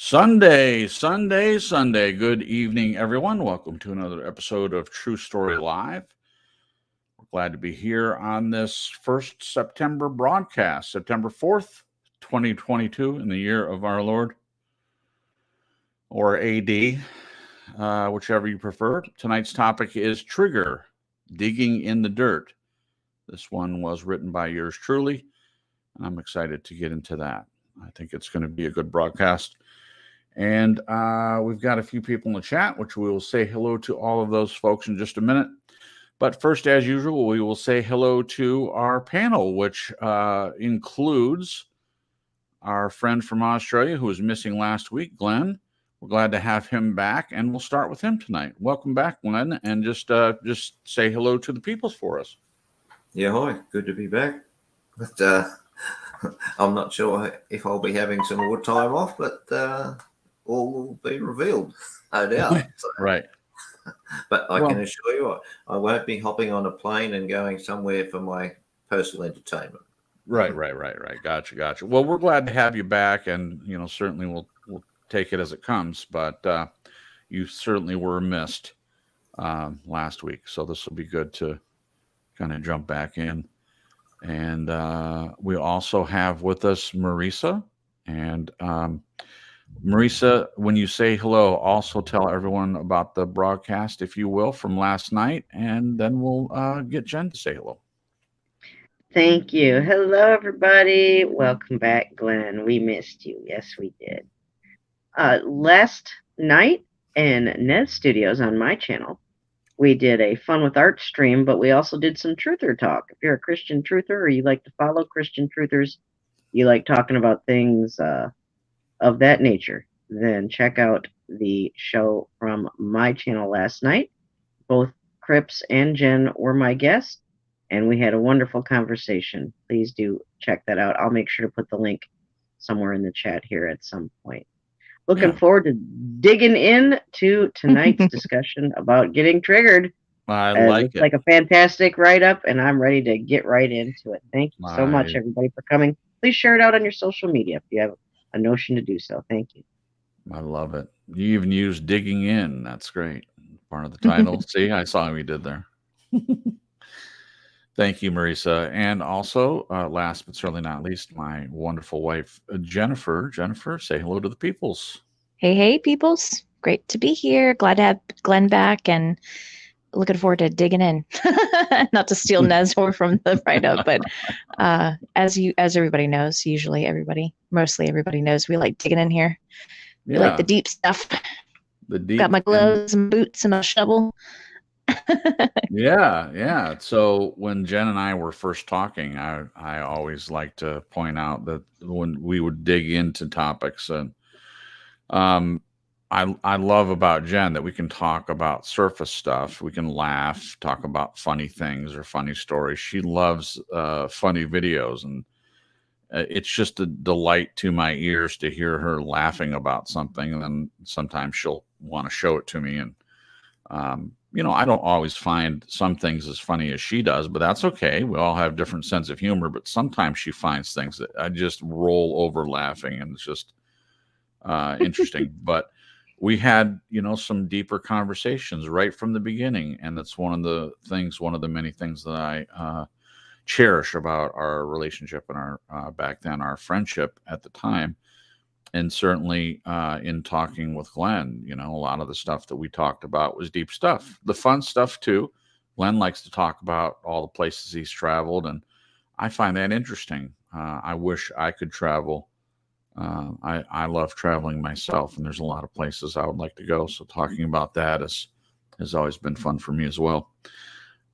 Sunday. Good evening, everyone. Welcome to another episode of True Story Live. We're glad to be here on this first September broadcast, September 4th, 2022, in the year of our Lord, or AD, whichever you prefer. Tonight's topic is Trigger, Digging in the Dirt. This one was written by yours truly, and I'm excited to get into that. I think it's going to be a good broadcast. And we've got a few people in the chat, which we will say hello to all of those folks in just a minute. But first, as usual, we will say hello to our panel, which includes our friend from Australia who was missing last week, Glenn. We're glad to have him back, and we'll start with him tonight. Welcome back, Glenn, and just say hello to the peoples for us. Yeah, hi. Good to be back. But I'm not sure if I'll be having some more time off, but all will be revealed, no doubt. Right. But I can assure you, I won't be hopping on a plane and going somewhere for my personal entertainment. Right. Gotcha. Well, we're glad to have you back, and certainly we'll take it as it comes. But you certainly were missed last week, so this will be good to kind of jump back in. And we also have with us Marisa. And Marisa, when you say hello, also tell everyone about the broadcast, if you will, from last night, and then we'll get Jen to say hello. Thank you. Hello, everybody. Welcome back, Glenn. We missed you. Yes, we did. Last night in Ned Studios on my channel, we did a Fun with Art stream, but we also did some truther talk. If you're a Christian truther or you like to follow Christian truthers, you like talking about things of that nature, then check out the show from my channel last night. Both Cripps and Jen were my guests, and we had a wonderful conversation. Please do check that out. I'll make sure to put the link somewhere in the chat here at some point. Looking forward to digging into tonight's discussion about getting triggered. I like it. It's like a fantastic write-up, and I'm ready to get right into it. Thank you so much, everybody, for coming. Please share it out on your social media if you have a notion to do so. Thank you. I love it. You even used digging in. That's great. Part of the title. See, I saw what you did there. Thank you, Marisa. And also, last but certainly not least, my wonderful wife, Jennifer. Jennifer, say hello to the peoples. Hey, peoples. Great to be here. Glad to have Glenn back and looking forward to digging in. Not to steal Nezor from the write-up, but as everybody knows, mostly everybody knows, we like digging in here. We like the deep stuff. Got my gloves and boots and a shovel. Yeah. So when Jen and I were first talking, I always like to point out that when we would dig into topics, and I love about Jen that we can talk about surface stuff. We can laugh, talk about funny things or funny stories. She loves funny videos, and it's just a delight to my ears to hear her laughing about something. And then sometimes she'll want to show it to me. And, I don't always find some things as funny as she does, but that's okay. We all have different sense of humor, but sometimes she finds things that I just roll over laughing, and it's just interesting. But we had, some deeper conversations right from the beginning. And that's one of the many things that I cherish about our relationship and our back then, our friendship at the time. And certainly in talking with Glenn, a lot of the stuff that we talked about was deep stuff. The fun stuff, too. Glenn likes to talk about all the places he's traveled, and I find that interesting. I wish I could travel. I love traveling myself, and there's a lot of places I would like to go. So talking about that has always been fun for me as well.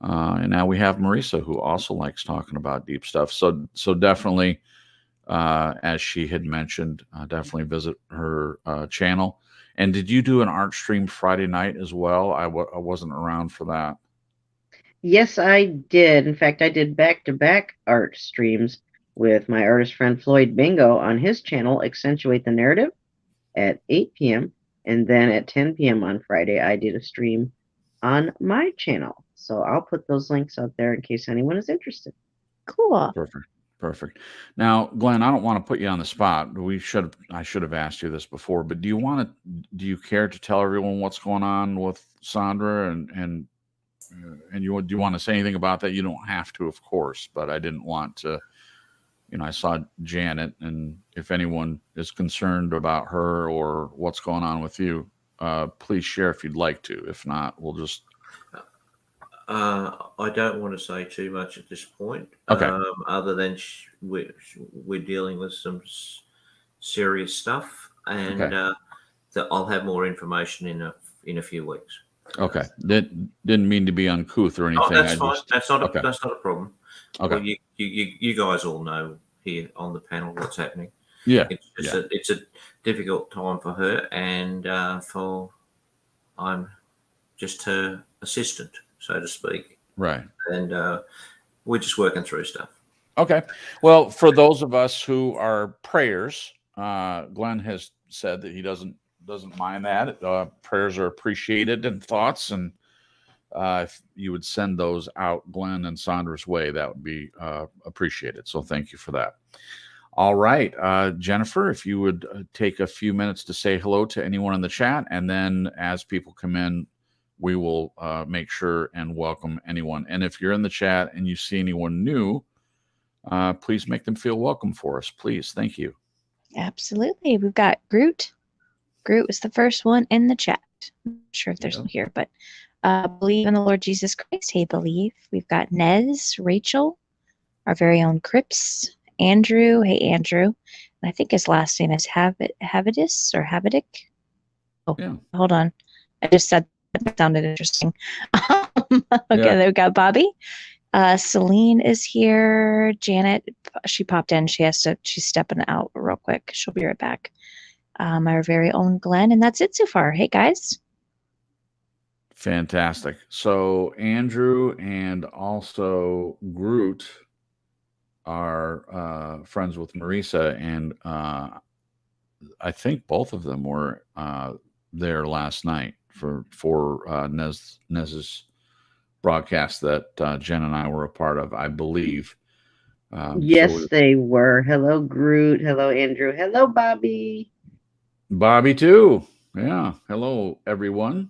And now we have Marisa, who also likes talking about deep stuff. So definitely, as she had mentioned, definitely visit her channel. And did you do an art stream Friday night as well? I wasn't around for that. Yes, I did. In fact, I did back-to-back art streams with my artist friend Floyd Bingo on his channel, Accentuate the Narrative, at 8 p.m. And then at 10 p.m. on Friday, I did a stream on my channel. So I'll put those links out there in case anyone is interested. Cool. Perfect. Now, Glenn, I don't want to put you on the spot. I should have asked you this before, but do you care to tell everyone what's going on with Sandra and do you want to say anything about that? You don't have to, of course, but I didn't want to, I saw Janet, and if anyone is concerned about her or what's going on with you, please share if you'd like to. If not, we'll just. I don't want to say too much at this point. Okay. Other than we're dealing with some serious stuff, and that I'll have more information in a few weeks. Okay. Didn't mean to be uncouth or anything. Oh, that's fine. That's not a problem. Okay. Well, you guys all know here on the panel what's happening. Yeah. It's a difficult time for her, and I'm just her assistant, so to speak. Right. And we're just working through stuff. Okay. Well, for those of us who are prayers, Glenn has said that he doesn't mind that. Prayers are appreciated and thoughts, and if you would send those out Glenn and Sandra's way, that would be appreciated. So thank you for that. All right. Jennifer, if you would take a few minutes to say hello to anyone in the chat, and then as people come in, we will make sure and welcome anyone. And if you're in the chat and you see anyone new, please make them feel welcome for us, please. Thank you. Absolutely. We've got Groot. Groot was the first one in the chat. I'm not sure if there's one here, but believe in the Lord Jesus Christ. Hey, believe. We've got Nez, Rachel, our very own Crips, Andrew. Hey, Andrew. And I think his last name is Habitus or Habidic. Oh, yeah. Hold on. I just said that sounded interesting. Then we got Bobby. Celine is here. Janet, she popped in. She's stepping out real quick. She'll be right back. Our very own Glenn, and that's it so far. Hey, guys. Fantastic. So Andrew and also Groot are friends with Marisa, and I think both of them were there last night for Nez's broadcast that Jen and I were a part of, I believe. Yes, they were. Hello, Groot. Hello, Andrew. Hello, Bobby. Bobby, too. Yeah. Hello, everyone.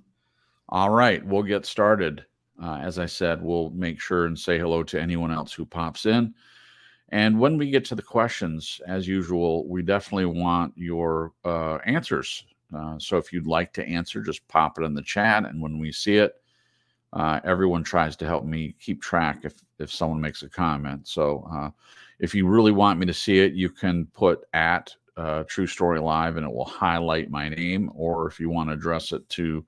All right. We'll get started. As I said, we'll make sure and say hello to anyone else who pops in. And when we get to the questions, as usual, we definitely want your answers. So if you'd like to answer, just pop it in the chat. And when we see it, everyone tries to help me keep track if someone makes a comment. So if you really want me to see it, you can put at True Story Live and it will highlight my name. Or if you want to address it to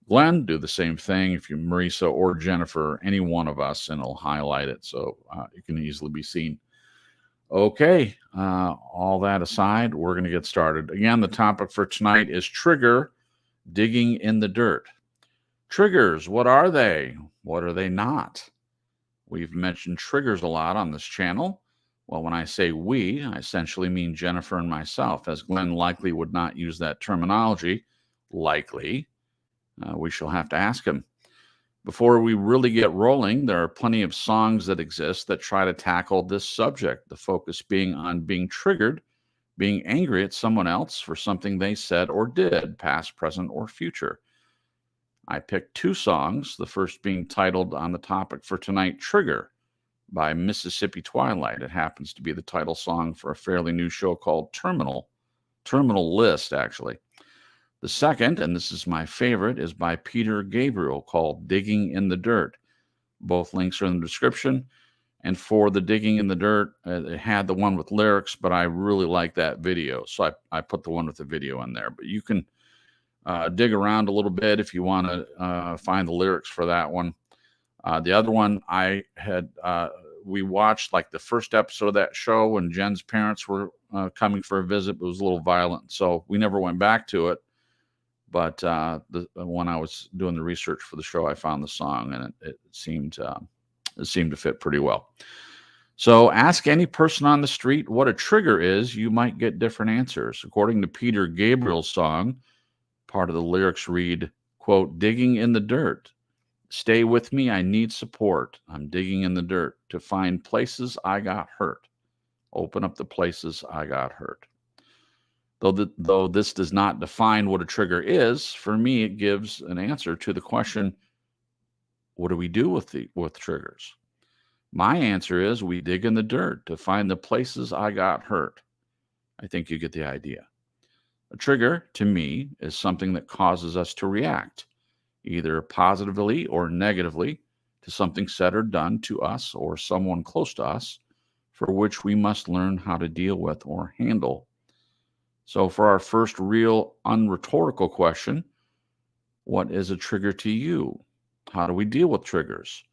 Glenn, do the same thing. If you're Marisa or Jennifer, any one of us, and it'll highlight it so it can easily be seen. Okay, all that aside, we're going to get started. Again, the topic for tonight is Trigger, digging in the dirt. Triggers, what are they? What are they not? We've mentioned triggers a lot on this channel. Well, when I say we, I essentially mean Jennifer and myself, as Glenn likely would not use that terminology. Likely. We shall have to ask him. Before we really get rolling, there are plenty of songs that exist that try to tackle this subject, the focus being on being triggered, being angry at someone else for something they said or did, past, present, or future. I picked two songs, the first being titled on the topic for tonight, Trigger, by Mississippi Twilight. It happens to be the title song for a fairly new show called Terminal List, actually. The second, and this is my favorite, is by Peter Gabriel called Digging in the Dirt. Both links are in the description. And for the Digging in the Dirt, it had the one with lyrics, but I really like that video. So I put the one with the video in there. But you can dig around a little bit if you want to find the lyrics for that one. The other one we watched like the first episode of that show when Jen's parents were coming for a visit. It was a little violent, so we never went back to it. But when I was doing the research for the show, I found the song, and it seemed to fit pretty well. So ask any person on the street what a trigger is. You might get different answers. According to Peter Gabriel's song, part of the lyrics read, quote, digging in the dirt. Stay with me. I need support. I'm digging in the dirt to find places I got hurt. Open up the places I got hurt. Though this does not define what a trigger is, for me, it gives an answer to the question, what do we do with triggers? My answer is we dig in the dirt to find the places I got hurt. I think you get the idea. A trigger, to me, is something that causes us to react, either positively or negatively, to something said or done to us or someone close to us, for which we must learn how to deal with or handle. So for our first real unrhetorical question, what is a trigger to you? How do we deal with triggers?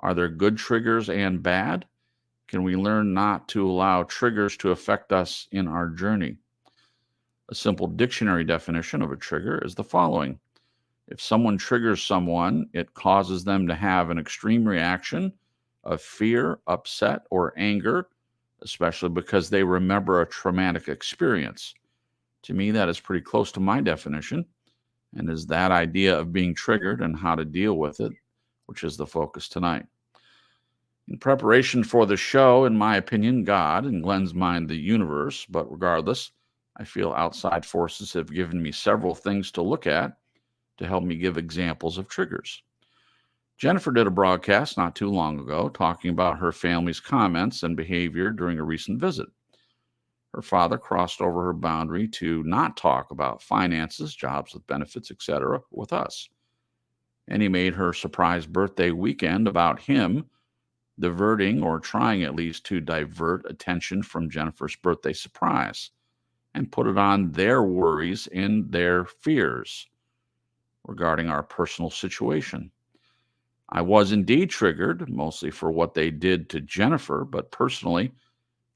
Are there good triggers and bad? Can we learn not to allow triggers to affect us in our journey? A simple dictionary definition of a trigger is the following. If someone triggers someone, it causes them to have an extreme reaction of fear, upset, or anger, especially because they remember a traumatic experience. To me, that is pretty close to my definition, and is that idea of being triggered and how to deal with it, which is the focus tonight. In preparation for the show, in my opinion, God, in Glenn's mind, the universe, but regardless, I feel outside forces have given me several things to look at to help me give examples of triggers. Jennifer did a broadcast not too long ago talking about her family's comments and behavior during a recent visit. Her father crossed over her boundary to not talk about finances, jobs with benefits, etc. with us. And he made her surprise birthday weekend about him diverting or trying at least to divert attention from Jennifer's birthday surprise and put it on their worries and their fears regarding our personal situation. I was indeed triggered, mostly for what they did to Jennifer, but personally,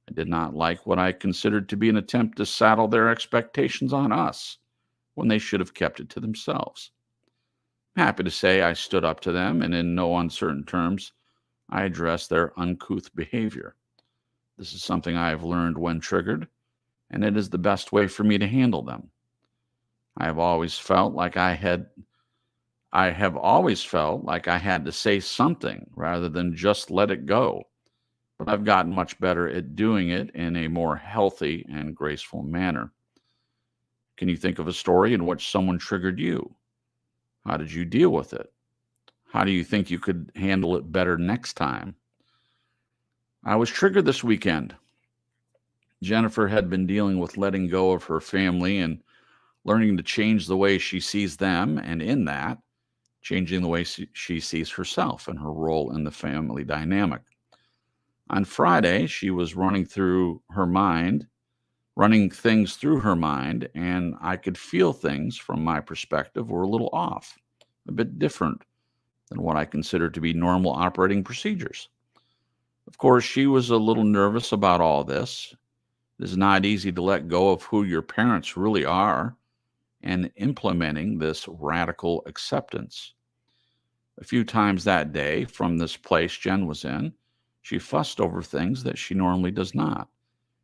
I did not like what I considered to be an attempt to saddle their expectations on us when they should have kept it to themselves. I'm happy to say I stood up to them, and in no uncertain terms, I addressed their uncouth behavior. This is something I have learned when triggered, and it is the best way for me to handle them. I have always felt like I had to say something rather than just let it go. But I've gotten much better at doing it in a more healthy and graceful manner. Can you think of a story in which someone triggered you? How did you deal with it? How do you think you could handle it better next time? I was triggered this weekend. Jennifer had been dealing with letting go of her family and learning to change the way she sees them, and in that, changing the way she sees herself and her role in the family dynamic. On Friday, she was running things through her mind, and I could feel things from my perspective were a little off, a bit different than what I consider to be normal operating procedures. Of course, she was a little nervous about all this. It is not easy to let go of who your parents really are and implementing this radical acceptance. A few times that day, from this place Jen was in, she fussed over things that she normally does not,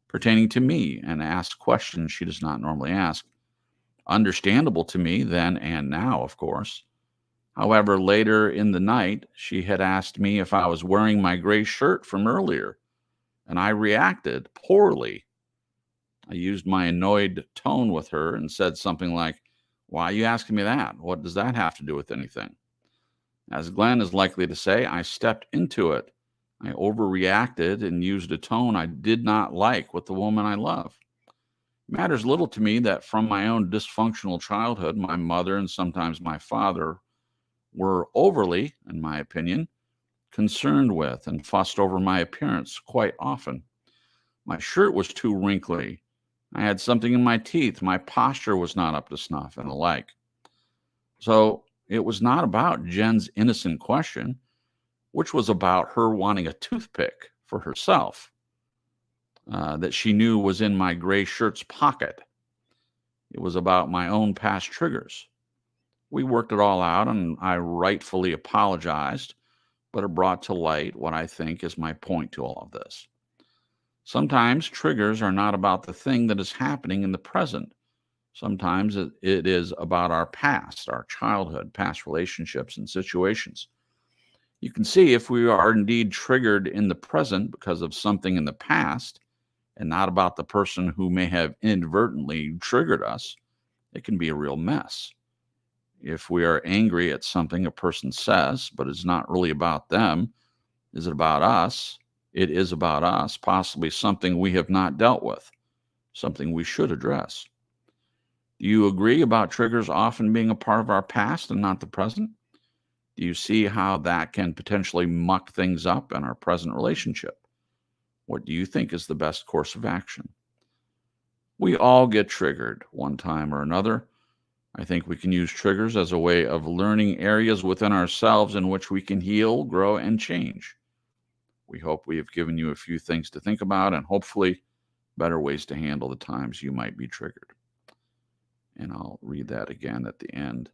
pertaining to me, and asked questions she does not normally ask. Understandable to me then and now, of course. However, later in the night, she had asked me if I was wearing my gray shirt from earlier, and I reacted poorly. I used my annoyed tone with her and said something like, "Why are you asking me that? What does that have to do with anything?" As Glenn is likely to say, I stepped into it. I overreacted and used a tone I did not like with the woman I love. It matters little to me that from my own dysfunctional childhood, my mother and sometimes my father were overly, in my opinion, concerned with and fussed over my appearance quite often. My shirt was too wrinkly. I had something in my teeth. My posture was not up to snuff and the like. So it was not about Jen's innocent question, which was about her wanting a toothpick for herself that she knew was in my gray shirt's pocket. It was about my own past triggers. We worked it all out, and I rightfully apologized, but it brought to light what I think is my point to all of this. Sometimes triggers are not about the thing that is happening in the present. Sometimes it is about our past, our childhood, past relationships and situations. You can see if we are indeed triggered in the present because of something in the past, and not about the person who may have inadvertently triggered us, it can be a real mess. If we are angry at something a person says, but it's not really about them, is it about us? It is about us, possibly something we have not dealt with, something we should address. Do you agree about triggers often being a part of our past and not the present? Do you see how that can potentially muck things up in our present relationship? What do you think is the best course of action? We all get triggered one time or another. I think we can use triggers as a way of learning areas within ourselves in which we can heal, grow, and change. We hope we have given you a few things to think about and hopefully better ways to handle the times you might be triggered. And I'll read that again at the end.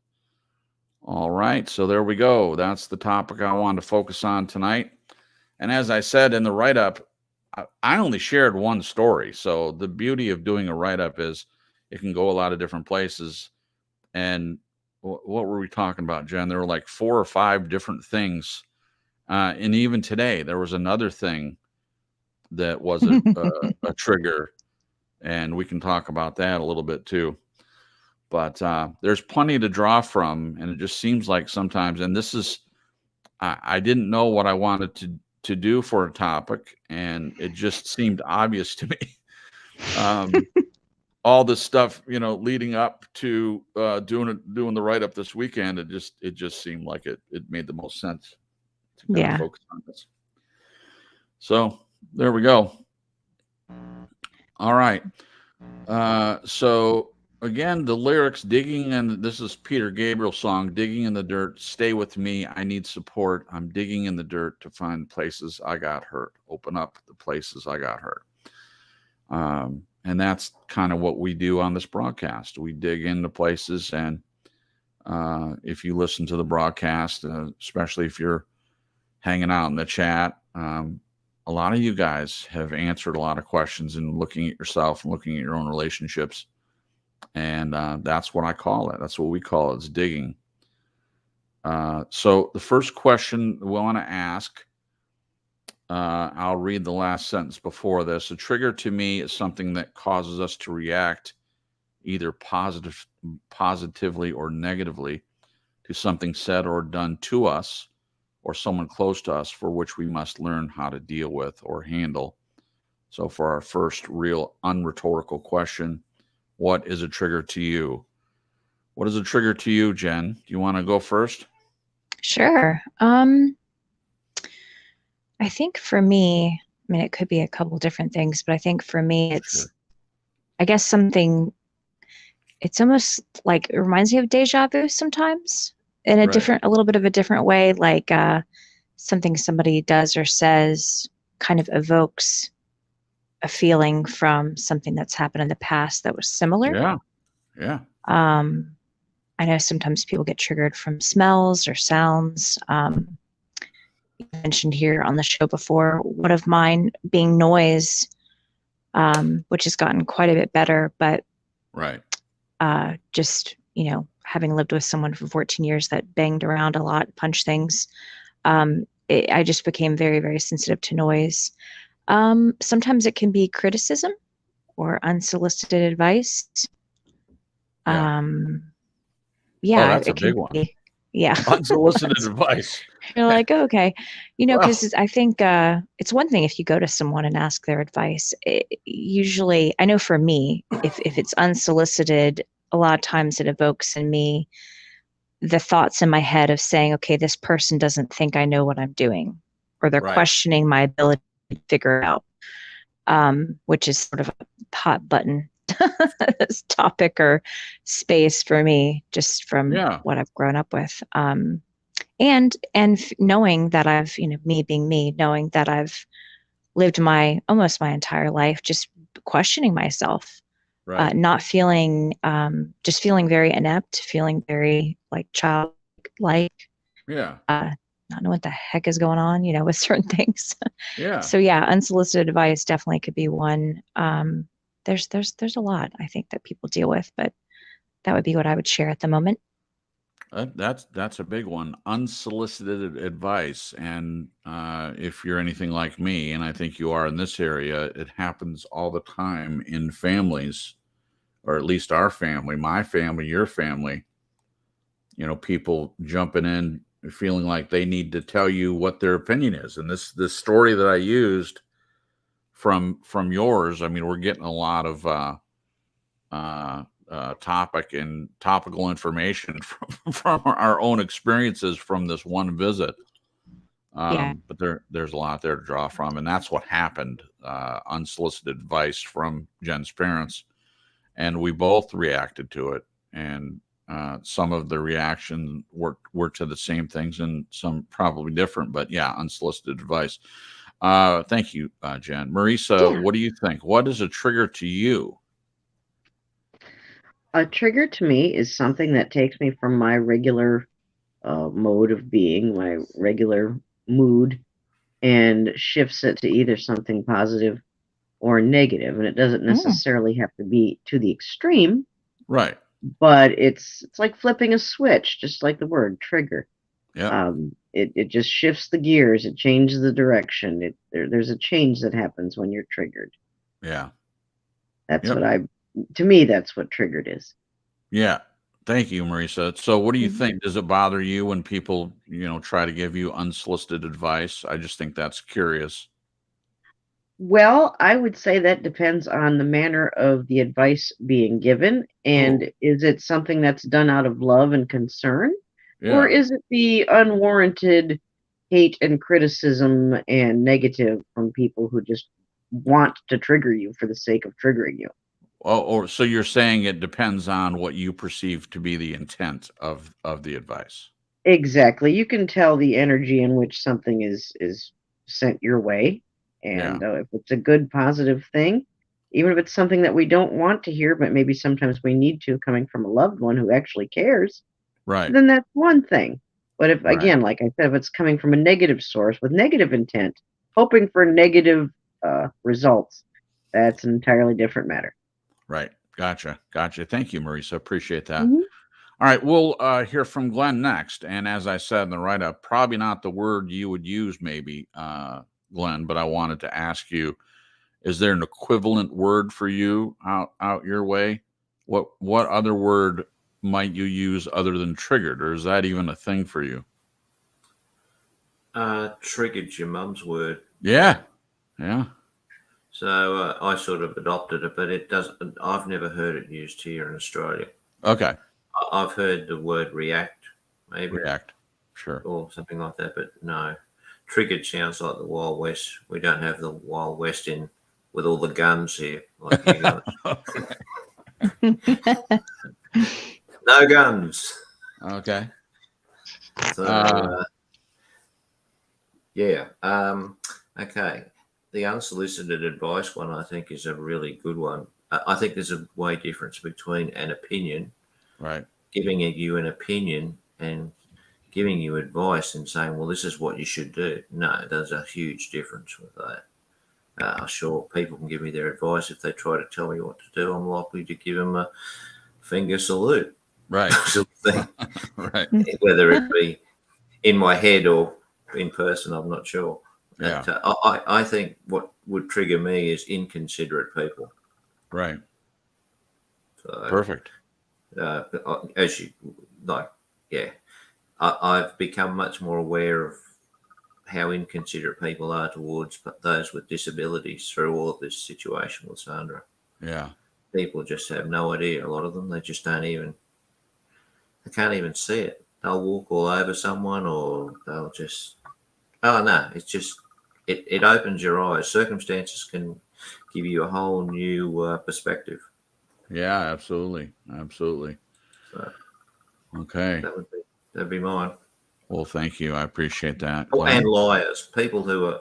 All right, so there we go. That's the topic I wanted to focus on tonight. And as I said in the write-up, I only shared one story. So the beauty of doing a write-up is it can go a lot of different places. And what were we talking about, Jen? There were like 4 or 5 different things. And even today, there was another thing that was a trigger. And we can talk about that a little bit too. But there's plenty to draw from. And it just seems like sometimes, and this is, I didn't know what I wanted to do for a topic. And it just seemed obvious to me. All this stuff, leading up to doing the write-up this weekend, it just seemed like it made the most sense to kind of focus on this. So there we go. All right. So again, the lyrics, digging, and this is Peter Gabriel song, Digging in the Dirt, Stay With Me, I Need Support, I'm digging in the dirt to find places I got hurt, open up the places I got hurt. And that's kind of what we do on this broadcast. We dig into places, and if you listen to the broadcast, especially if you're hanging out in the chat, a lot of you guys have answered a lot of questions and looking at yourself and looking at your own relationships. And that's what I call it. That's what we call it. It's digging. So the first question we want to ask, I'll read the last sentence before this. A trigger to me is something that causes us to react either positively or negatively to something said or done to us or someone close to us, for which we must learn how to deal with or handle. So for our first real unrhetorical question, what is a trigger to you? What is a trigger to you, Jen? Do you want to go first? Sure. I think for me, it could be a couple different things, but I think for me, it's, I guess it's almost like, it reminds me of deja vu sometimes in a a little bit of a different way, like something somebody does or says kind of evokes a feeling from something that's happened in the past that was similar. Yeah. I know sometimes people get triggered from smells or sounds. You mentioned here on the show before, one of mine being noise, which has gotten quite a bit better, but just, having lived with someone for 14 years that banged around a lot, punched things, I just became very, very sensitive to noise. Sometimes it can be criticism or unsolicited advice. That's a big one. Unsolicited advice. You're like, oh, okay. Because I think it's one thing if you go to someone and ask their advice. Usually, I know for me, if it's unsolicited, a lot of times it evokes in me the thoughts in my head of saying, okay, this person doesn't think I know what I'm doing, or they're questioning my ability to figure it out, which is sort of a hot button topic or space for me, just from what I've grown up with. And knowing that I've, me being me, knowing that I've lived almost my entire life just questioning myself, not feeling, just feeling very inept, feeling very like childlike, not know what the heck is going on, with certain things. So unsolicited advice definitely could be one. There's a lot I think that people deal with, but that would be what I would share at the moment. That's a big one. Unsolicited advice, and if you're anything like me, and I think you are in this area, it happens all the time in families, or at least our family, my family, your family. People jumping in, feeling like they need to tell you what their opinion is. And this story that I used from yours, I mean, we're getting a lot of topical information from our own experiences from this one visit. Yeah. But there's a lot there to draw from, and that's what happened. Unsolicited advice from Jen's parents, and we both reacted to it. And some of the reaction were to the same things, and some probably different. But yeah, unsolicited advice. Thank you, Jen. Marisa, what do you think? What is a trigger to you? A trigger to me is something that takes me from my regular mode of being, my regular mood, and shifts it to either something positive or negative. And it doesn't necessarily have to be to the extreme. Right. But it's like flipping a switch, just like the word trigger. Yeah. It just shifts the gears. It changes the direction. There's a change that happens when you're triggered. Yeah. That's to me, that's what triggered is. Yeah. Thank you, Marisa. So what do you think? Does it bother you when people, try to give you unsolicited advice? I just think that's curious. Well, I would say that depends on the manner of the advice being given. And is it something that's done out of love and concern? Yeah. Or is it the unwarranted hate and criticism and negative from people who just want to trigger you for the sake of triggering you? Or so you're saying it depends on what you perceive to be the intent of the advice. Exactly. You can tell the energy in which something is sent your way. And if it's a good, positive thing, even if it's something that we don't want to hear, but maybe sometimes we need to, coming from a loved one who actually cares, right? Then that's one thing. But if, again, like I said, if it's coming from a negative source with negative intent, hoping for negative results, that's an entirely different matter. Right. Gotcha. Thank you, Marisa. Appreciate that. All right. We'll hear from Glenn next. And as I said in the write-up, probably not the word you would use, maybe, Glenn, but I wanted to ask you, is there an equivalent word for you out your way? What other word might you use other than triggered, or is that even a thing for you? Triggered, your mum's word. Yeah. So I sort of adopted it, but it doesn't. I've never heard it used here in Australia. Okay. I've heard the word react, maybe. React, sure. Or something like that, but no. Triggered sounds like the Wild West. We don't have the Wild West with all the guns here, like you guys. No guns. Okay. So, yeah. Okay. The unsolicited advice one, I think, is a really good one. I think there's a way difference between an opinion, right, giving you an opinion, and giving you advice and saying, well, this is what you should do. No, there's a huge difference with that. Sure, people can give me their advice. If they try to tell me what to do, I'm likely to give them a finger salute. Right. Right. Whether it be in my head or in person, I'm not sure. Yeah. I think what would trigger me is inconsiderate people. Right. So, perfect. As you like, yeah. I've become much more aware of how inconsiderate people are towards those with disabilities through all of this situation with Sandra. Yeah. People just have no idea. A lot of them, they just can't even see it. They'll walk all over someone, or they'll just, it's just, it opens your eyes. Circumstances can give you a whole new perspective. Yeah, absolutely. So, okay. That'd be mine. Well, thank you. I appreciate that. And liars, people who are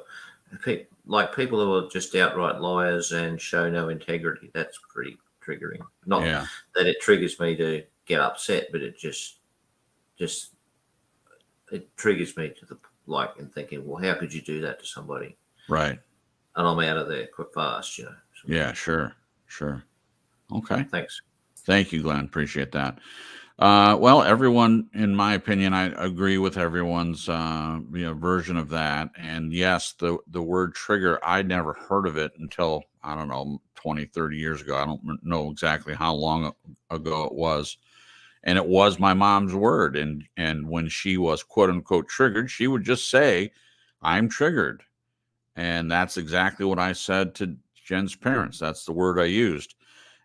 just outright liars and show no integrity. That's pretty triggering. Not that it triggers me to get upset, but it just it triggers me to the and thinking, well, how could you do that to somebody? Right. And I'm out of there quick fast, So. Yeah, sure. Okay. Thanks. Thank you, Glenn. Appreciate that. Well, everyone, in my opinion, I agree with everyone's version of that. And yes, the word trigger, I never heard of it until, I don't know, 20, 30 years ago. I don't know exactly how long ago it was. And it was my mom's word. And when she was quote unquote triggered, she would just say, I'm triggered. And that's exactly what I said to Jen's parents. That's the word I used.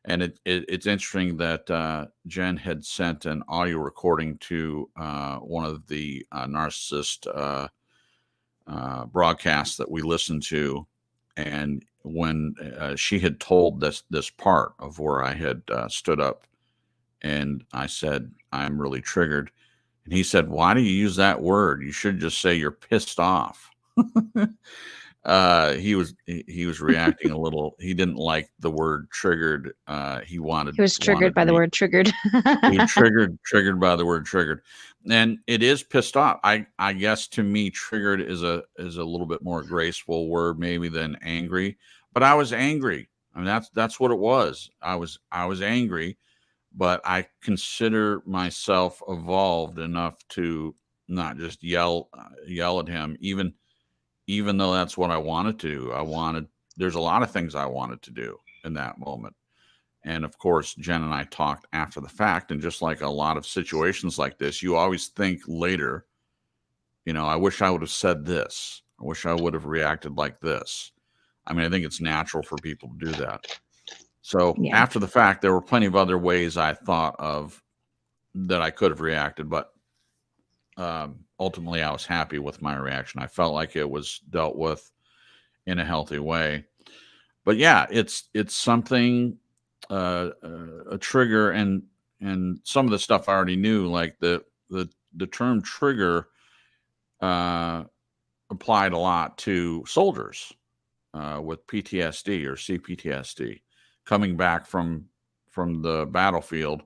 And it's interesting that Jen had sent an audio recording to one of the narcissist broadcasts that we listened to. And when she had told this part of where I had stood up and I said, I'm really triggered. And he said, why do you use that word? You should just say you're pissed off. He was reacting a little. He didn't like the word triggered. He was triggered by the word triggered. He triggered by the word triggered, and it is pissed off. I guess to me, triggered is a little bit more graceful word maybe than angry. But I was angry. I mean, that's what it was. I was angry, but I consider myself evolved enough to not just yell at him, even though that's what I wanted to do. There's a lot of things I wanted to do in that moment. And of course, Jen and I talked after the fact. And just like a lot of situations like this, you always think later, I wish I would have said this. I wish I would have reacted like this. I mean, I think it's natural for people to do that. So after the fact, there were plenty of other ways I thought of that I could have reacted, but ultimately I was happy with my reaction. I felt like it was dealt with in a healthy way. But yeah, it's something, a trigger, and some of the stuff I already knew, like the term trigger applied a lot to soldiers with PTSD or CPTSD coming back from the battlefield.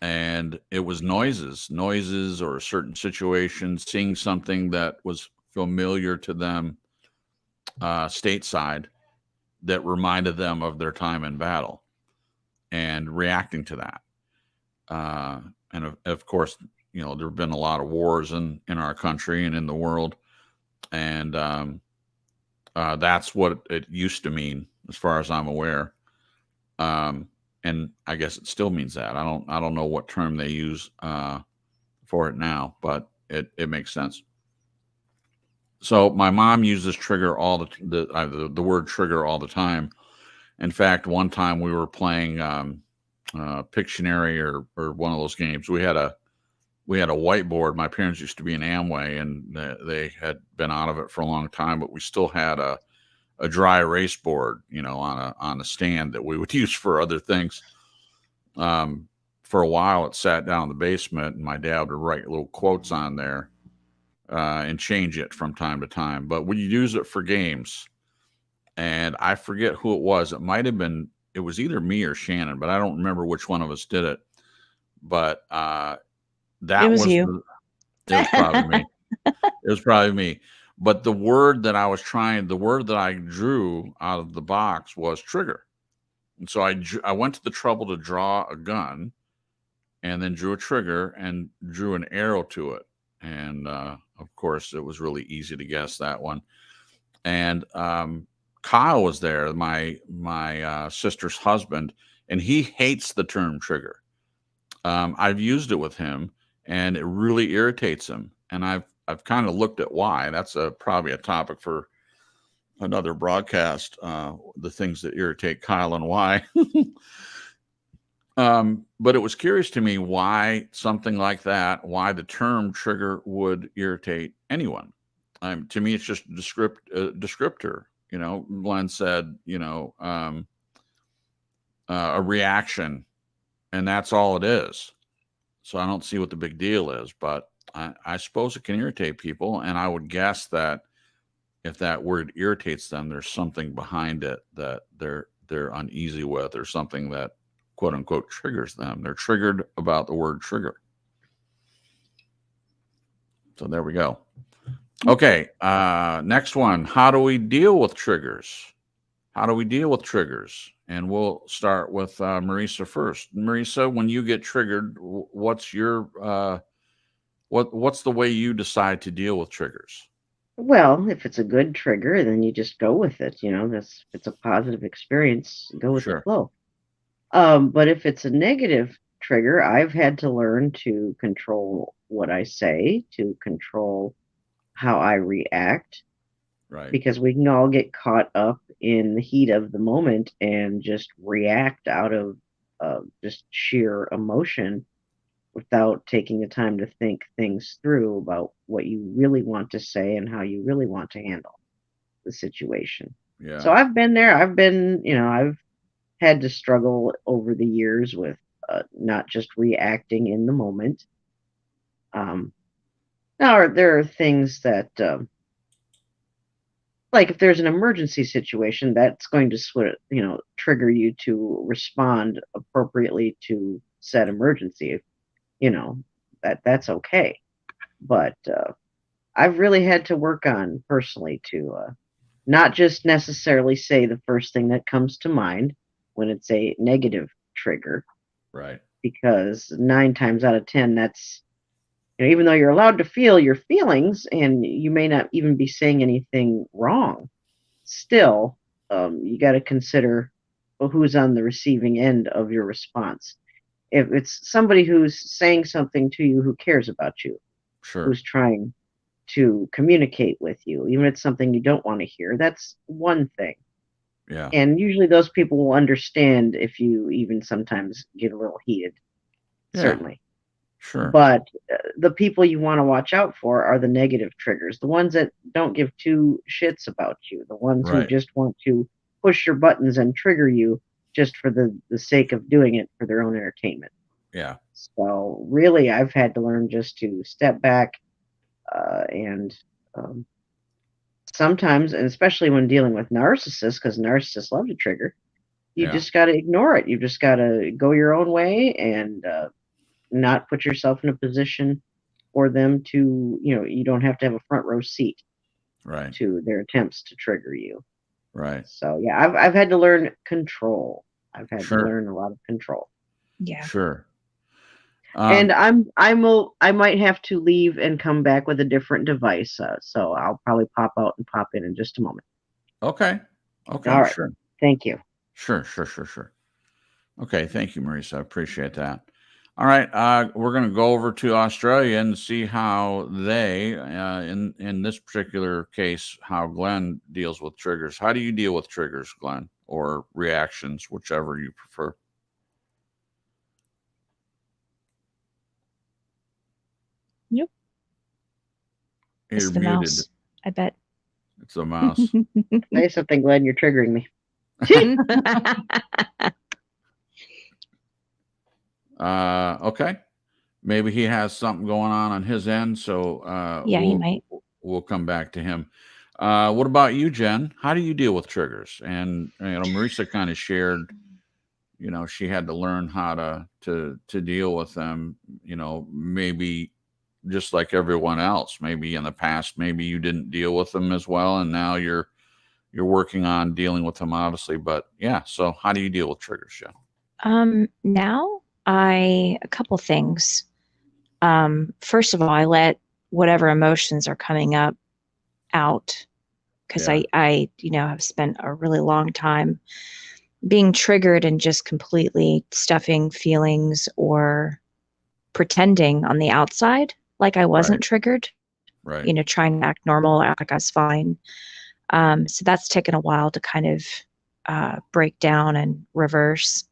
And it was noises or certain situations, seeing something that was familiar to them stateside that reminded them of their time in battle and reacting to that. And of course, there have been a lot of wars in our country and in the world. And that's what it used to mean, as far as I'm aware. And I guess it still means that. I don't know what term they use for it now, but it makes sense. So my mom uses trigger the word trigger all the time. In fact, one time we were playing Pictionary or one of those games. We had a whiteboard. My parents used to be in Amway, and they had been out of it for a long time, but we still had a dry erase board, on a stand that we would use for other things. For a while, it sat down in the basement, and my dad would write little quotes on there and change it from time to time. But we use it for games, and I forget who it was. It was either me or Shannon, but I don't remember which one of us did it. But that was you. It was probably me. It was probably me. But the word that I drew out of the box was trigger. And so I went to the trouble to draw a gun and then drew a trigger and drew an arrow to it. And of course, it was really easy to guess that one. And Kyle was there, my sister's husband, and he hates the term trigger. I've used it with him, and it really irritates him. And I've kind of looked at why. That's probably a topic for another broadcast, the things that irritate Kyle and why. But it was curious to me why something like that, why the term trigger would irritate anyone. To me, it's just a descriptor. Glenn said, a reaction, and that's all it is. So I don't see what the big deal is, but I suppose it can irritate people. And I would guess that if that word irritates them, there's something behind it that they're uneasy with, or something that quote unquote triggers them. They're triggered about the word trigger. So there we go. Okay. Next one. How do we deal with triggers? How do we deal with triggers? And we'll start with Marisa first. Marisa, when you get triggered, what's your what's the way you decide to deal with triggers? Well, if it's a good trigger, then you just go with it. If it's a positive experience, go with the Sure. flow. But if it's a negative trigger, I've had to learn to control what I say, to control how I react, Right. because we can all get caught up in the heat of the moment and just react out of just sheer emotion without taking the time to think things through about what you really want to say and how you really want to handle the situation. Yeah. So I've been there. I've had to struggle over the years with not just reacting in the moment. Now, there are things that, like if there's an emergency situation, that's going to trigger you to respond appropriately to said emergency. That's okay. But I've really had to work on personally to not just necessarily say the first thing that comes to mind when it's a negative trigger, Right. because 9 times out of 10, that's, even though you're allowed to feel your feelings and you may not even be saying anything wrong, still, you got to consider who's on the receiving end of your response. If it's somebody who's saying something to you who cares about you, Sure. who's trying to communicate with you, even if it's something you don't want to hear, that's one thing. Yeah. And usually those people will understand if you even sometimes get a little heated, Yeah. certainly. Sure. But the people you want to watch out for are the negative triggers, the ones that don't give two shits about you, the ones who Right. just want to push your buttons and trigger you just for the sake of doing it for their own entertainment. Yeah. So really, I've had to learn just to step back and sometimes, and especially when dealing with narcissists, because narcissists love to trigger, you Yeah. just got to ignore it. You just got to go your own way and not put yourself in a position for them to, you don't have to have a front row seat Right. to their attempts to trigger you. Right. So yeah, I've had to learn control. I've had to Sure. learn a lot of control. Yeah. Sure. And I might have to leave and come back with a different device. So I'll probably pop out and pop in just a moment. Okay. Okay. All right. Sure. Thank you. Sure. Okay. Thank you, Marisa. I appreciate that. All right. We're going to go over to Australia and see how they, in this particular case, how Glenn deals with triggers. How do you deal with triggers, Glenn, or reactions, whichever you prefer? Yep. It's You're the muted. mouse, I bet. It's the mouse. Say something, Glenn. You're triggering me. Okay. Maybe he has something going on his end, so Yeah, he might. we'll come back to him. What about you, Jen? How do you deal with triggers? And Marisa kind of shared, she had to learn how to deal with them. Maybe just like everyone else. Maybe in the past, maybe you didn't deal with them as well, and now you're working on dealing with them, obviously. But yeah, so how do you deal with triggers, Jen? Now a couple things. First of all, I let whatever emotions are coming up out, because Yeah. I have spent a really long time being triggered and just completely stuffing feelings or pretending on the outside like I wasn't triggered, Right. trying to act normal, act like I was fine. So that's taken a while to kind of break down and reverse.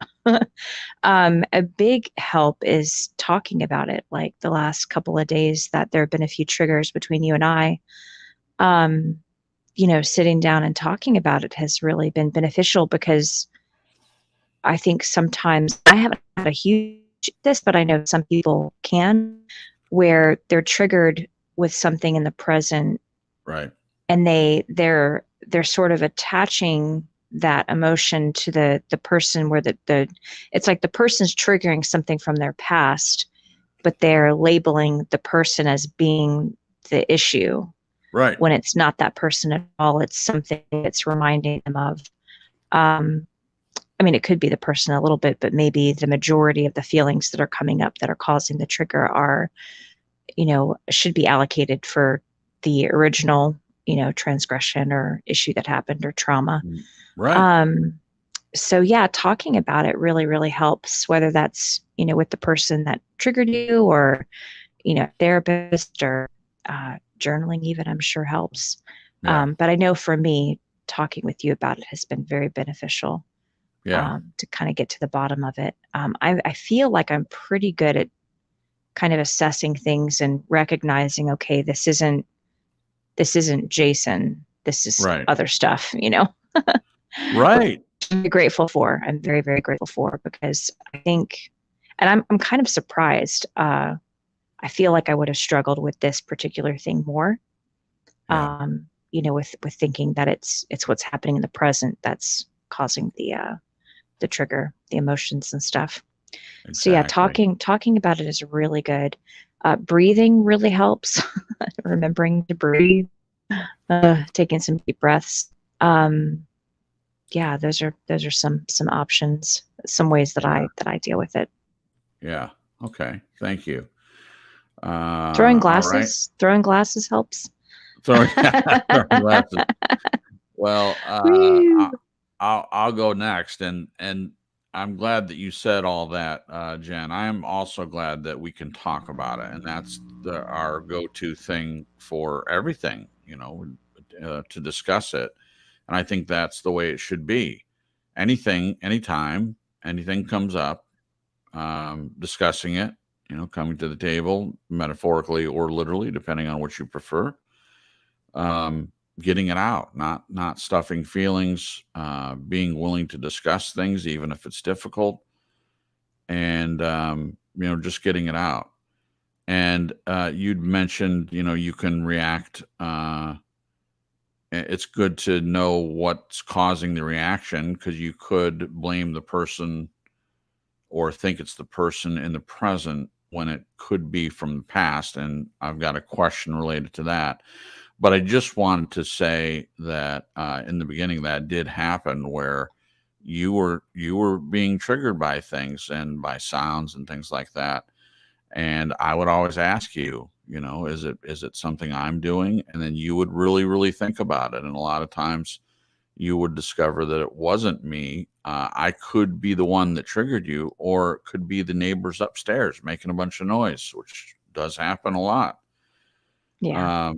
A big help is talking about it. Like the last couple of days that there have been a few triggers between you and I, sitting down and talking about it has really been beneficial, because I think sometimes I haven't had a huge this, but I know some people can, where they're triggered with something in the present, Right. and they're sort of attaching that emotion to the person, where it's like the person's triggering something from their past, but they're labeling the person as being the issue. Right. When it's not that person at all. It's something that's reminding them of. I mean, it could be the person a little bit, but maybe the majority of the feelings that are coming up that are causing the trigger are, should be allocated for the original, transgression or issue that happened or trauma. Right. So yeah, talking about it really, really helps, whether that's, with the person that triggered you or, therapist or journaling even, I'm sure helps. Yeah. But I know for me, talking with you about it has been very beneficial. Yeah. To kind of get to the bottom of it. I feel like I'm pretty good at kind of assessing things and recognizing, okay, this isn't Jason. This is Right. other stuff, Right. I'm grateful for. I'm very, very grateful for, because I think, and I'm kind of surprised. I feel like I would have struggled with this particular thing more. Yeah. With thinking that it's what's happening in the present that's causing the trigger, the emotions and stuff. Exactly. So yeah, talking about it is really good. Breathing really helps. Remembering to breathe, taking some deep breaths. Yeah, those are some options, some ways that I deal with it. Yeah. Okay. Thank you. Throwing All right. glasses helps. Throwing glasses. Well, I'll go next, and I'm glad that you said all that, Jen. I am also glad that we can talk about it, and that's our go-to thing for everything, to discuss it. And I think that's the way it should be. Anything, anytime, anything comes up, discussing it, coming to the table, metaphorically or literally, depending on what you prefer. Getting it out, not stuffing feelings, being willing to discuss things, even if it's difficult, and, just getting it out. And you'd mentioned, you can react. It's good to know what's causing the reaction, because you could blame the person or think it's the person in the present when it could be from the past. And I've got a question related to that. But I just wanted to say that in the beginning, that did happen, where you were being triggered by things and by sounds and things like that. And I would always ask you, is it something I'm doing? And then you would really, really think about it. And a lot of times you would discover that it wasn't me. I could be the one that triggered you, or it could be the neighbors upstairs making a bunch of noise, which does happen a lot. Yeah.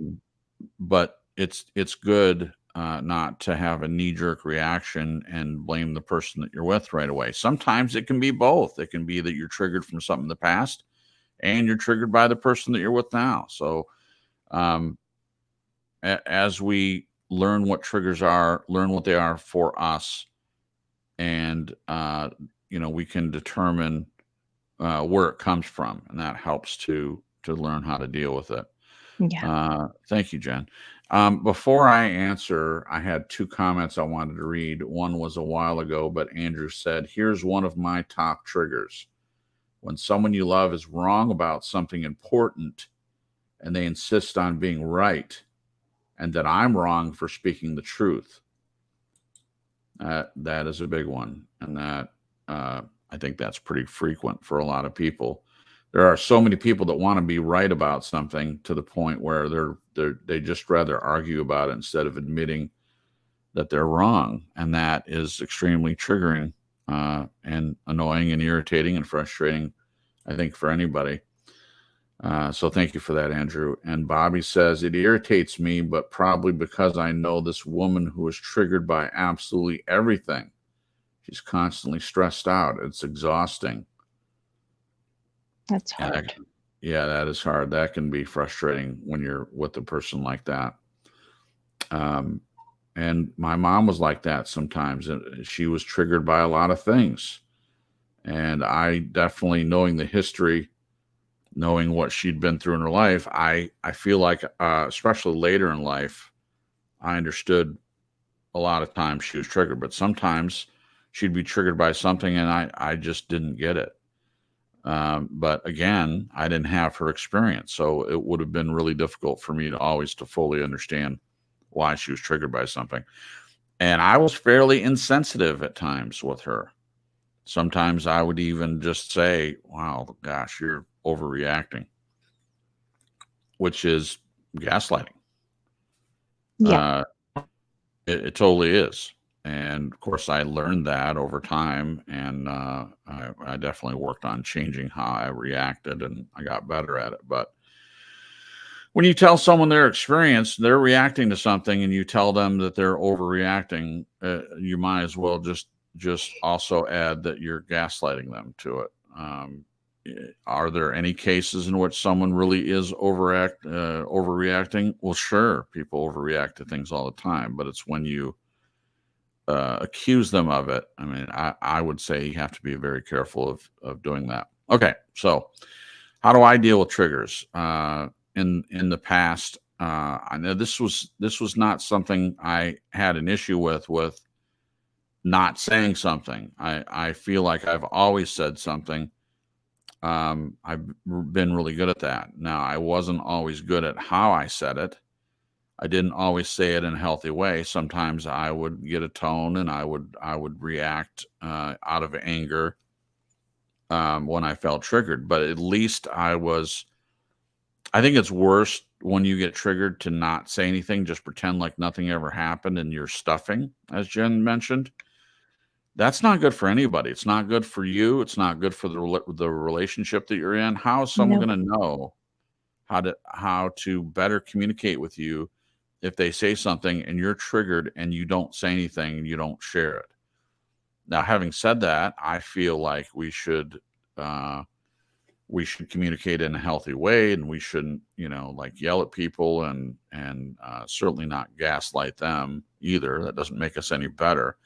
But it's good not to have a knee-jerk reaction and blame the person that you're with right away. Sometimes it can be both. It can be that you're triggered from something in the past, and you're triggered by the person that you're with now. So as we learn what triggers are, learn what they are for us, and we can determine where it comes from, and that helps to learn how to deal with it. Yeah. Thank you, Jen. Before I answer, I had two comments I wanted to read. One was a while ago, but Andrew said, here's one of my top triggers. When someone you love is wrong about something important and they insist on being right, and that I'm wrong for speaking the truth. That is a big one. And that I think that's pretty frequent for a lot of people. There are so many people that want to be right about something to the point where they just rather argue about it instead of admitting that they're wrong. And that is extremely triggering and annoying and irritating and frustrating, I think, for anybody. So thank you for that, Andrew. And Bobby says, it irritates me, but probably because I know this woman who is triggered by absolutely everything. She's constantly stressed out. It's exhausting. That's hard. Yeah, that is hard. That can be frustrating when you're with a person like that. And my mom was like that sometimes. She was triggered by a lot of things. And I definitely, knowing the history, knowing what she'd been through in her life, I feel like, especially later in life, I understood a lot of times she was triggered, but sometimes she'd be triggered by something and I just didn't get it. But again, I didn't have her experience. So it would have been really difficult for me to always to fully understand why she was triggered by something. And I was fairly insensitive at times with her. Sometimes I would even just say, wow, gosh, you're overreacting, which is gaslighting. Yeah. It totally is. And of course, I learned that over time, and I definitely worked on changing how I reacted, and I got better at it. But when you tell someone their experience, they're reacting to something, and you tell them that they're overreacting, you might as well just also add that you're gaslighting them to it. Are there any cases in which someone really is overreacting? Well, sure, people overreact to things all the time, but it's when you accuse them of it. I mean, I would say you have to be very careful of doing that. Okay, so how do I deal with triggers? In the past, I know this was not something I had an issue with not saying something. I feel like I've always said something. I've been really good at that. Now, I wasn't always good at how I said it. I didn't always say it in a healthy way. Sometimes I would get a tone, and I would react out of anger when I felt triggered. But at least I think it's worse when you get triggered to not say anything, just pretend like nothing ever happened, and you're stuffing, as Jen mentioned. That's not good for anybody. It's not good for you. It's not good for the relationship that you're in. How is someone going to know how to better communicate with you if they say something and you're triggered and you don't say anything and you don't share it? Now, having said that, I feel like we should communicate in a healthy way, and we shouldn't, like yell at people and certainly not gaslight them either. That doesn't make us any better.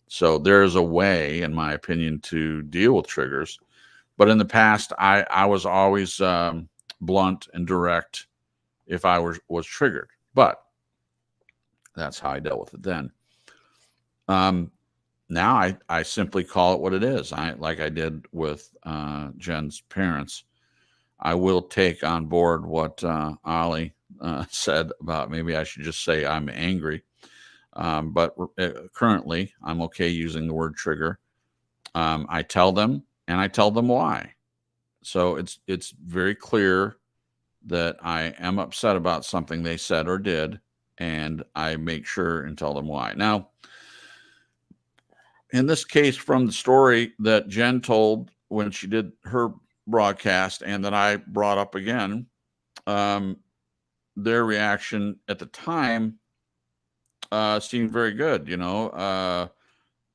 So there's a way, in my opinion, to deal with triggers. But in the past, I was always blunt and direct if I was triggered. But that's how I dealt with it then. Now I simply call it what it is. Like I did with Jen's parents. I will take on board what Ollie said about maybe I should just say I'm angry. But currently, I'm okay using the word trigger. I tell them, and I tell them why. So it's very clear that I am upset about something they said or did, and I make sure and tell them why. Now, in this case, from the story that Jen told when she did her broadcast and that I brought up again, their reaction at the time seemed very good.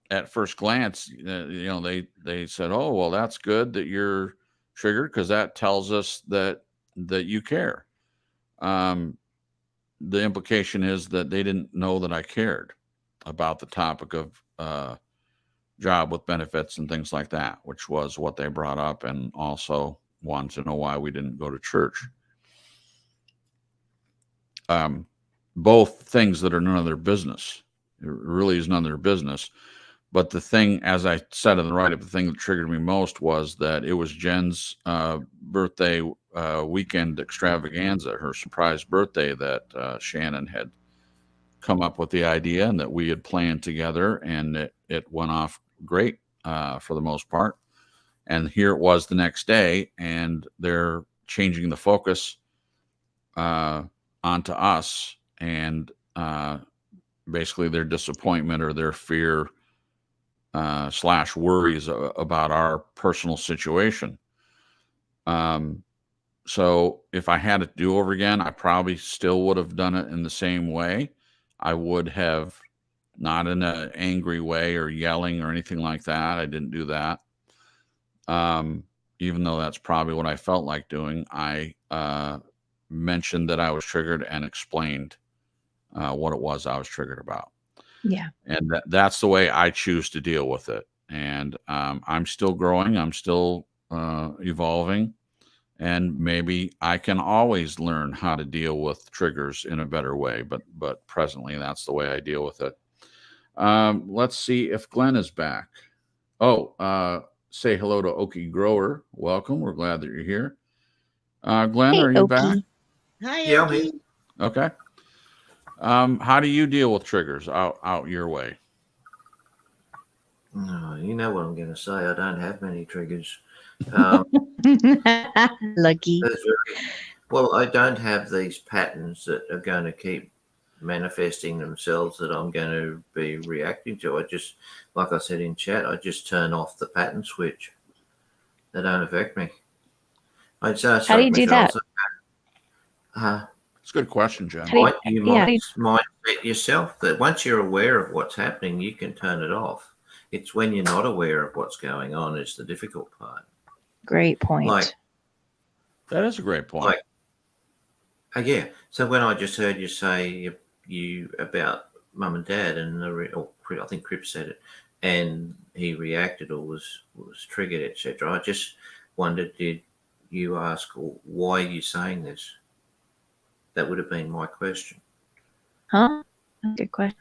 At first glance, they said, "Oh, well, that's good that you're triggered, because that tells us that you care." The implication is that they didn't know that I cared about the topic of job with benefits and things like that, which was what they brought up, and also wanted to know why we didn't go to church. Both things that are none of their business. It really is none of their business. But the thing, as I said in the write-up, the thing that triggered me most was that it was Jen's birthday weekend extravaganza, her surprise birthday, that Shannon had come up with the idea and that we had planned together, and it went off great for the most part. And here it was the next day, and they're changing the focus onto us, and basically their disappointment or their fear / worries about our personal situation. So if I had it to do over again, I probably still would have done it in the same way. I would have, not in an angry way or yelling or anything like that. I didn't do that. Even though that's probably what I felt like doing, I mentioned that I was triggered and explained what it was I was triggered about. Yeah. And that's the way I choose to deal with it. And I'm still growing. I'm still evolving. And maybe I can always learn how to deal with triggers in a better way. But presently, that's the way I deal with it. Let's see if Glenn is back. Oh, say hello to Okie Grower. Welcome. We're glad that you're here. Glenn, Hey, are you Okie. back? Hi, Yeah, Okie. Okay. How do you deal with triggers out your way? No, you know what I'm going to say. I don't have many triggers. Lucky. Well, I don't have these patterns that are going to keep manifesting themselves that I'm going to be reacting to. I just, like I said in chat, I just turn off the pattern switch. They don't affect me. How do you do that? It's a good question, Jen. You might set yourself that once you're aware of what's happening, you can turn it off. It's when you're not aware of what's going on is the difficult part. Great point. That is a great point. Yeah. So when I just heard you say you about mum and dad, and I think Crip said it, and he reacted or was triggered, etc. I just wondered, did you ask, why are you saying this? That would have been my question. Huh? Good question.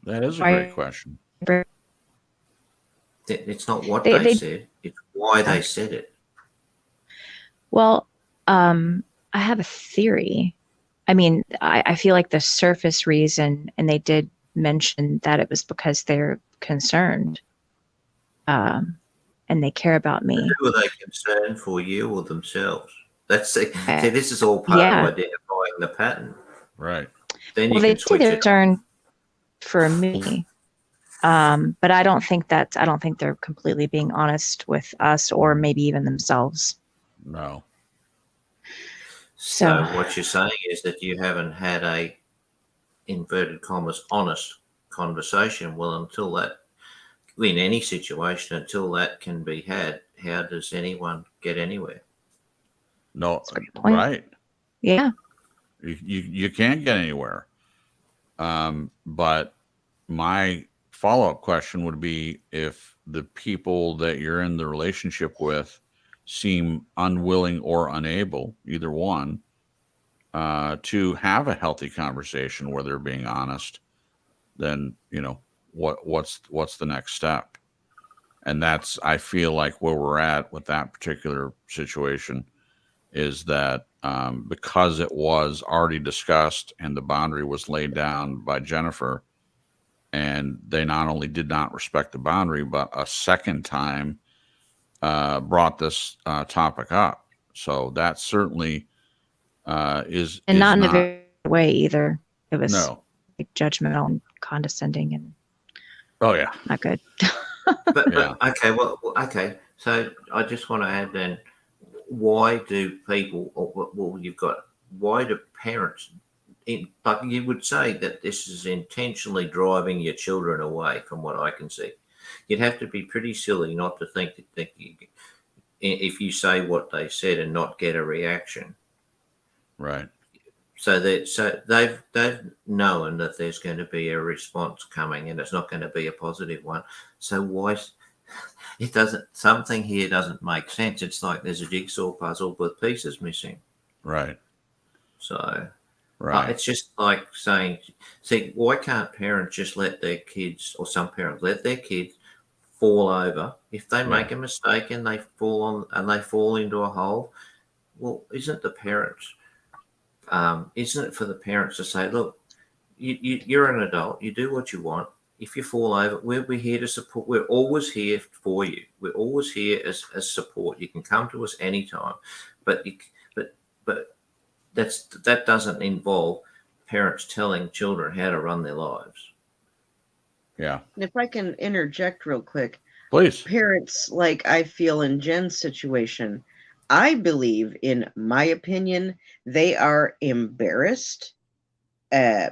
That is a great question. It's not what they said; it's why they said it. Well, I have a theory. I mean, I feel like the surface reason, and they did mention that it was because they're concerned, and they care about me. Who are they concerned for, you or themselves? See, this is all part of identifying the pattern, right? Then well, they say they're concerned for me, but I don't think they're completely being honest with us, or maybe even themselves. No. So what you're saying is that you haven't had a, inverted commas, honest conversation. Well, until that, in any situation, until that can be had, how does anyone get anywhere? No, right. Yeah. You can't get anywhere. But my follow-up question would be, if the people that you're in the relationship with seem unwilling or unable, either one, to have a healthy conversation where they're being honest, then, what's the next step? And that's, I feel like, where we're at with that particular situation is that because it was already discussed and the boundary was laid down by Jennifer, and they not only did not respect the boundary, but a second time brought this topic up. So that certainly is not in not a very way either. It was judgmental and condescending and not good. but okay. So I just want to add then, why do people, why do parents, like you would say that this is intentionally driving your children away, from what I can see. You'd have to be pretty silly not to think that if you say what they said and not get a reaction. Right. So they've known that there's going to be a response coming, and it's not going to be a positive one. So why something here doesn't make sense. It's like there's a jigsaw puzzle with pieces missing. Right. So right. It's just like saying, see, why can't parents just let their kids, or some parents let their kids fall over if they make a mistake and they fall into a hole? Well, isn't it for the parents to say, look, you're an adult, you do what you want. If you fall over, we're here to support. We're always here for you. We're always here as support. You can come to us anytime, but that doesn't involve parents telling children how to run their lives. Yeah. And if I can interject real quick, please. Parents, like I feel in Jen's situation, I believe, in my opinion, they are embarrassed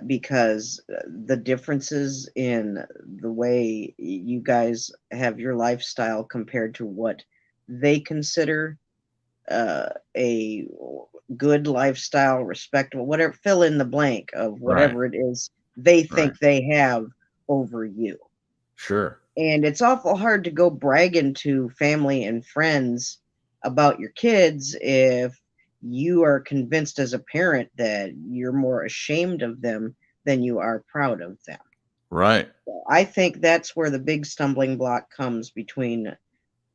because the differences in the way you guys have your lifestyle compared to what they consider a good lifestyle, respectable, whatever, fill in the blank of whatever it is they think they have over you. Sure. And it's awful hard to go bragging to family and friends about your kids if you are convinced as a parent that you're more ashamed of them than you are proud of them. Right. I think that's where the big stumbling block comes between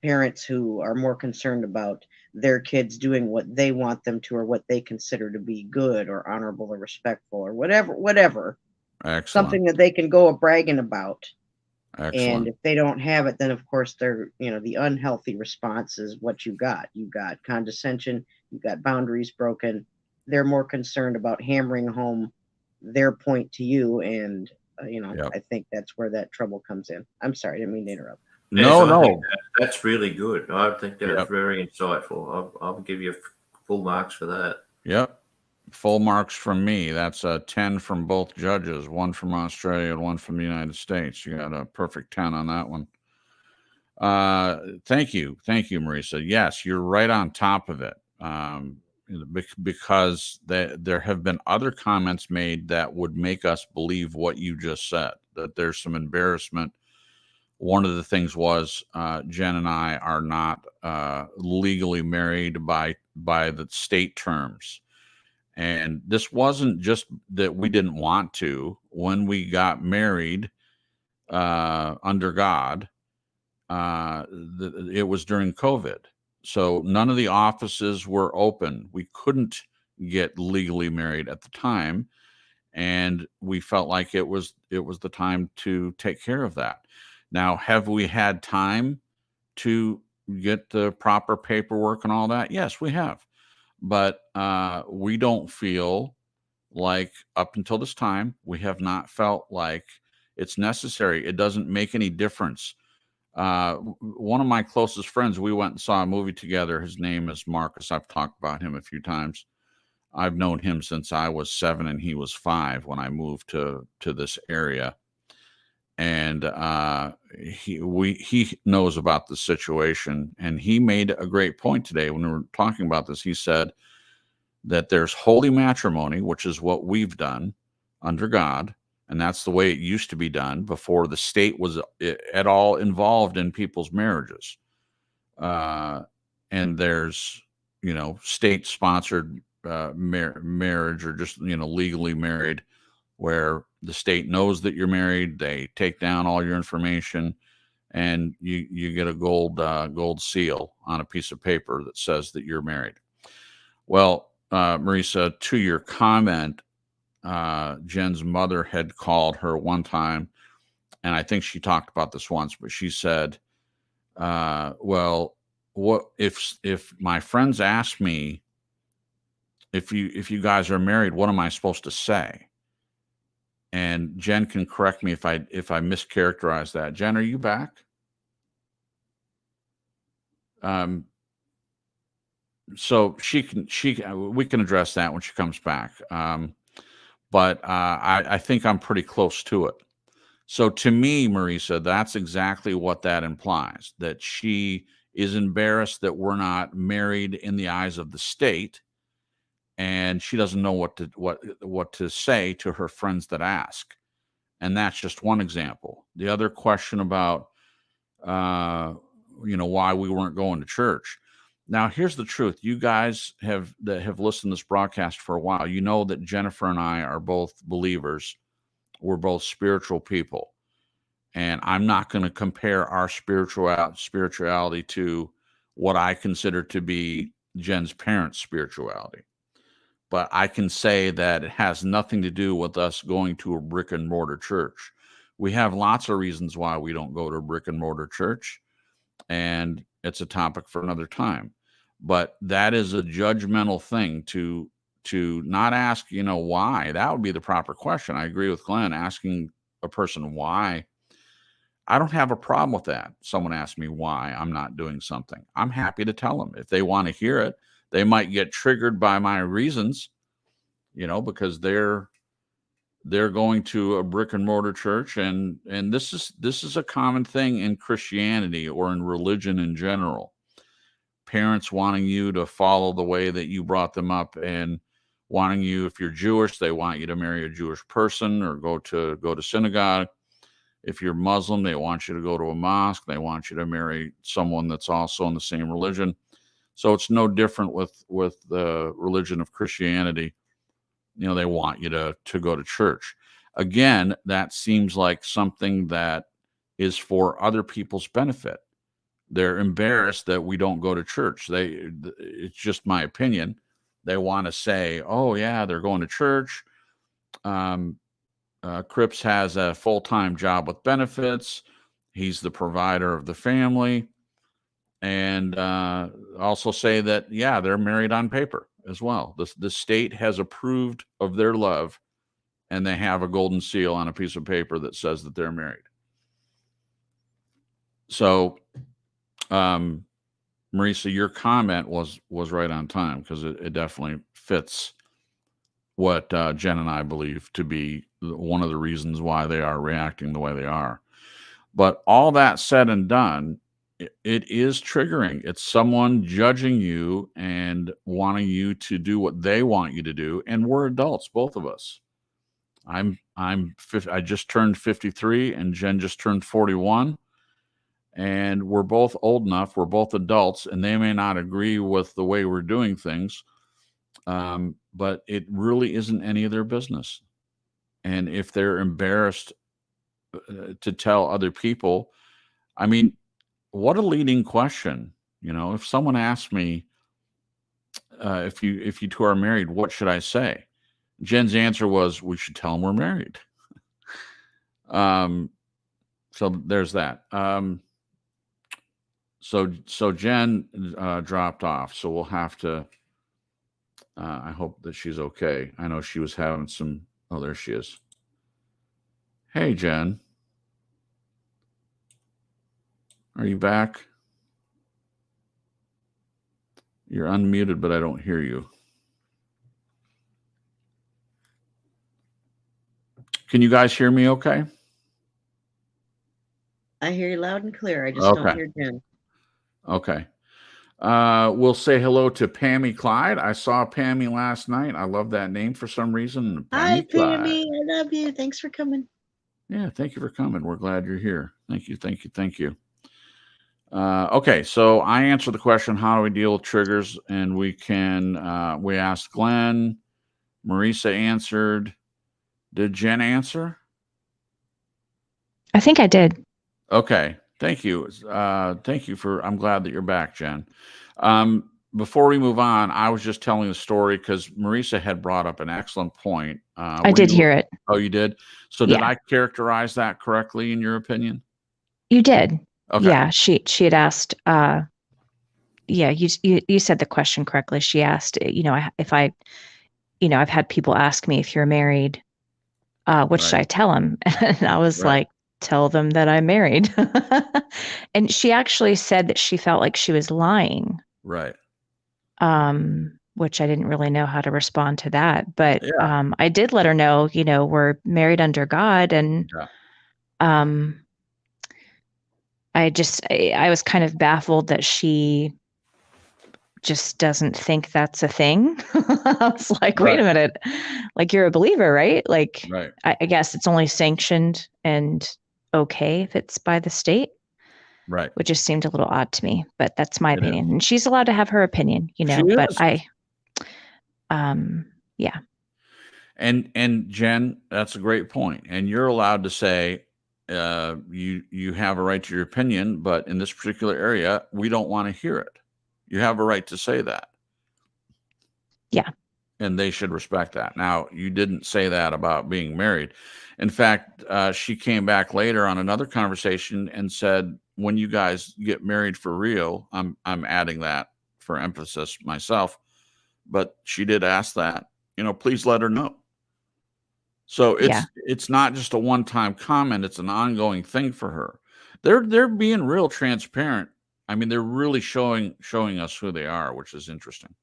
parents who are more concerned about their kids doing what they want them to, or what they consider to be good or honorable or respectful or whatever. Excellent. something that they can go a bragging about. And Excellent. if they don't have it, then of course they're, the unhealthy response is what you got. You got condescension, you got boundaries broken. They're more concerned about hammering home their point to you. And, Yep. I think that's where that trouble comes in. I'm sorry, I didn't mean to interrupt. No, Yes, I think no. that's really good. I think that's Yep. very insightful. I'll give you full marks for that. Yep. Full marks from me. That's a 10 from both judges, one from Australia and one from the United States. You got a perfect 10 on that one. Thank you. Thank you, Marisa. Yes, you're right on top of it. Because there have been other comments made that would make us believe what you just said, that there's some embarrassment. One of the things was Jen and I are not legally married by the state terms. And this wasn't just that we didn't want to. When we got married under God, it was during COVID. So none of the offices were open. We couldn't get legally married at the time. And we felt like it was the time to take care of that. Now, have we had time to get the proper paperwork and all that? Yes, we have. But we don't feel like, up until this time, we have not felt like it's necessary. It doesn't make any difference. One of my closest friends, we went and saw a movie together. His name is Marcus. I've talked about him a few times. I've known him since I was 7 and he was 5 when I moved to this area. And he knows about the situation, and he made a great point today when we were talking about this. He said that there's holy matrimony, which is what we've done under God, and that's the way it used to be done before the state was at all involved in people's marriages. And there's, state-sponsored marriage, or just, legally married, where the state knows that you're married. They take down all your information, and you get a gold seal on a piece of paper that says that you're married. Well, Marisa, to your comment, Jen's mother had called her one time, and I think she talked about this once, but she said, well, what if my friends ask me if you guys are married, what am I supposed to say? And Jen can correct me if I mischaracterize that. Jen, are you back? So we can address that when she comes back. But I think I'm pretty close to it. So to me, Marisa, that's exactly what that implies, that she is embarrassed that we're not married in the eyes of the state, and she doesn't know what to say to her friends that ask. And that's just one example. The other question about why we weren't going to church. Now, here's the truth. You guys that have listened to this broadcast for a while, you know that Jennifer and I are both believers. We're both spiritual people. And I'm not going to compare our spirituality to what I consider to be Jen's parents' spirituality. But I can say that it has nothing to do with us going to a brick and mortar church. We have lots of reasons why we don't go to a brick and mortar church, and it's a topic for another time. But that is a judgmental thing to not ask, why. That would be the proper question. I agree with Glenn, asking a person why. I don't have a problem with that. Someone asks me why I'm not doing something. I'm happy to tell them. If they want to hear it, they might get triggered by my reasons, because they're going to a brick and mortar church, and this is a common thing in Christianity or in religion in general. Parents wanting you to follow the way that you brought them up, and wanting you, if you're Jewish, they want you to marry a Jewish person or go to synagogue. If you're Muslim, they want you to go to a mosque. They want you to marry someone that's also in the same religion. So it's no different with the religion of Christianity. They want you to go to church. Again, that seems like something that is for other people's benefit. They're embarrassed that we don't go to church. It's just my opinion. They want to say, oh yeah, they're going to church. Cripps has a full-time job with benefits. He's the provider of the family. And also say that, yeah, they're married on paper as well. The state has approved of their love, and they have a golden seal on a piece of paper that says that they're married. So, Marisa, your comment was right on time, because it definitely fits what Jen and I believe to be one of the reasons why they are reacting the way they are. But all that said and done, it is triggering. It's someone judging you and wanting you to do what they want you to do. And we're adults, both of us. I just turned 53, and Jen just turned 41. And we're both old enough. We're both adults, and they may not agree with the way we're doing things. But it really isn't any of their business. And if they're embarrassed to tell other people, I mean, what a leading question. If someone asked me, if you two are married, what should I say? Jen's answer was, we should tell them we're married. So there's that. So Jen dropped off. So we'll have to, I hope that she's okay. I know she was having some, oh, there she is. Hey, Jen. Are you back? You're unmuted, but I don't hear you. Can you guys hear me okay? I hear you loud and clear. I just don't hear Jen. Okay. We'll say hello to Pammy Clyde. I saw Pammy last night. I love that name for some reason. Hi, Pammy. I love you. Thanks for coming. Yeah, thank you for coming. We're glad you're here. Thank you. Okay, so I answered the question, how do we deal with triggers? And we asked Glenn. Marisa answered. Did Jen answer? I think I did. Okay, thank you. I'm glad that you're back, Jen. Before we move on, I was just telling the story because Marisa had brought up an excellent point. I did hear it. Oh, you did? So did I characterize that correctly in your opinion? You did. Okay. Yeah, she had asked. Yeah, you said the question correctly. She asked, if I, I've had people ask me, if you're married, what should I tell them? And I was like, tell them that I'm married. And she actually said that she felt like she was lying. Right. Which I didn't really know how to respond to that. But I did let her know, we're married under God. And I was kind of baffled that she just doesn't think that's a thing. I was like, wait a minute, like, you're a believer, right? Like, I guess it's only sanctioned and okay if it's by the state. Right. Which just seemed a little odd to me, but that's my opinion. And she's allowed to have her opinion, but yeah. And Jen, that's a great point. And you're allowed to say, you have a right to your opinion, but in this particular area, we don't want to hear it. You have a right to say that. Yeah. And they should respect that. Now, you didn't say that about being married. In fact, she came back later on another conversation and said, when you guys get married for real, I'm adding that for emphasis myself, but she did ask that, please let her know. So it's not just a one-time comment. It's an ongoing thing for her. They're being real transparent. I mean, they're really showing us who they are, which is interesting.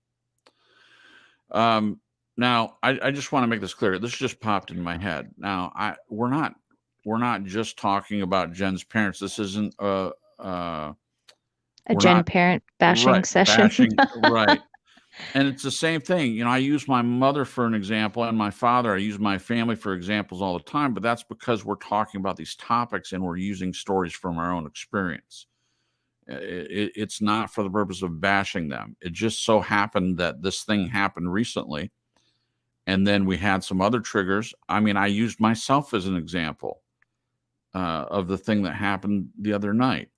Now I just want to make this clear. This just popped in my head. Now we're not just talking about Jen's parents. This isn't a Jen parent bashing session. Right. And it's the same thing. I use my mother for an example and my father. I use my family for examples all the time, but that's because we're talking about these topics and we're using stories from our own experience. It's not for the purpose of bashing them. It just so happened that this thing happened recently. And then we had some other triggers. I mean, I used myself as an example of the thing that happened the other night.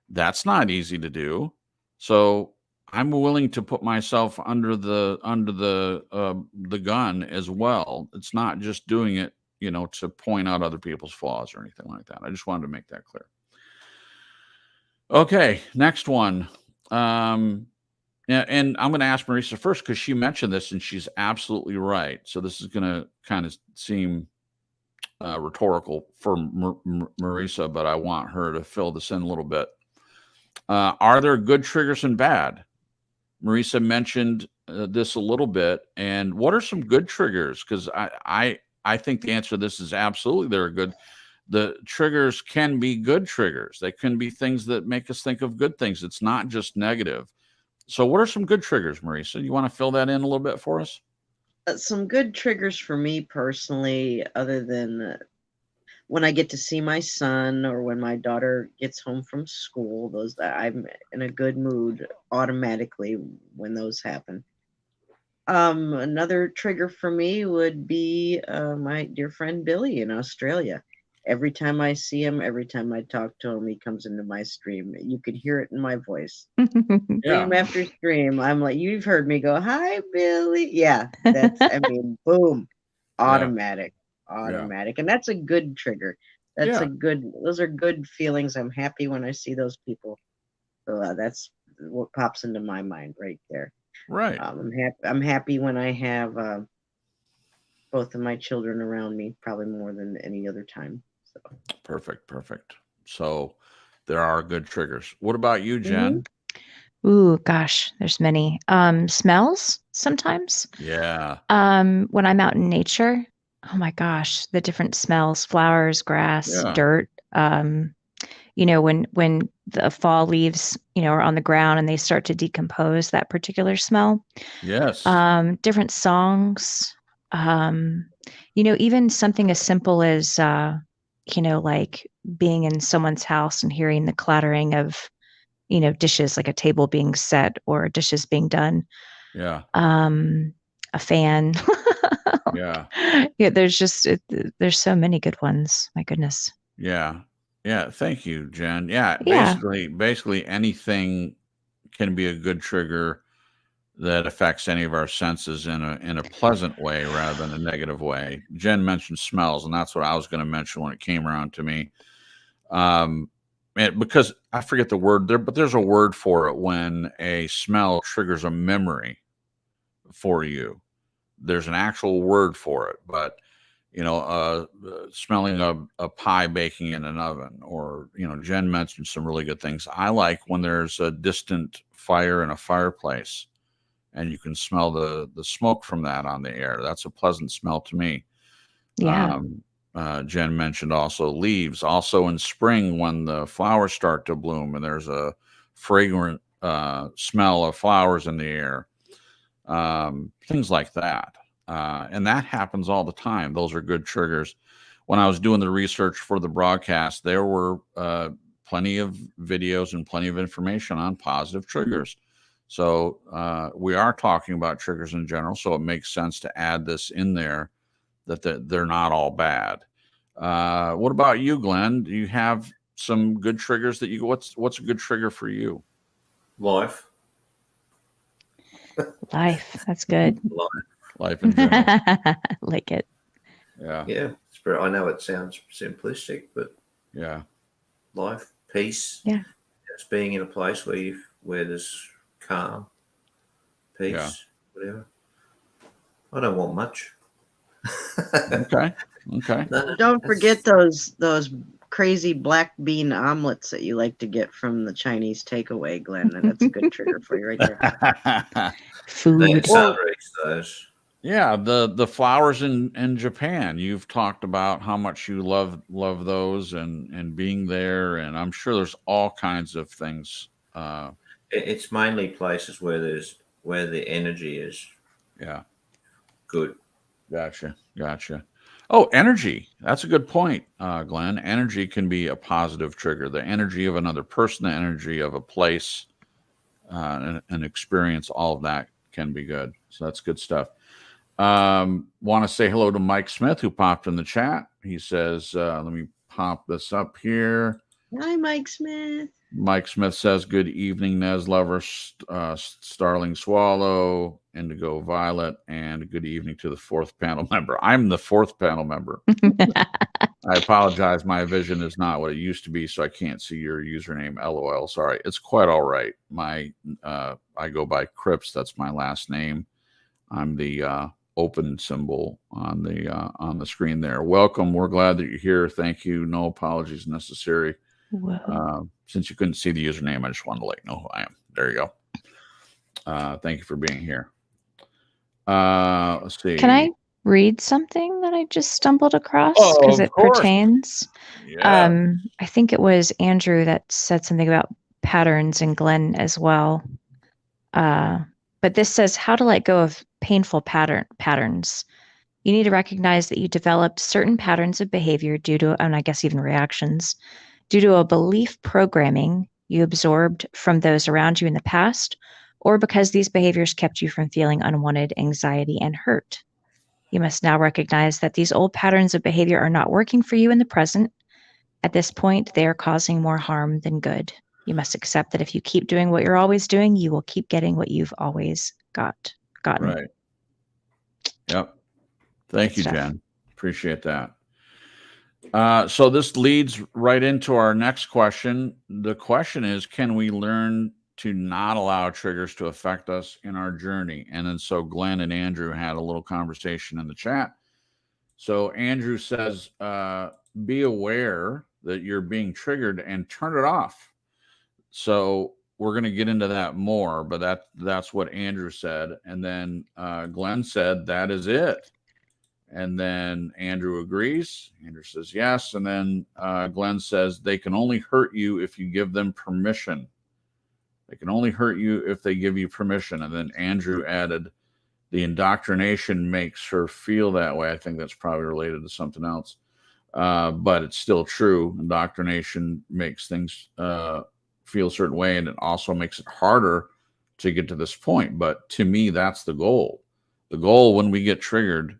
That's not easy to do. So I'm willing to put myself under the gun as well. It's not just doing it to point out other people's flaws or anything like that. I just wanted to make that clear. Okay, next one. Yeah, and I'm going to ask Marisa first because she mentioned this and she's absolutely right. So this is going to kind of seem rhetorical for Marisa, but I want her to fill this in a little bit. Are there good triggers and bad? Marisa mentioned this a little bit. And what are some good triggers? Because I think the answer to this is absolutely there are good. The triggers can be good triggers. They can be things that make us think of good things. It's not just negative. So what are some good triggers, Marisa? You want to fill that in a little bit for us? Some good triggers for me personally, other than when I get to see my son or when my daughter gets home from school, those that I'm in a good mood automatically when those happen. Another trigger for me would be my dear friend Billy in Australia. Every time I see him, every time I talk to him, he comes into my stream. You could hear it in my voice. Stream after stream. I'm like, you've heard me go, hi, Billy. Yeah, that's, I mean, boom, automatic. And that's a good trigger. That's those are good feelings. I'm happy when I see those people. So that's what pops into my mind right there. Right. I'm happy when I have both of my children around me, probably more than any other time. So. Perfect. So there are good triggers. What about you, Jen? Ooh, gosh, there's many. Smells sometimes. Yeah. When I'm out in nature, oh my gosh, the different smells, flowers, grass, dirt. When the fall leaves, are on the ground and they start to decompose, that particular smell. Yes. Different songs. Even something as simple as like being in someone's house and hearing the clattering of dishes, like a table being set or dishes being done. Yeah. A fan. Yeah. There's so many good ones. My goodness. Yeah. Thank you, Jen. Yeah. Basically anything can be a good trigger that affects any of our senses in a pleasant way rather than a negative way. Jen mentioned smells, and that's what I was going to mention when it came around to me. Because I forget the word there, but there's a word for it when a smell triggers a memory for you. There's an actual word for it, but smelling a pie baking in an oven, or Jen mentioned some really good things. I like when there's a distant fire in a fireplace and you can smell the smoke from that on the air. That's a pleasant smell to me. Yeah. Jen mentioned also leaves. Also in spring when the flowers start to bloom and there's a fragrant smell of flowers in the air. Things like that. And that happens all the time. Those are good triggers. When I was doing the research for the broadcast, there were plenty of videos and plenty of information on positive triggers. So we are talking about triggers in general, so it makes sense to add this in there, that they're not all bad. What about you, Glenn? Do you have some good triggers that what's a good trigger for you? Life. That's good. Life in general. Like it. Yeah. I know it sounds simplistic, but life, peace. Yeah. Just being in a place where there's calm, peace, whatever. I don't want much. Okay. No, don't forget those crazy black bean omelets that you like to get from the Chinese takeaway, Glenn. That's a good trigger for you right there. Food. Those. Yeah, the flowers in Japan. You've talked about how much you love those and being there, and I'm sure there's all kinds of things. It's mainly places where the energy is. Yeah. Good. Gotcha. Oh, energy. That's a good point, Glenn. Energy can be a positive trigger. The energy of another person, the energy of a place, an experience, all of that can be good. So that's good stuff. Want to say hello to Mike Smith, who popped in the chat. He says, let me pop this up here. Hi, Mike Smith. Mike Smith says, good evening, Nez Lover, Starling Swallow, Indigo Violet, and good evening to the fourth panel member. I'm the fourth panel member. I apologize. My vision is not what it used to be, so I can't see your username. LOL. Sorry. It's quite all right. I go by Cripps. That's my last name. I'm the open symbol on the screen there. Welcome. We're glad that you're here. Thank you. No apologies necessary. Since you couldn't see the username, I just wanted to let you know who I am. There you go. Thank you for being here. Let's see. Can I read something that I just stumbled across? Oh, Because of it course. pertains. Yeah. I think it was Andrew that said something about patterns, and Glenn as well. But this says how to let go of painful patterns. You need to recognize that you developed certain patterns of behavior due to, and I guess even reactions, due to a belief programming you absorbed from those around you in the past, or because these behaviors kept you from feeling unwanted anxiety and hurt. You must now recognize that these old patterns of behavior are not working for you in the present. At this point, they are causing more harm than good. You must accept that if you keep doing what you're always doing, you will keep getting what you've always gotten. Right. Yep. Thank you, Stuff. Jen. Appreciate that. So this leads right into our next question. The question is, can we learn to not allow triggers to affect us in our journey? And then so Glenn and Andrew had a little conversation in the chat. So Andrew says, be aware that you're being triggered and turn it off. So we're going to get into that more, but that's what Andrew said. And then Glenn said, that is it. And then Andrew agrees. Andrew says yes. And then Glenn says they can only hurt you if you give them permission. They can only hurt you if they give you permission. And then Andrew added, the indoctrination makes her feel that way. I think that's probably related to something else. But it's still true. Indoctrination makes things feel a certain way, and it also makes it harder to get to this point. But to me, that's the goal. The goal when we get triggered,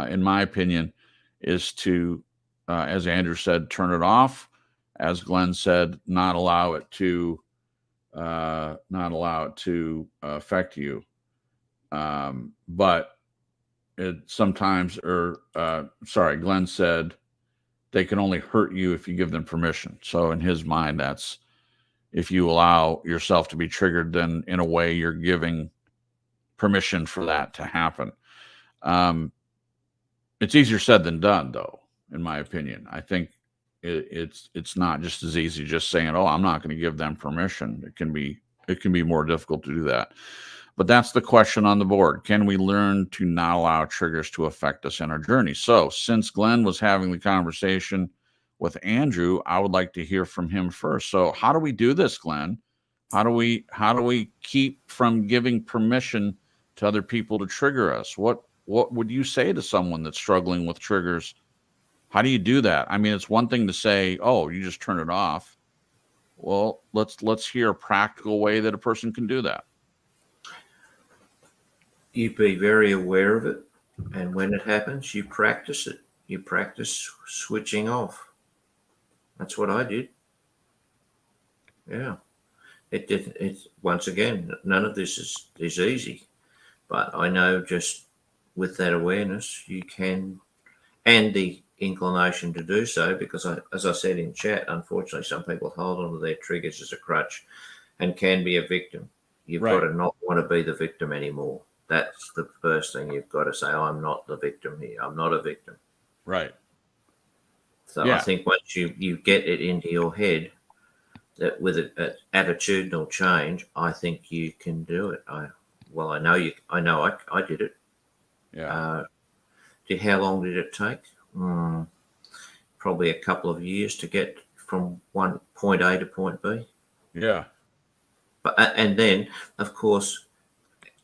in my opinion, is to, as Andrew said, turn it off. As Glenn said, not allow it to affect you. But it sometimes, Glenn said they can only hurt you if you give them permission. So in his mind, that's if you allow yourself to be triggered, then in a way you're giving permission for that to happen. It's easier said than done, though, in my opinion. I think it's not just as easy just saying, "Oh, I'm not going to give them permission." It can be more difficult to do that. But that's the question on the board. Can we learn to not allow triggers to affect us in our journey? So since Glenn was having the conversation with Andrew, I would like to hear from him first. So how do we do this, Glenn? How do we keep from giving permission to other people to trigger us? What would you say to someone that's struggling with triggers? How do you do that? I mean, it's one thing to say, "Oh, you just turn it off." Well, let's hear a practical way that a person can do that. You be very aware of it, and when it happens, you practice it. You practice switching off. That's what I did. Yeah. It's once again, none of this is easy, but I know just with that awareness, you can, and the inclination to do so, because as I said in chat, unfortunately, some people hold on to their triggers as a crutch and can be a victim. You've got to not want to be the victim anymore. That's the first thing you've got to say. I'm not the victim here. I'm not a victim. Right. So yeah. I think once you get it into your head that with an attitudinal change, I think you can do it. I know I did it. Yeah. How long did it take? Probably a couple of years to get from point A to point B. Yeah. But and then, of course,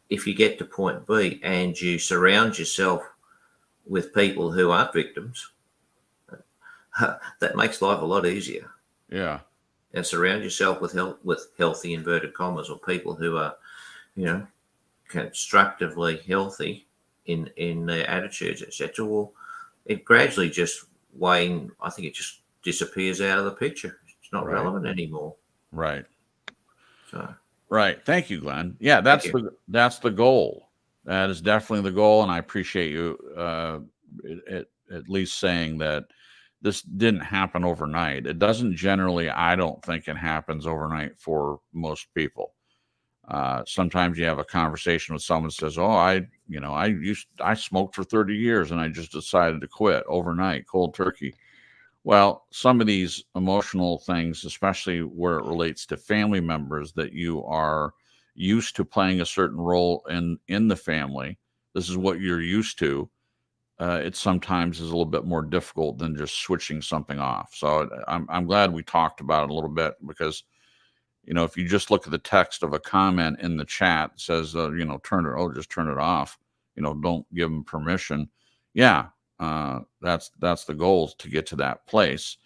if you get to point B and you surround yourself with people who aren't victims, that makes life a lot easier. Yeah. And surround yourself with healthy inverted commas, or people who are, constructively healthy in their attitudes, etc. Well, it gradually just I think it just disappears out of the picture. It's not relevant anymore. Right. So Right. Thank you, Glenn. Yeah, Thank that's the goal. That is definitely the goal, and I appreciate you at least saying that this didn't happen overnight. It doesn't generally. I don't think it happens overnight for most people. Sometimes you have a conversation with someone who says, "Oh, I smoked for 30 years and I just decided to quit overnight, cold turkey." Well, some of these emotional things, especially where it relates to family members that you are used to playing a certain role in the family, this is what you're used to. It sometimes is a little bit more difficult than just switching something off. So I'm glad we talked about it a little bit because if you just look at the text of a comment in the chat that says just turn it off, don't give them permission. Yeah, that's the goal, to get to that place.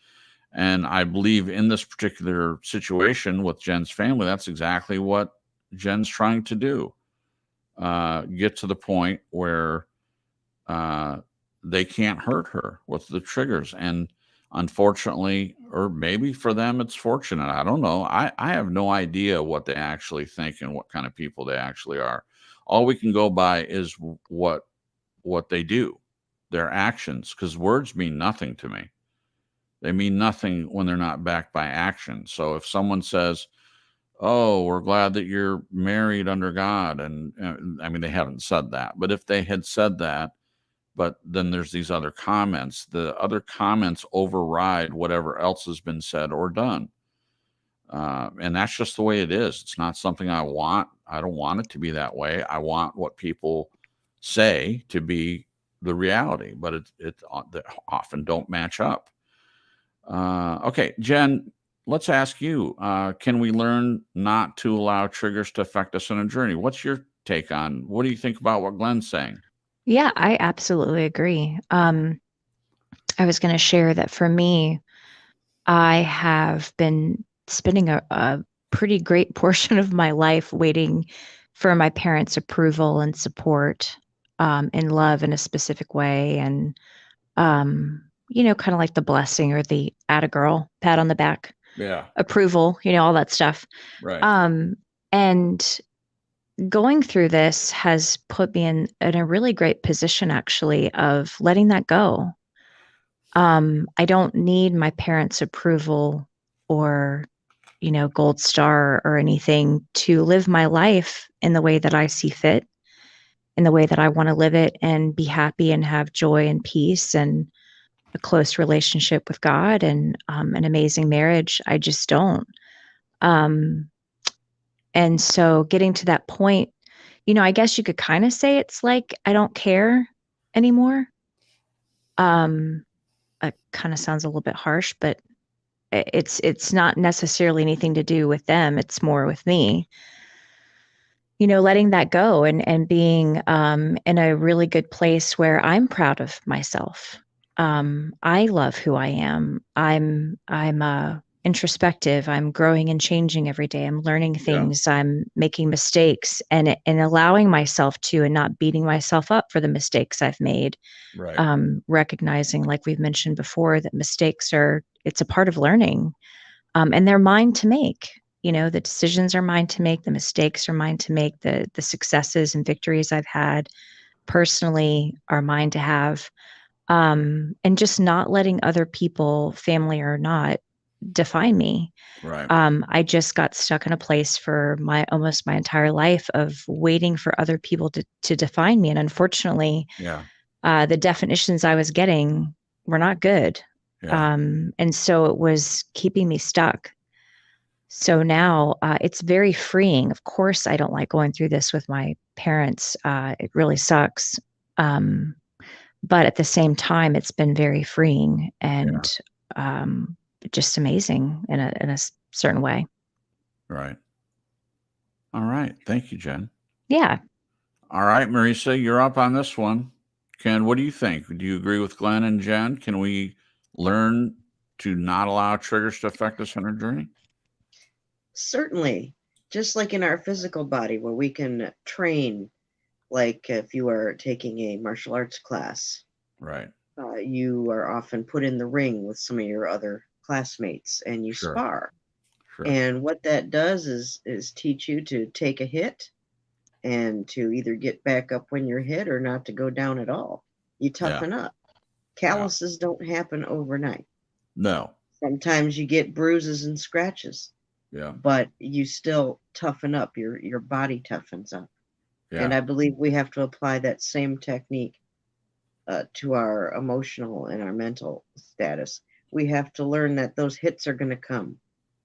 And I believe in this particular situation with Jen's family, that's exactly what Jen's trying to do. Get to the point where they can't hurt her with the triggers. And unfortunately, or maybe for them, it's fortunate. I don't know. I have no idea what they actually think and what kind of people they actually are. All we can go by is what they do, their actions, because words mean nothing to me. They mean nothing when they're not backed by action. So if someone says, "Oh, we're glad that you're married under God," and I mean, they haven't said that, but if they had said that, but then there's these other comments, the other comments override whatever else has been said or done. And that's just the way it is. It's not something I want. I don't want it to be that way. I want what people say to be the reality, but it they often don't match up. Okay, Jen, let's ask you, can we learn not to allow triggers to affect us on a journey? What's your take on, what do you think about what Glenn's saying? Yeah, I absolutely agree. I was going to share that for me, I have been spending a pretty great portion of my life waiting for my parents' approval and support, and love in a specific way. And, kind of like the blessing or the atta girl, pat on the back, Yeah, approval, all that stuff. right. And going through this has put me in a really great position, actually, of letting that go. I don't need my parents' approval or, gold star or anything to live my life in the way that I see fit, in the way that I want to live it, and be happy and have joy and peace and a close relationship with God and an amazing marriage. I just don't. Um, and so getting to that point, I guess you could kind of say it's like I don't care anymore. It kind of sounds a little bit harsh, but it's not necessarily anything to do with them. It's more with me. Letting that go and being in a really good place where I'm proud of myself. I love who I am. I'm introspective. I'm growing and changing every day. I'm learning things. Yeah. I'm making mistakes and allowing myself to, and not beating myself up for the mistakes I've made. Right. Recognizing, like we've mentioned before, that mistakes it's a part of learning, and they're mine to make. The decisions are mine to make. The mistakes are mine to make. The successes and victories I've had personally are mine to have. And just not letting other people, family or not, define me. Right. I just got stuck in a place for almost my entire life of waiting for other people to define me. And unfortunately, the definitions I was getting were not good. Yeah. And so it was keeping me stuck. So now it's very freeing. Of course, I don't like going through this with my parents. It really sucks. But at the same time, it's been very freeing and just amazing in a certain way. Right. All right. Thank you, Jen. Yeah. All right, Marisa, you're up on this one. Ken, what do you think? Do you agree with Glenn and Jen? Can we learn to not allow triggers to affect us on our journey? Certainly. Just like in our physical body, where we can train, like if you are taking a martial arts class. Right. You are often put in the ring with some of your other classmates and you spar. Sure. And what that does is teach you to take a hit and to either get back up when you're hit or not to go down at all. You toughen up. Calluses don't happen overnight. No. Sometimes you get bruises and scratches. Yeah. But you still toughen up. Your body toughens up. Yeah. And I believe we have to apply that same technique to our emotional and our mental status. We have to learn that those hits are going to come.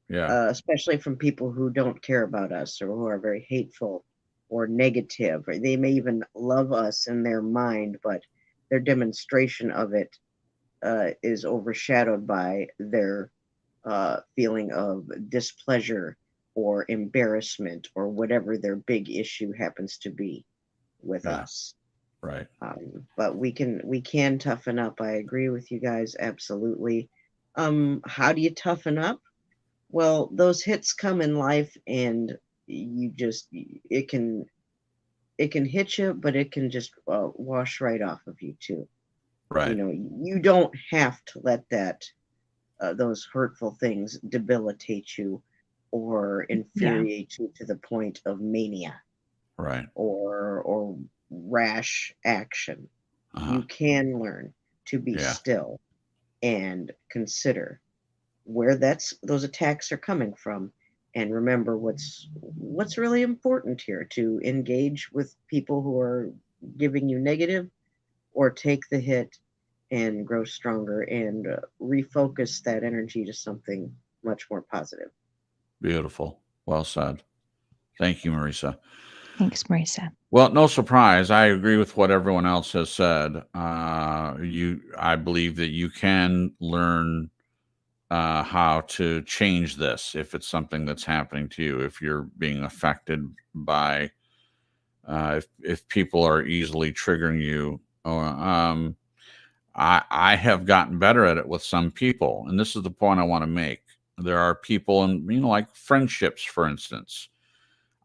Yeah. Especially from people who don't care about us or who are very hateful or negative. Or they may even love us in their mind, but their demonstration of it is overshadowed by their feeling of displeasure or embarrassment or whatever their big issue happens to be with us. Right. But we can toughen up. I agree with you guys absolutely. How do you toughen up? Well, those hits come in life, and it can hit you, but it can just wash right off of you too. Right. You know, you don't have to let that those hurtful things debilitate you or infuriate you to the point of mania. Right. Or rash action. You can learn to be still and consider where those attacks are coming from, and remember what's really important here: to engage with people who are giving you negative, or take the hit and grow stronger and refocus that energy to something much more positive. Beautiful. Well said. Thank you, Marisa. Thanks, Marisa. Well, no surprise. I agree with what everyone else has said. I believe that you can learn how to change this if it's something that's happening to you. If you're being affected by, if people are easily triggering you. I have gotten better at it with some people, and this is the point I want to make. There are people, and like friendships, for instance.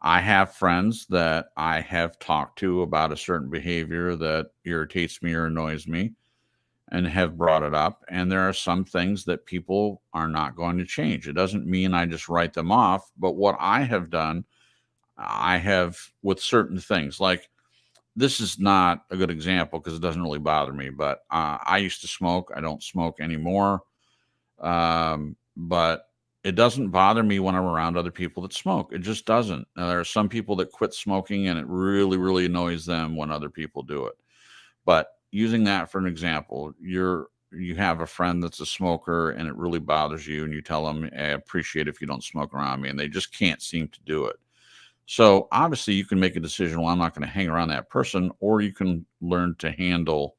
I have friends that I have talked to about a certain behavior that irritates me or annoys me, and have brought it up. And there are some things that people are not going to change. It doesn't mean I just write them off, but what I have done, I have with certain things, like, this is not a good example because it doesn't really bother me, but I used to smoke. I don't smoke anymore. But it doesn't bother me when I'm around other people that smoke. It just doesn't. Now, there are some people that quit smoking and it really, really annoys them when other people do it. But using that for an example, you have a friend that's a smoker and it really bothers you, and you tell them, I appreciate if you don't smoke around me, and they just can't seem to do it. So obviously you can make a decision, well, I'm not going to hang around that person, or you can learn to handle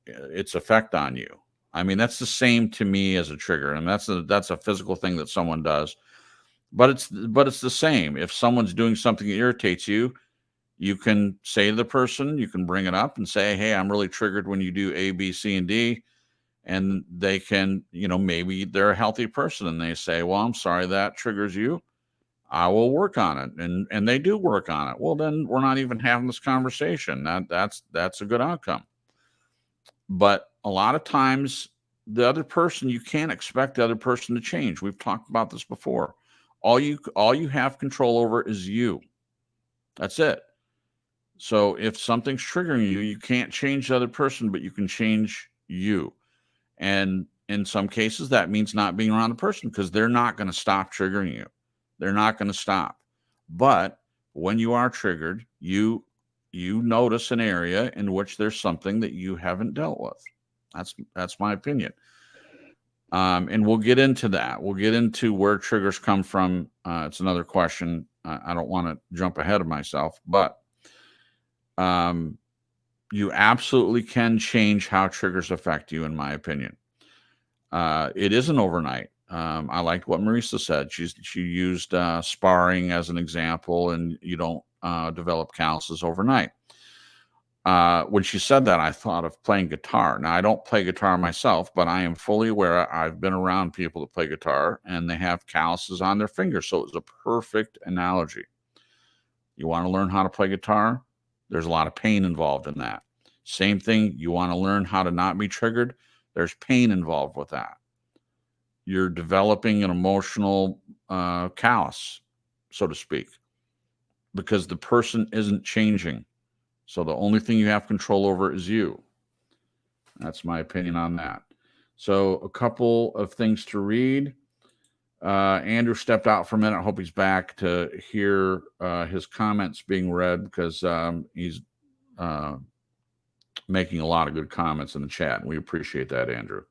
its effect on you. I mean, that's the same to me as a trigger, and that's a physical thing that someone does, but it's the same. If someone's doing something that irritates you, you can say to the person, you can bring it up and say, hey, I'm really triggered when you do A, B, C, and D. And they can, maybe they're a healthy person and they say, well, I'm sorry that triggers you. I will work on it. And they do work on it. Well, then we're not even having this conversation. That's a good outcome. But a lot of times the other person, you can't expect the other person to change. We've talked about this before. All you have control over is you. That's it. So if something's triggering you, you can't change the other person, but you can change you. And in some cases, that means not being around the person, because they're not going to stop triggering you. They're not going to stop. But when you are triggered, you notice an area in which there's something that you haven't dealt with. That's my opinion. And we'll get into that. We'll get into where triggers come from. It's another question. I don't want to jump ahead of myself, but you absolutely can change how triggers affect you, in my opinion. It isn't overnight. I liked what Marisa said. She used sparring as an example, and you don't develop calluses overnight. When she said that, I thought of playing guitar. Now, I don't play guitar myself, but I am fully aware. I've been around people that play guitar, and they have calluses on their fingers. So it was a perfect analogy. You want to learn how to play guitar? There's a lot of pain involved in that. Same thing. You want to learn how to not be triggered? There's pain involved with that. you're developing an emotional callus, so to speak, because the person isn't changing. So the only thing you have control over is you. That's my opinion on that. So a couple of things to read. Andrew stepped out for a minute. I hope he's back to hear his comments being read, because he's making a lot of good comments in the chat, and we appreciate that, Andrew.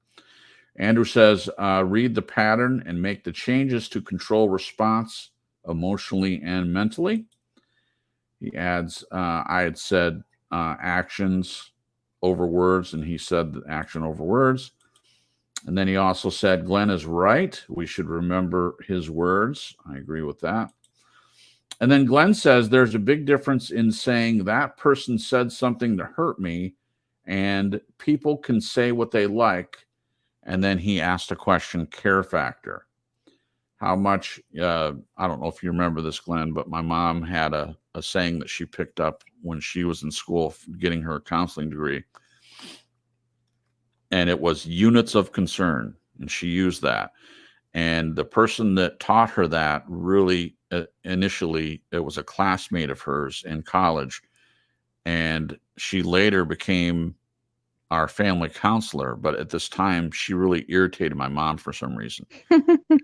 Andrew says, read the pattern and make the changes to control response emotionally and mentally. He adds, I had said actions over words, and he said action over words. And then he also said, Glenn is right. We should remember his words. I agree with that. And then Glenn says, there's a big difference in saying that person said something to hurt me, and people can say what they like. And then he asked a question, care factor. How much, I don't know if you remember this, Glenn, but my mom had a saying that she picked up when she was in school getting her counseling degree. And it was units of concern. And she used that. And the person that taught her that really, initially, it was a classmate of hers in college. And she later became our family counselor. But at this time, she really irritated my mom for some reason.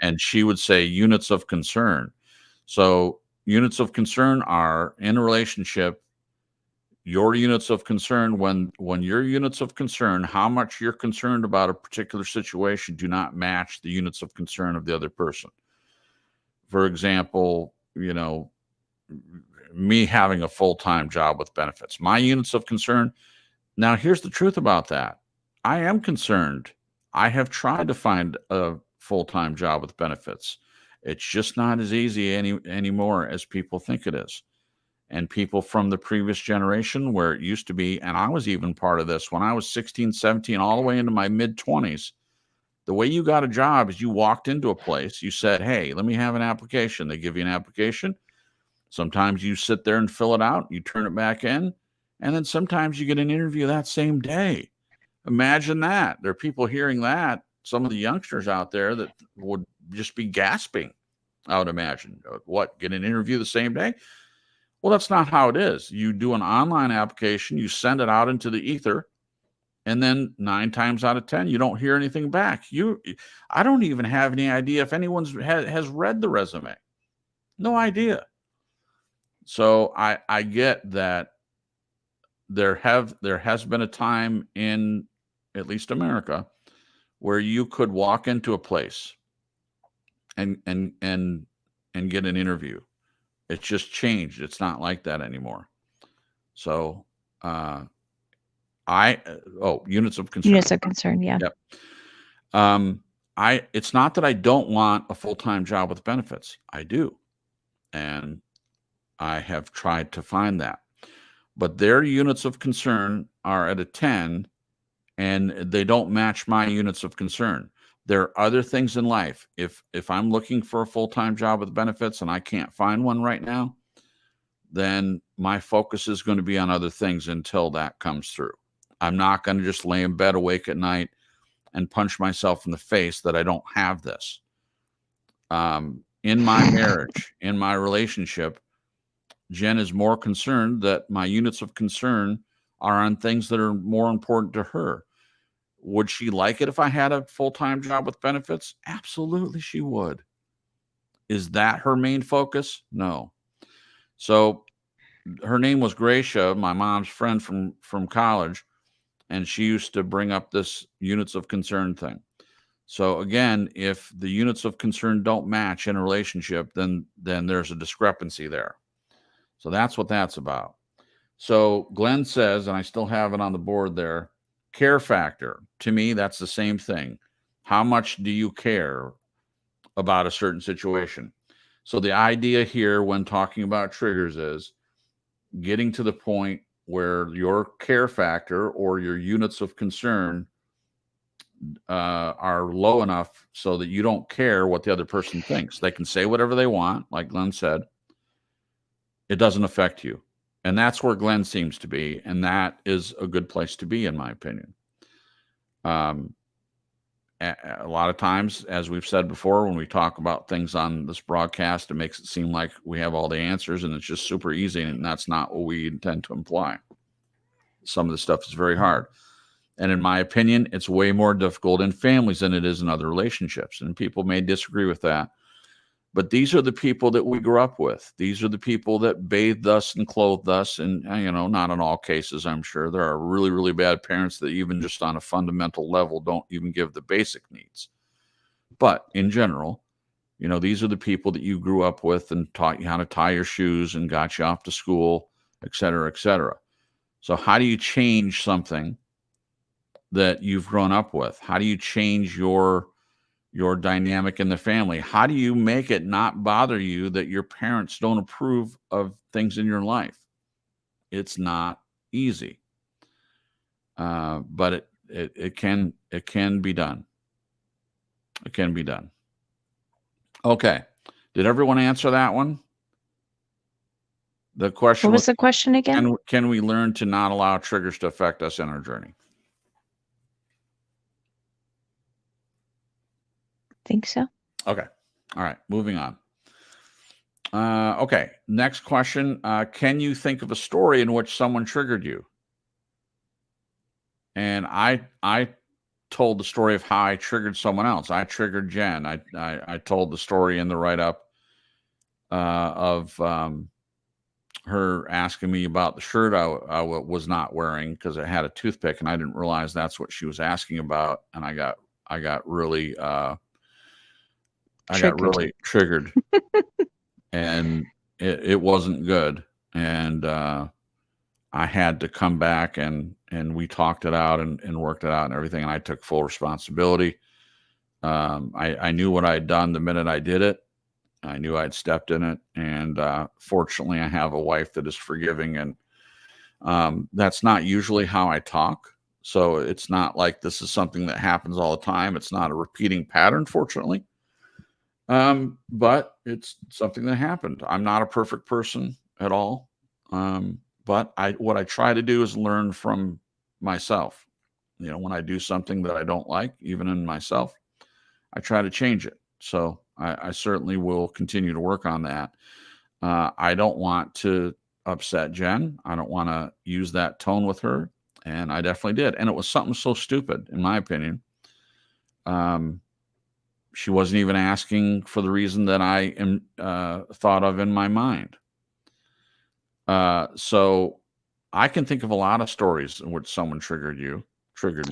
And she would say units of concern. So units of concern are in a relationship, your units of concern, when your units of concern, how much you're concerned about a particular situation, do not match the units of concern of the other person. For example, you know, me having a full-time job with benefits, my units of concern. Now, here's the truth about that. I am concerned. I have tried to find a full-time job with benefits. It's just not as easy anymore as people think it is. And people from the previous generation, where it used to be, and I was even part of this when I was 16, 17, all the way into my mid-20s, the way you got a job is you walked into a place, you said, hey, let me have an application. They give you an application. Sometimes you sit there and fill it out, you turn it back in, and then sometimes you get an interview that same day. Imagine that. There are people hearing that, some of the youngsters out there, that would just be gasping, I would imagine. What, get an interview the same day? Well, that's not how it is. You do an online application, you send it out into the ether, and then 9 times out of 10, you don't hear anything back. I don't even have any idea if anyone has read the resume. No idea. So I get that there has been a time in at least America where you could walk into a place and get an interview. It's just changed. It's not like that anymore. So units of concern. Units of concern, yeah. Yep. It's not that I don't want a full-time job with benefits. I do. And I have tried to find that. But their units of concern are at a 10, and they don't match my units of concern. There are other things in life. If I'm looking for a full-time job with benefits and I can't find one right now, then my focus is going to be on other things until that comes through. I'm not going to just lay in bed awake at night and punch myself in the face that I don't have this. In my marriage, in my relationship, Jen is more concerned that my units of concern are on things that are more important to her. Would she like it if I had a full-time job with benefits? Absolutely, she would. Is that her main focus? No. So her name was Gracia, my mom's friend from college, and she used to bring up this units of concern thing. So again, if the units of concern don't match in a relationship, then there's a discrepancy there. So that's what that's about. So Glenn says, and I still have it on the board there, care factor. To me, that's the same thing. How much do you care about a certain situation? So the idea here when talking about triggers is getting to the point where your care factor or your units of concern are low enough so that you don't care what the other person thinks. They can say whatever they want, like Glenn said. It doesn't affect you. And that's where Glenn seems to be. And that is a good place to be, in my opinion. a lot of times, as we've said before, when we talk about things on this broadcast, it makes it seem like we have all the answers and it's just super easy. And that's not what we intend to imply. Some of the stuff is very hard. And in my opinion, it's way more difficult in families than it is in other relationships. And people may disagree with that. But these are the people that we grew up with. These are the people that bathed us and clothed us. And, not in all cases, I'm sure. There are really, really bad parents that even just on a fundamental level don't even give the basic needs. But in general, these are the people that you grew up with and taught you how to tie your shoes and got you off to school, et cetera, et cetera. So how do you change something that you've grown up with? How do you change your dynamic in the family? How do you make it not bother you that your parents don't approve of things in your life? It's not easy, but it can be done. It can be done. Okay, did everyone answer that one? The question. What was the question again? Can we learn to not allow triggers to affect us in our journey? Think so. Okay. All right. Moving on. Okay. Next question. Can you think of a story in which someone triggered you? And I told the story of how I triggered someone else. I triggered Jen. I told the story in the write-up of her asking me about the shirt I was not wearing because it had a toothpick, and I didn't realize that's what she was asking about. And I got really triggered and it wasn't good. And I had to come back and we talked it out and worked it out and everything. And I took full responsibility. I knew what I'd done the minute I did it. I knew I'd stepped in it. And fortunately, I have a wife that is forgiving. And that's not usually how I talk. So it's not like this is something that happens all the time. It's not a repeating pattern, fortunately. But it's something that happened. I'm not a perfect person at all. But what I try to do is learn from myself. When I do something that I don't like, even in myself, I try to change it. So I certainly will continue to work on that. I don't want to upset Jen. I don't want to use that tone with her. And I definitely did. And it was something so stupid, in my opinion. She wasn't even asking for the reason that I thought of in my mind. So I can think of a lot of stories in which someone triggered me.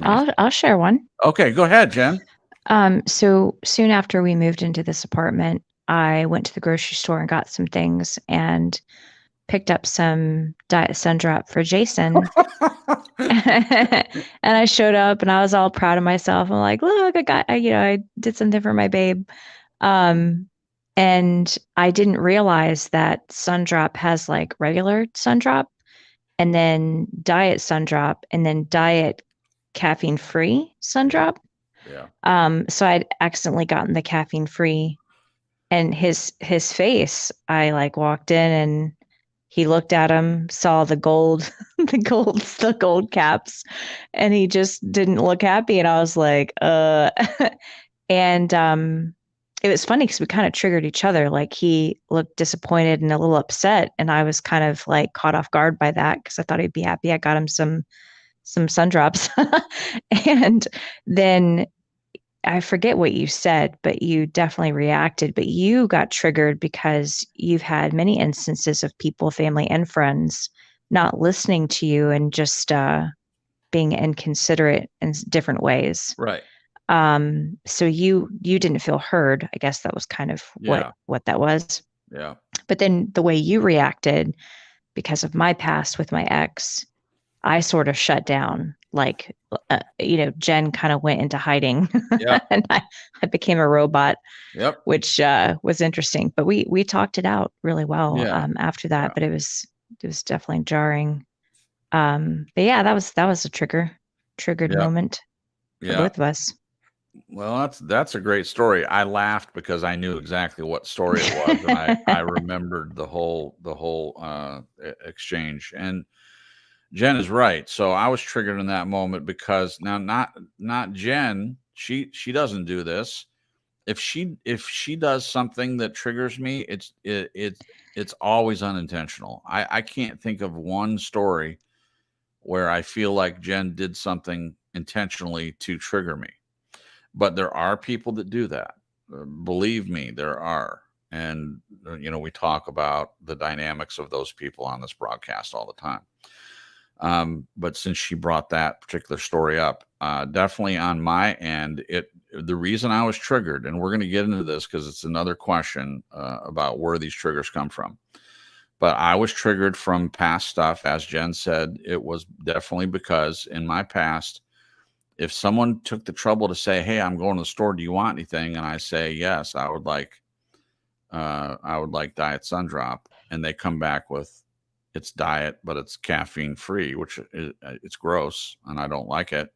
I'll share one. Okay, go ahead, Jen. So soon after we moved into this apartment, I went to the grocery store and got some things and picked up some Diet Sun Drop for Jason. And I showed up and I was all proud of myself. I'm like, look, I did something for my babe. And I didn't realize that Sun Drop has like regular Sun Drop and then Diet Sun Drop and then Diet caffeine free Sun Drop. Yeah. So I'd accidentally gotten the caffeine free, and his face, I like walked in and he looked at him, saw the gold, the gold caps, and he just didn't look happy. And I was like, and it was funny because we kind of triggered each other. Like he looked disappointed and a little upset, and I was kind of like caught off guard by that because I thought he'd be happy. I got him some sun drops, and then I forget what you said, but you definitely reacted. But you got triggered because you've had many instances of people, family and friends, not listening to you and just being inconsiderate in different ways. Right. So you didn't feel heard. I guess that was kind of what that was. Yeah. But then the way you reacted, because of my past with my ex, I sort of shut down. Like, Jen kind of went into hiding. Yep. And I became a robot. Yep. Which was interesting. But we talked it out really well after that. Yeah. But it was definitely jarring. But yeah, that was a triggered moment for both of us. Well, that's a great story. I laughed because I knew exactly what story it was, and I remembered the whole exchange. And Jen is right. So I was triggered in that moment because now not Jen. She doesn't do this. If she does something that triggers me, it's always unintentional. I can't think of one story where I feel like Jen did something intentionally to trigger me. But there are people that do that. Believe me, there are. And, we talk about the dynamics of those people on this broadcast all the time. But since she brought that particular story up, definitely on my end, the reason I was triggered, and we're going to get into this because it's another question about where these triggers come from. But I was triggered from past stuff. As Jen said, it was definitely because in my past, if someone took the trouble to say, "Hey, I'm going to the store. Do you want anything?" And I say, "Yes, I would like Diet Sundrop," and they come back with, "It's diet, but it's caffeine free," which it's gross, and I don't like it.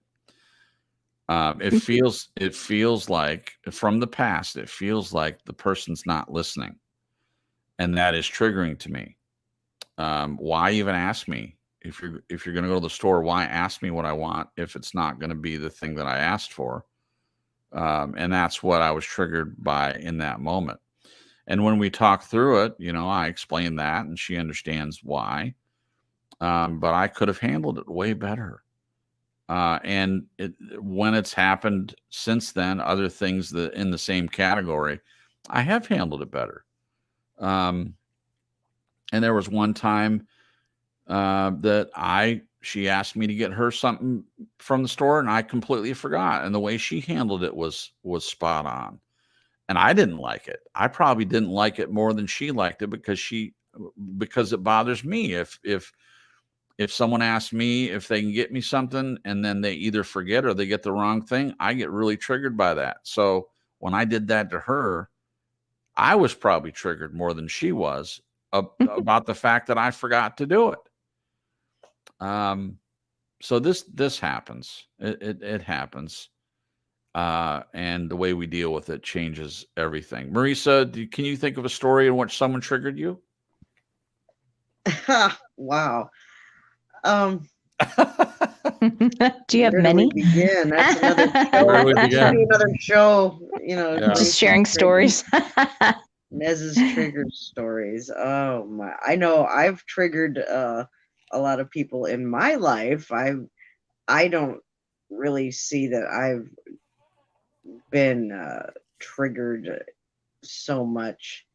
It feels like from the past, it feels like the person's not listening, and that is triggering to me. Why even ask me? If you're going to go to the store, why ask me what I want if it's not going to be the thing that I asked for? And that's what I was triggered by in that moment. And when we talk through it, I explain that, and she understands why. But I could have handled it way better. And when it's happened since then, other things that in the same category, I have handled it better. And there was one time that she asked me to get her something from the store, and I completely forgot. And the way she handled it was spot on. And I didn't like it. I probably didn't like it more than she liked it because it bothers me. If someone asks me if they can get me something and then they either forget or they get the wrong thing, I get really triggered by that. So when I did that to her, I was probably triggered more than she was about the fact that I forgot to do it. So this happens. It happens. And the way we deal with it changes everything. Marisa, can you think of a story in which someone triggered you? Wow. Do you have Where many? do we begin? That's another show. Where do we That should be begin? another show. Yeah. Just sharing stories. Nez's trigger stories. Oh my! I know I've triggered a lot of people in my life. I don't really see that I've been triggered so much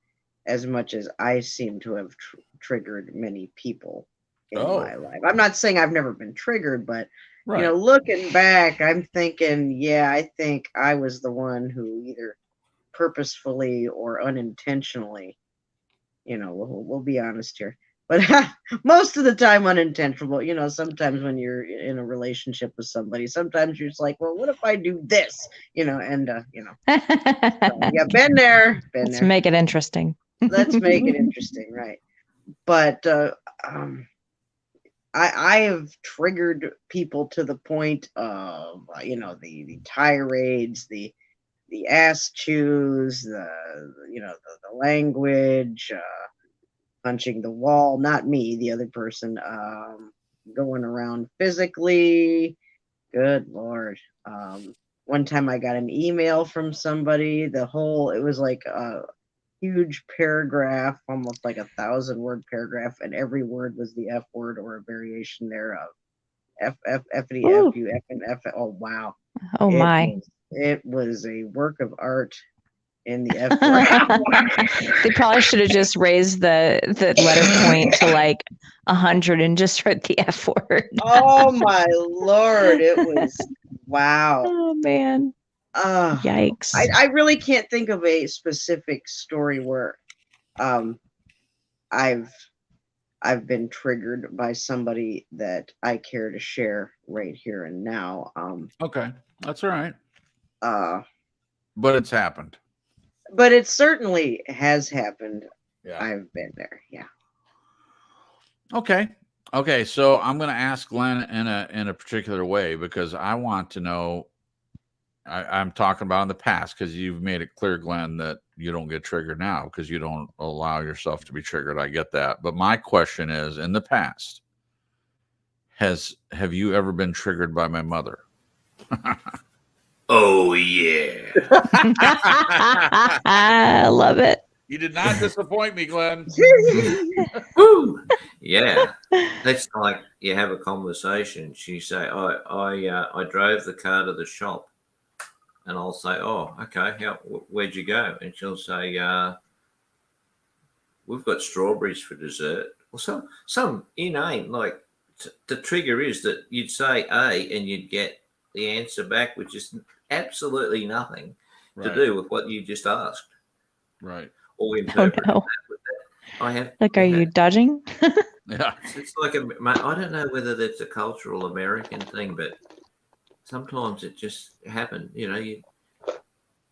as I seem to have triggered many people in my life. I'm not saying I've never been triggered, but Right. looking back, I'm thinking, yeah, I think I was the one who either purposefully or unintentionally, we'll be honest here, but most of the time unintentional. Sometimes when you're in a relationship with somebody, sometimes you're just like, well, what if I do this? And yeah, been there. Let's make it interesting. Let's make it interesting, right? But I have triggered people to the point of the tirades, the ass chews, the language, punching the wall, not me, the other person, going around physically. Good Lord. One time I got an email from somebody, it was like a huge paragraph, almost like 1,000-word paragraph, and every word was the F word or a variation thereof. F-F, F-D, F-U, F and F. Oh, wow. Oh, my. It was a work of art in the F word. They probably should have just raised the letter point to like 100 and just wrote the F word. Oh my Lord. It was, wow. Oh, man. Yikes. I really can't think of a specific story where I've been triggered by somebody that I care to share right here and now. Okay, that's all right. But it's happened. But it certainly has happened. Yeah. I've been there. Yeah. Okay. So I'm going to ask Glenn in a particular way because I want to know. I'm talking about in the past because you've made it clear, Glenn, that you don't get triggered now because you don't allow yourself to be triggered. I get that. But my question is, in the past, have you ever been triggered by my mother? Oh, yeah. I love it. You did not disappoint me, Glenn. Woo! Yeah. That's like you have a conversation. She say, I drove the car to the shop. And I'll say, oh, okay, where'd you go? And she'll say, we've got strawberries for dessert. Well, some inane, like the trigger is that you'd say A and you'd get the answer back, which is absolutely nothing to do with what you just asked. Right. Or interpreted. Oh, no. I have. Like, are you dodging? Yeah. It's like I don't know whether that's a cultural American thing, but sometimes it just happened. You know,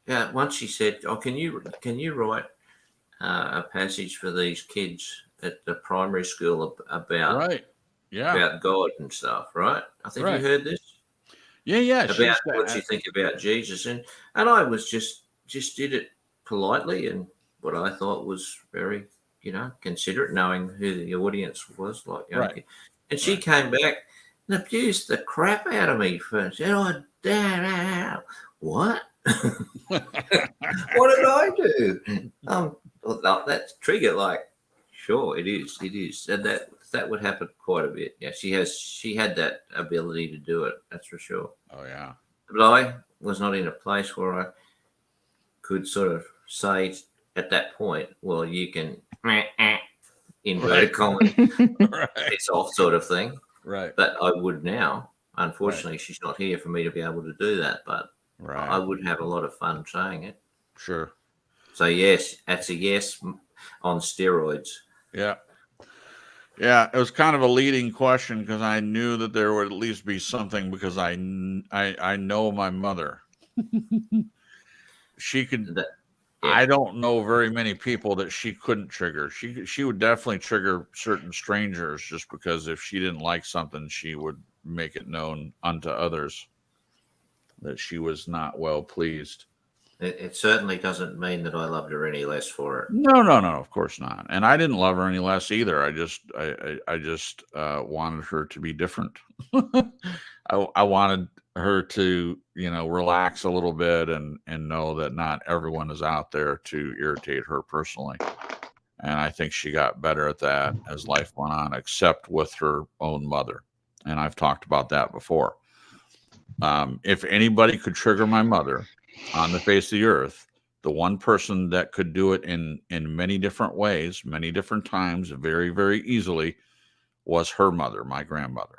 yeah. Once she said, "Oh, can you write a passage for these kids at the primary school about Right. Yeah. about God and stuff?" Right? I think you heard this. Yeah. About what you think about Jesus, and I was just did it politely and what I thought was very, considerate, knowing who the audience was, like, Right. And she came back and abused the crap out of me for saying, "Oh, Dad, what? What did I do?" Well, that's trigger. Like, sure, it is, and that would happen quite a bit. Yeah, she had that ability to do it. That's for sure. Oh yeah. But I was not in a place where I could sort of say at that point, well, you can inverted commas, it's off sort of thing. Right. But I would now. Unfortunately, she's not here for me to be able to do that. But I would have a lot of fun saying it. Sure. So yes, that's a yes on steroids. Yeah. Yeah, it was kind of a leading question because I knew that there would at least be something because I know my mother. She could. I don't know very many people that she couldn't trigger. She would definitely trigger certain strangers just because if she didn't like something, she would make it known unto others that she was not well pleased. It certainly doesn't mean that I loved her any less for it. No, of course not. And I didn't love her any less either. I just wanted her to be different. I wanted her to, relax a little bit and know that not everyone is out there to irritate her personally. And I think she got better at that as life went on, except with her own mother. And I've talked about that before. If anybody could trigger my mother on the face of the earth, the one person that could do it in many different ways, many different times, very, very easily, was her mother, my grandmother.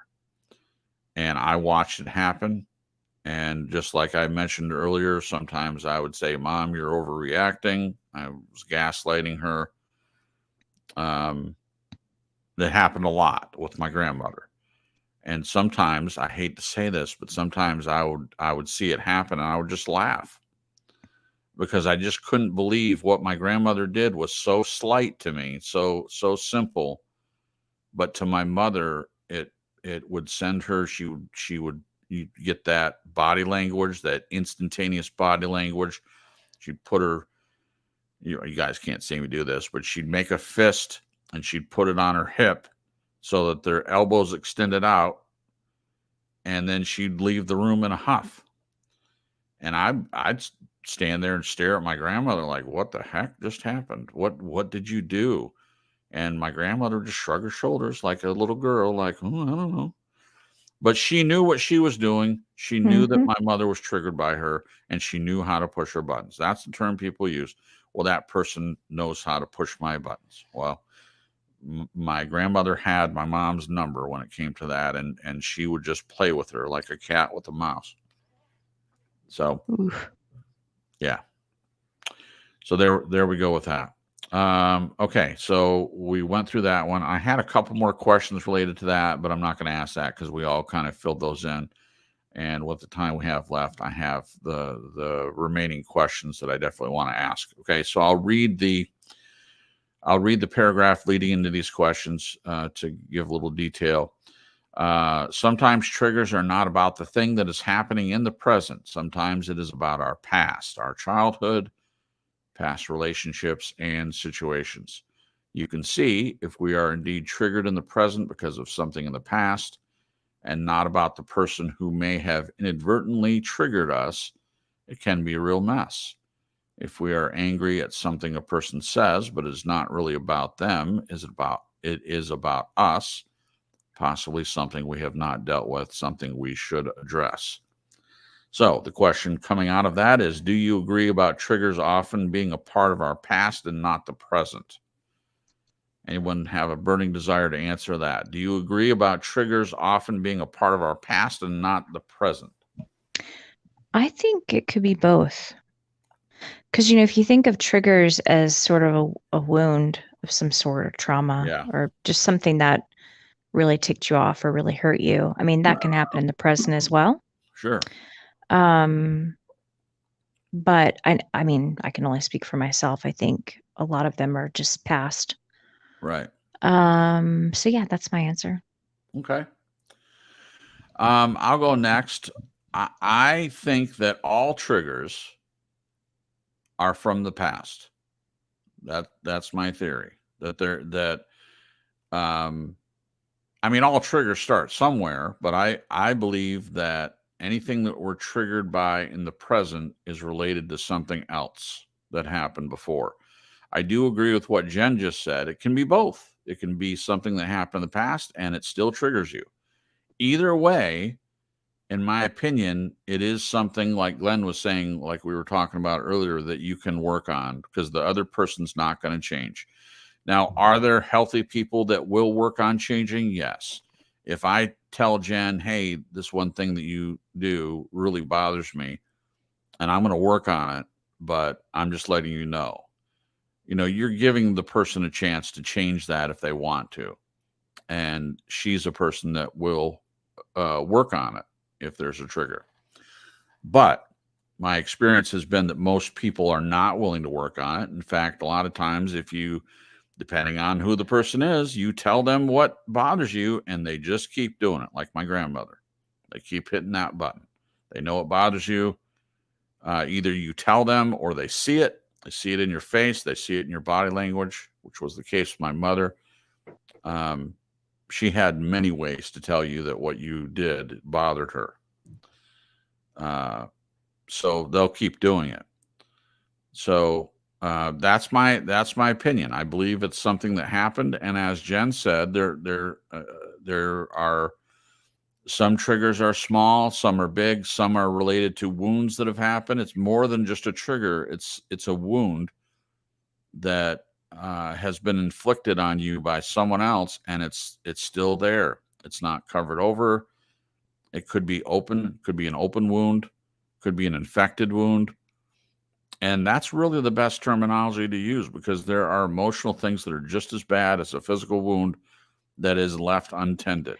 And I watched it happen. And just like I mentioned earlier, sometimes I would say, "Mom, you're overreacting." I was gaslighting her. That happened a lot with my grandmother. And sometimes, I hate to say this, but sometimes I would see it happen and I would just laugh because I just couldn't believe what my grandmother did was so slight to me, so simple. But to my mother, it would send her, she would you get that body language, that instantaneous body language. She'd put her, you guys can't see me do this, but she'd make a fist and she'd put it on her hip so that their elbows extended out, and then she'd leave the room in a huff. And I'd stand there and stare at my grandmother like, "What the heck just happened? What did you do?" And my grandmother just shrugged her shoulders like a little girl, like, "Oh, I don't know." But she knew what she was doing. She knew that my mother was triggered by her, and she knew how to push her buttons. That's the term people use. Well, that person knows how to push my buttons. Well, my grandmother had my mom's number when it came to that, and she would just play with her like a cat with a mouse. So, yeah. So there we go with that. Okay, so we went through that one. I had a couple more questions related to that, but I'm not going to ask that because we all kind of filled those in. And with the time we have left, I have the remaining questions that I definitely want to ask. Okay, so I'll read the paragraph leading into these questions to give a little detail. Sometimes triggers are not about the thing that is happening in the present. Sometimes it is about our past, our childhood, past relationships, and situations. You can see if we are indeed triggered in the present because of something in the past and not about the person who may have inadvertently triggered us it can be a real mess. If we are angry at something a person says, but it's not really about them, it is about us, possibly something we have not dealt with, something we should address. So the question coming out of that is, do you agree about triggers often being a part of our past and not the present? Anyone have a burning desire to answer that? Do you agree about triggers often being a part of our past and not the present? I think it could be both. Because, if you think of triggers as sort of a wound of some sort, or trauma, or just something that really ticked you off or really hurt you, I mean, that can happen in the present as well. Sure. But I mean, I can only speak for myself. I think a lot of them are just past. Right. So yeah, that's my answer. Okay. I'll go next. I think that all triggers are from the past. That's my theory. I mean, all triggers start somewhere, but I believe that anything that we're triggered by in the present is related to something else that happened before. I do agree with what Jen just said. It can be both. It can be something that happened in the past and it still triggers you. Either way, in my opinion, it is something like Glenn was saying, like we were talking about earlier, that you can work on because the other person's not going to change. Now, are there healthy people that will work on changing? Yes. If I tell Jen, hey, this one thing that you do really bothers me and I'm going to work on it, but I'm just letting you know. You're giving the person a chance to change that if they want to. And she's a person that will work on it if there's a trigger. But my experience has been that most people are not willing to work on it. In fact, a lot of times depending on who the person is, you tell them what bothers you and they just keep doing it. Like my grandmother, they keep hitting that button. They know it bothers you. Either you tell them or they see it. They see it in your face. They see it in your body language, which was the case with my mother. She had many ways to tell you that what you did bothered her. So they'll keep doing it. So that's my opinion. I believe it's something that happened. And as Jen said, there are some triggers are small, some are big, some are related to wounds that have happened. It's more than just a trigger. It's a wound that has been inflicted on you by someone else, and it's still there. It's not covered over. It could be open, could be an open wound, could be an infected wound. And that's really the best terminology to use because there are emotional things that are just as bad as a physical wound that is left untended.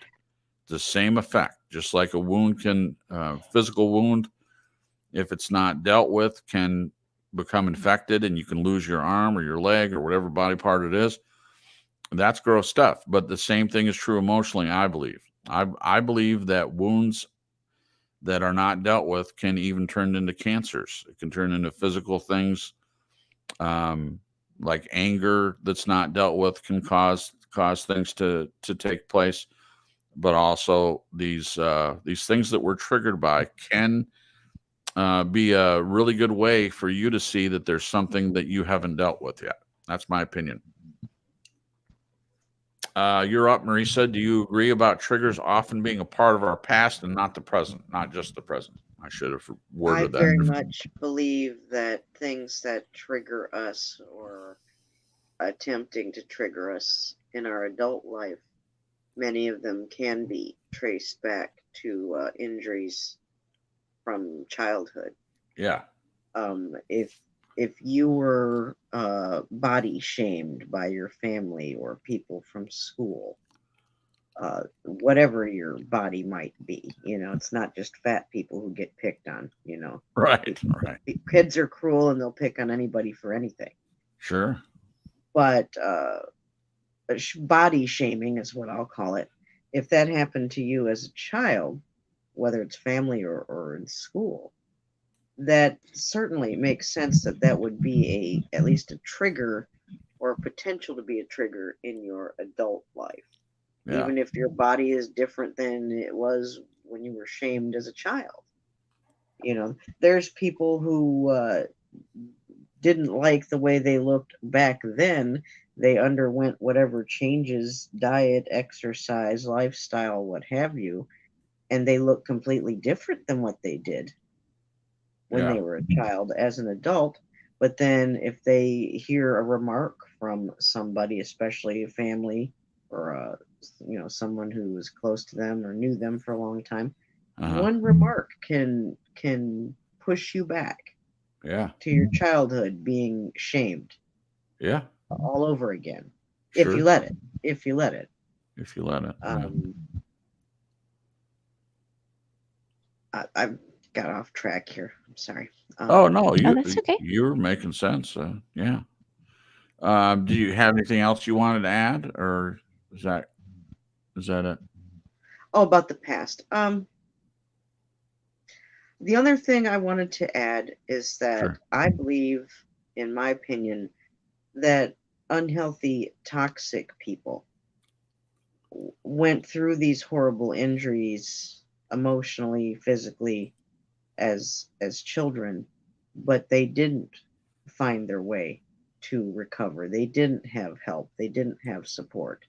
The same effect, just like a wound can, physical wound, if it's not dealt with, can become infected and you can lose your arm or your leg or whatever body part it is. That's gross stuff. But the same thing is true emotionally, I believe. I believe that wounds that are not dealt with can even turn into cancers. It can turn into physical things, like anger that's not dealt with can cause things to take place. But also these things that we're triggered by can be a really good way for you to see that there's something that you haven't dealt with yet. That's my opinion. You're up, Marisa. Do you agree about triggers often being a part of our past and not the present, not just the present? I should have worded that. I very much believe that things that trigger us or attempting to trigger us in our adult life, many of them can be traced back to injuries from childhood. Yeah. If you were body shamed by your family or people from school, whatever your body might be, it's not just fat people who get picked on, Right. Kids are cruel and they'll pick on anybody for anything. Sure. But body shaming is what I'll call it. If that happened to you as a child, whether it's family or in school, that certainly makes sense that would be at least a trigger or a potential to be a trigger in your adult life. Yeah. Even if your body is different than it was when you were shamed as a child. There's people who didn't like the way they looked back then. They underwent whatever changes, diet, exercise, lifestyle, what have you, and they look completely different than what they did when they were a child as an adult. But then if they hear a remark from somebody, especially a family or someone who was close to them or knew them for a long time, one remark can push you back to your childhood being shamed all over again. Sure. If you let it. I got off track here. I'm sorry. No, that's okay. You're making sense. Yeah. Do you have anything else you wanted to add, or is that it? Oh, about the past. The other thing I wanted to add is that I believe, in my opinion, that unhealthy, toxic people went through these horrible injuries emotionally, physically, as children, but they didn't find their way to recover. They didn't have help. They didn't have support.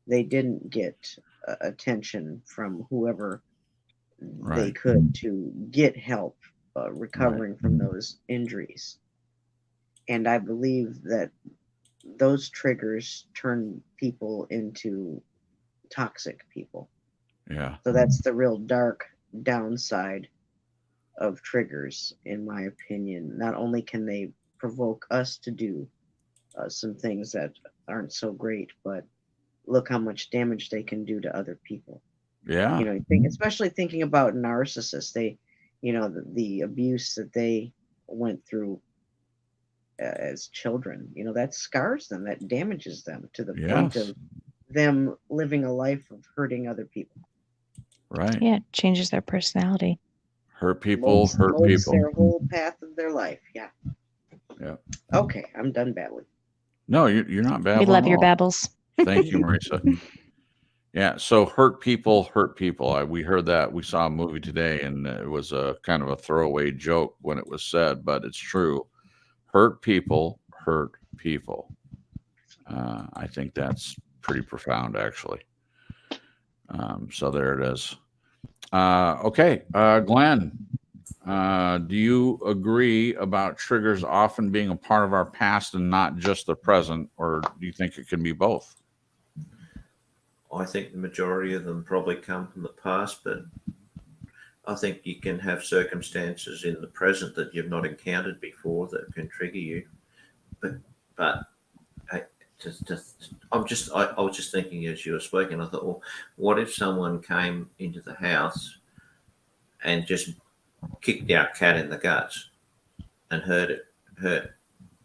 They didn't get attention from whoever they could to get help recovering from those injuries. And I believe that those triggers turn people into toxic people. Yeah. So that's the real dark downside of triggers, in my opinion. Not only can they provoke us to do some things that aren't so great, but look how much damage they can do to other people. Yeah. Especially thinking about narcissists, the abuse that they went through as children, that scars them, that damages them to the point of them living a life of hurting other people. Right. Yeah, it changes their personality. Hurt people, hurt people. Their whole path of their life. Yeah. Yeah. Okay, I'm done babbling. No, you're not babbling. We love your babbles. Thank you, Marisa. Yeah, so hurt people hurt people. We heard that. We saw a movie today, and it was a kind of a throwaway joke when it was said, but it's true. Hurt people hurt people. I think that's pretty profound, actually. So there it is. Okay, Glenn, do you agree about triggers often being a part of our past and not just the present, or do you think it can be both? I think the majority of them probably come from the past, but I think you can have circumstances in the present that you've not encountered before that can trigger you. But I was just thinking as you were speaking, I thought, well, what if someone came into the house and just kicked our cat in the guts and hurt?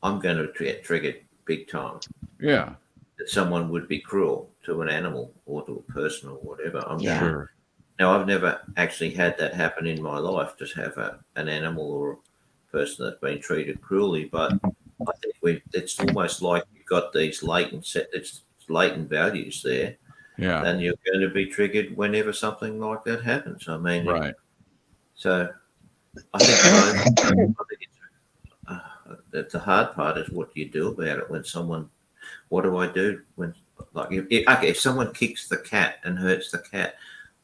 I'm going to get triggered big time. Yeah. That someone would be cruel to an animal or to a person or whatever. Sure. Now, I've never actually had that happen in my life, just have an animal or a person that's been treated cruelly. But I think it's almost like you've got these latent values there. Yeah. And you're going to be triggered whenever something like that happens. I mean, right. So I think the hard part is what do you do about it when someone. What do I do when, like, if someone kicks the cat and hurts the cat,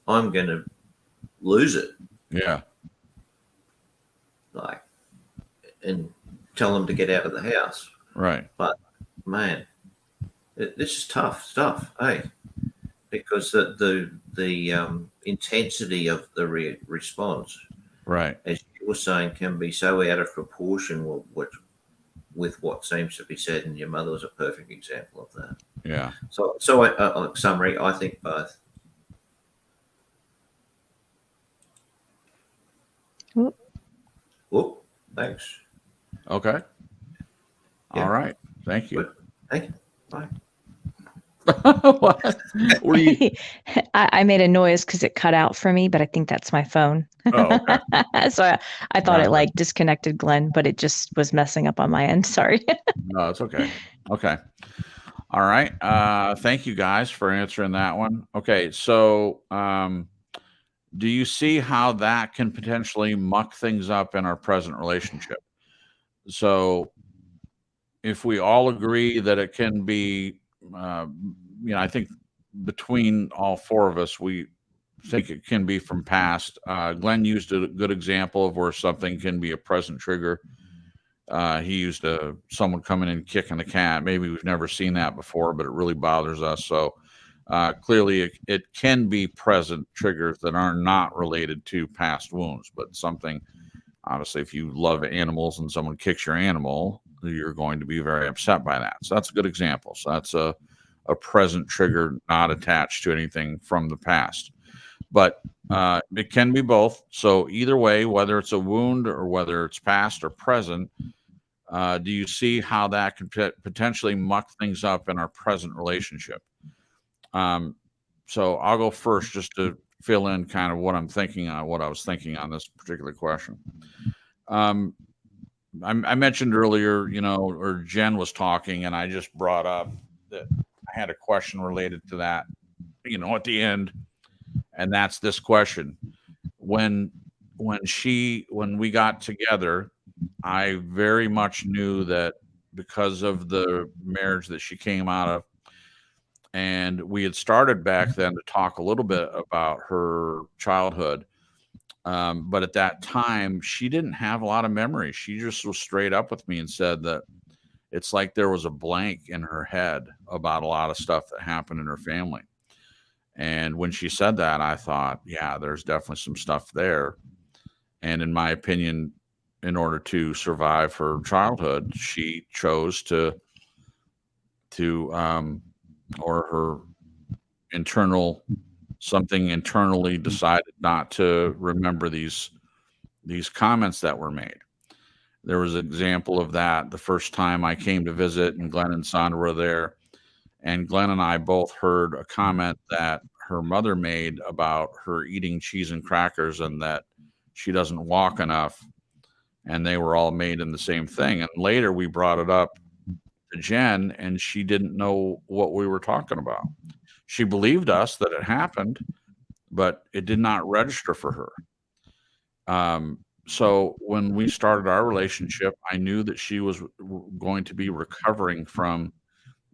I'm going to lose it. Yeah. Like, and tell them to get out of the house. Right. But, man, this is tough stuff, because the intensity of the response, right, as you were saying, can be so out of proportion with what seems to be said, and your mother was a perfect example of that. Yeah. So summary, I think both. Whoop. Thanks. Okay. Yeah. All right. Thank you. Good. Thank you. Bye. What? Were you... I made a noise because it cut out for me, but I think that's my phone. Oh, okay. So I thought it like disconnected Glenn, but it just was messing up on my end. Sorry. No, it's okay. Okay. All right. Thank you guys for answering that one. Okay. So do you see how that can potentially muck things up in our present relationship? So if we all agree that it can be, I think between all four of us, we think it can be from past. Glenn used a good example of where something can be a present trigger. He used someone coming in and kicking the cat. Maybe we've never seen that before, but it really bothers us. So clearly it can be present triggers that are not related to past wounds, but something, obviously, if you love animals and someone kicks your animal, you're going to be very upset by that. So that's a good example. So that's a present trigger not attached to anything from the past. But it can be both. So either way, whether it's a wound or whether it's past or present, do you see how that could potentially muck things up in our present relationship? So I'll go first just to fill in kind of what I'm thinking on, what I was thinking on this particular question. I mentioned earlier, or Jen was talking, and I just brought up that I had a question related to that, at the end, and that's this question. When we got together, I very much knew that because of the marriage that she came out of, and we had started back then to talk a little bit about her childhood. But at that time, she didn't have a lot of memory. She just was straight up with me and said that it's like there was a blank in her head about a lot of stuff that happened in her family. And when she said that, I thought, yeah, there's definitely some stuff there. And in my opinion, in order to survive her childhood, she chose or her something internally decided not to remember these comments that were made. There was an example of that the first time I came to visit, and Glenn and Sandra were there, and Glenn and I both heard a comment that her mother made about her eating cheese and crackers and that she doesn't walk enough, and they were all made in the same thing. And later we brought it up to Jen, and she didn't know what we were talking about. She believed us that it happened, but it did not register for her. So when we started our relationship, I knew that she was going to be recovering from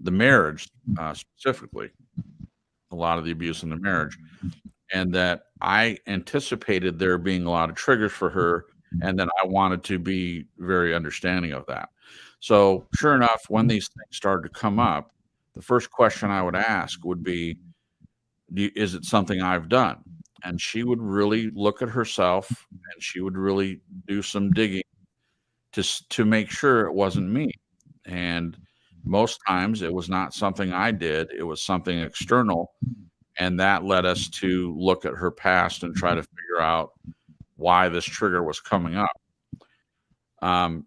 the marriage, specifically a lot of the abuse in the marriage, and that I anticipated there being a lot of triggers for her, and that I wanted to be very understanding of that. So sure enough, when these things started to come up, the first question I would ask would be, is it something I've done? And she would really look at herself, and she would really do some digging to make sure it wasn't me. And most times it was not something I did. It was something external. And that led us to look at her past and try to figure out why this trigger was coming up.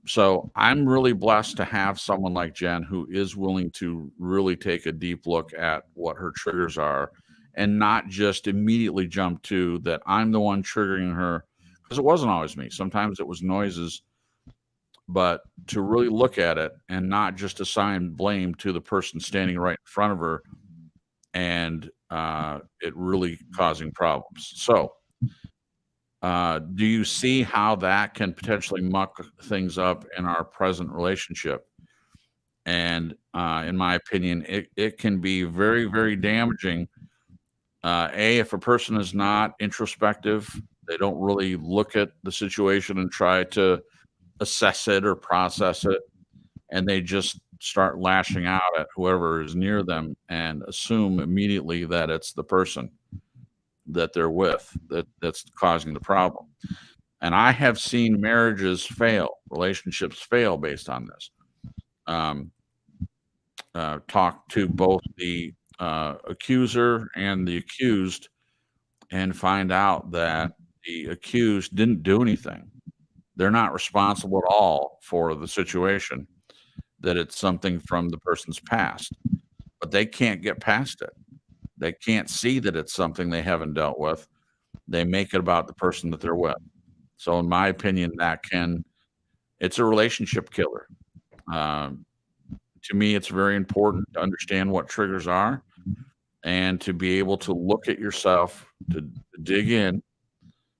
So I'm really blessed to have someone like Jen who is willing to really take a deep look at what her triggers are and not just immediately jump to that I'm the one triggering her, because it wasn't always me. Sometimes it was noises, but to really look at it and not just assign blame to the person standing right in front of her and it really causing problems. So do you see how that can potentially muck things up in our present relationship? And in my opinion, it can be very, very damaging. If a person is not introspective, they don't really look at the situation and try to assess it or process it, and they just start lashing out at whoever is near them and assume immediately that it's the person that they're with that's causing the problem. And I have seen marriages fail, relationships fail based on this. Talk to both the accuser and the accused and find out that the accused didn't do anything. They're not responsible at all for the situation, that it's something from the person's past, but they can't get past it. They can't see that it's something they haven't dealt with. They make it about the person that they're with. So in my opinion, it's a relationship killer. To me, it's very important to understand what triggers are and to be able to look at yourself, to dig in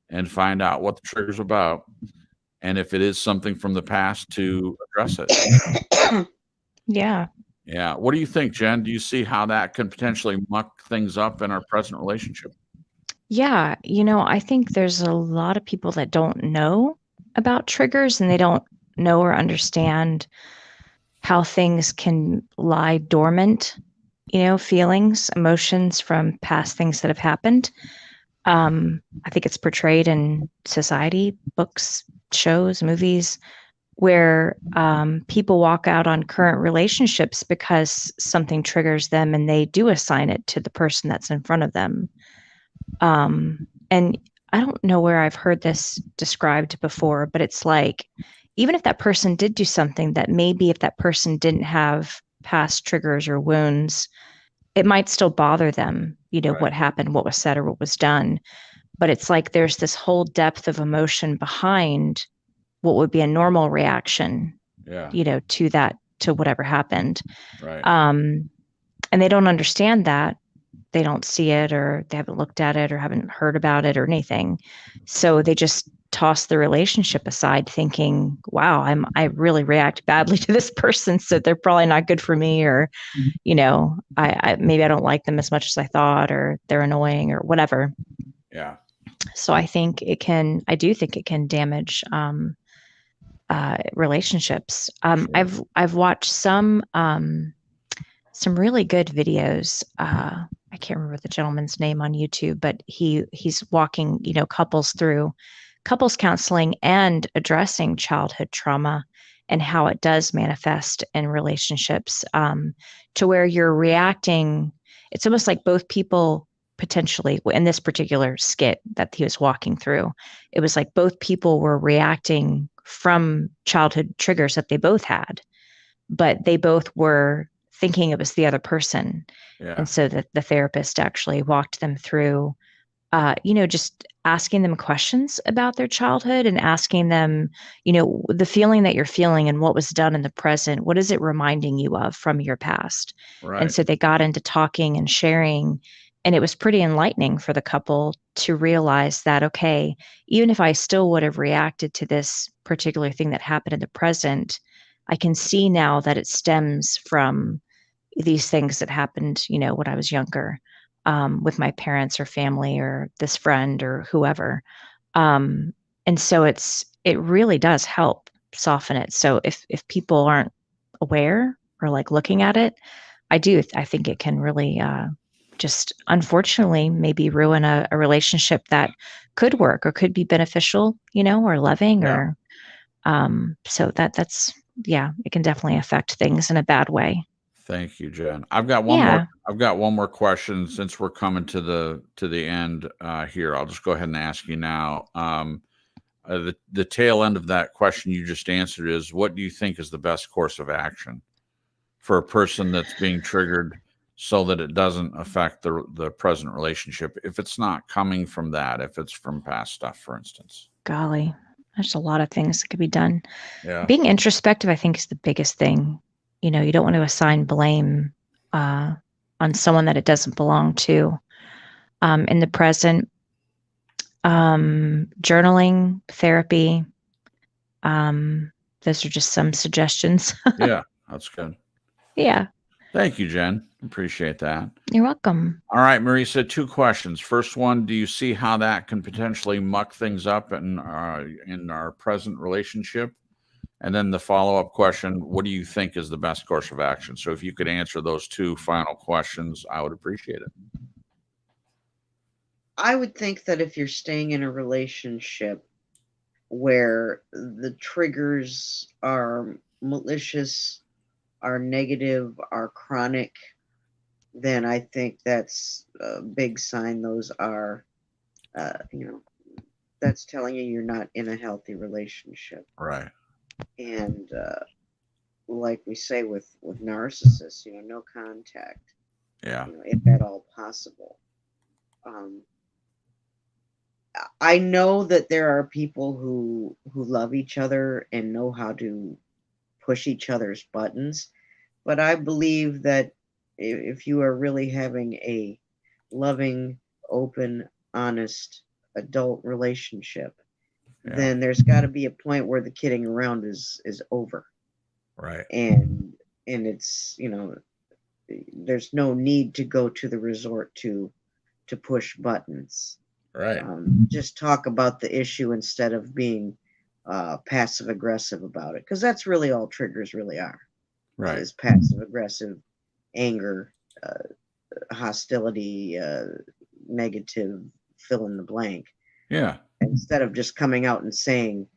and find out what the trigger's about. And if it is something from the past, to address it. Yeah. Yeah. What do you think, Jen? Do you see how that can potentially muck things up in our present relationship? Yeah. I think there's a lot of people that don't know about triggers, and they don't know or understand how things can lie dormant, feelings, emotions from past things that have happened. I think it's portrayed in society, books, shows, movies, where people walk out on current relationships because something triggers them and they do assign it to the person that's in front of them. And I don't know where I've heard this described before, but it's like, even if that person did do something that maybe if that person didn't have past triggers or wounds, it might still bother them, Right. what happened, what was said, or what was done. But it's like there's this whole depth of emotion behind what would be a normal reaction, Yeah. to whatever happened. Right. And they don't understand that. They don't see it, or they haven't looked at it, or haven't heard about it or anything. So they just toss the relationship aside thinking, wow, I really react badly to this person, so they're probably not good for me, or, I maybe I don't like them as much as I thought, or they're annoying or whatever. Yeah. So I do think it can damage relationships. Sure. I've watched some really good videos. I can't remember the gentleman's name on YouTube, but he's walking, couples through couples counseling and addressing childhood trauma and how it does manifest in relationships, to where you're reacting. It's almost like both people potentially, in this particular skit that he was walking through, it was like both people were reacting from childhood triggers that they both had, but they both were thinking it was the other person. Yeah. And so the therapist actually walked them through, just asking them questions about their childhood and asking them, the feeling that you're feeling and what was done in the present, what is it reminding you of from your past? Right. And so they got into talking and sharing, and it was pretty enlightening for the couple to realize that, okay, even if I still would have reacted to this particular thing that happened in the present, I can see now that it stems from these things that happened, when I was younger, with my parents or family or this friend or whoever. And so it really does help soften it. So if people aren't aware or like looking at it, I think it can really just unfortunately maybe ruin a relationship that could work or could be beneficial, or loving. Yeah. Or so that's it can definitely affect things in a bad way. Thank you, Jen. I've got one more question since we're coming to the end here. I'll just go ahead and ask you now. The tail end of that question you just answered is, what do you think is the best course of action for a person that's being triggered so that it doesn't affect the present relationship, if it's not coming from that, if it's from past stuff, for instance? Golly, there's a lot of things that could be done. Yeah. Being introspective, I think, is the biggest thing. You don't want to assign blame on someone that it doesn't belong to. In the present, journaling, therapy, those are just some suggestions. Yeah, that's good. Yeah. Thank you, Jen. Appreciate that. You're welcome. All right, Marisa, 2 questions. First one, do you see how that can potentially muck things up in our present relationship? And then the follow-up question, what do you think is the best course of action? So if you could answer those 2 final questions, I would appreciate it. I would think that if you're staying in a relationship where the triggers are malicious, are negative, are chronic, then I think that's a big sign those are, that's telling you you're not in a healthy relationship. Right. And like we say with narcissists, no contact. Yeah. If at all possible. I know that there are people who love each other and know how to push each other's buttons, but I believe that if you are really having a loving, open, honest adult relationship, Yeah. then there's got to be a point where the kidding around is over. Right. And it's, there's no need to go to the resort to push buttons. Right. Just talk about the issue instead of being passive aggressive about it, because that's really all triggers really are. Right. Is passive aggressive anger, hostility, negative, fill in the blank, Yeah. instead of just coming out and saying,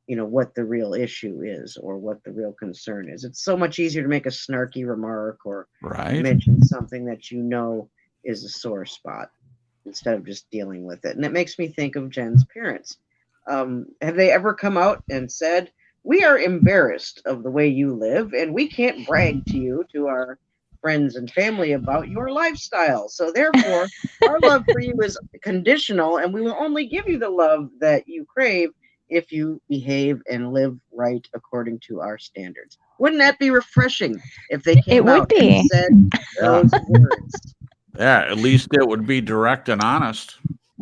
what the real issue is or what the real concern is. It's so much easier to make a snarky remark or Right. mention something that is a sore spot instead of just dealing with it. And it makes me think of Jen's parents. Have they ever come out and said, we are embarrassed of the way you live and we can't brag to our friends and family about your lifestyle. So therefore, our love for you is conditional and we will only give you the love that you crave if you behave and live right according to our standards. Wouldn't that be refreshing if they came out and said those words? Yeah, at least it would be direct and honest.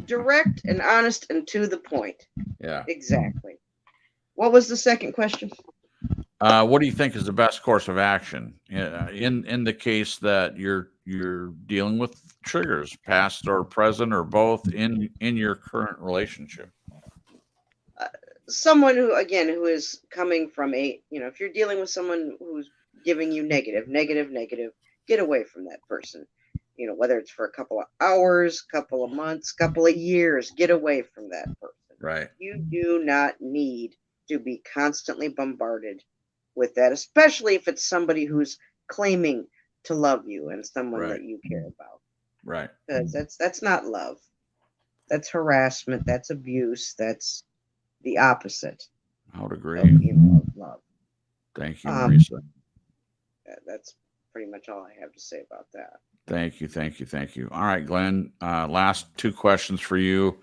Direct and honest and to the point. Yeah. Exactly. What was the second question? What do you think is the best course of action in the case that you're dealing with triggers, past or present or both, in your current relationship? Someone who is coming from if you're dealing with someone who's giving you negative, get away from that person. Whether it's for a couple of hours, couple of months, couple of years, get away from that person. Right. You do not need to be constantly bombarded with that, especially if it's somebody who's claiming to love you and someone that you care about. Right. Because that's not love. That's harassment. That's abuse. That's the opposite. I would agree. Of love. Thank you, Marisa. That's pretty much all I have to say about that. Thank you. All right, Glenn. Last two questions for you,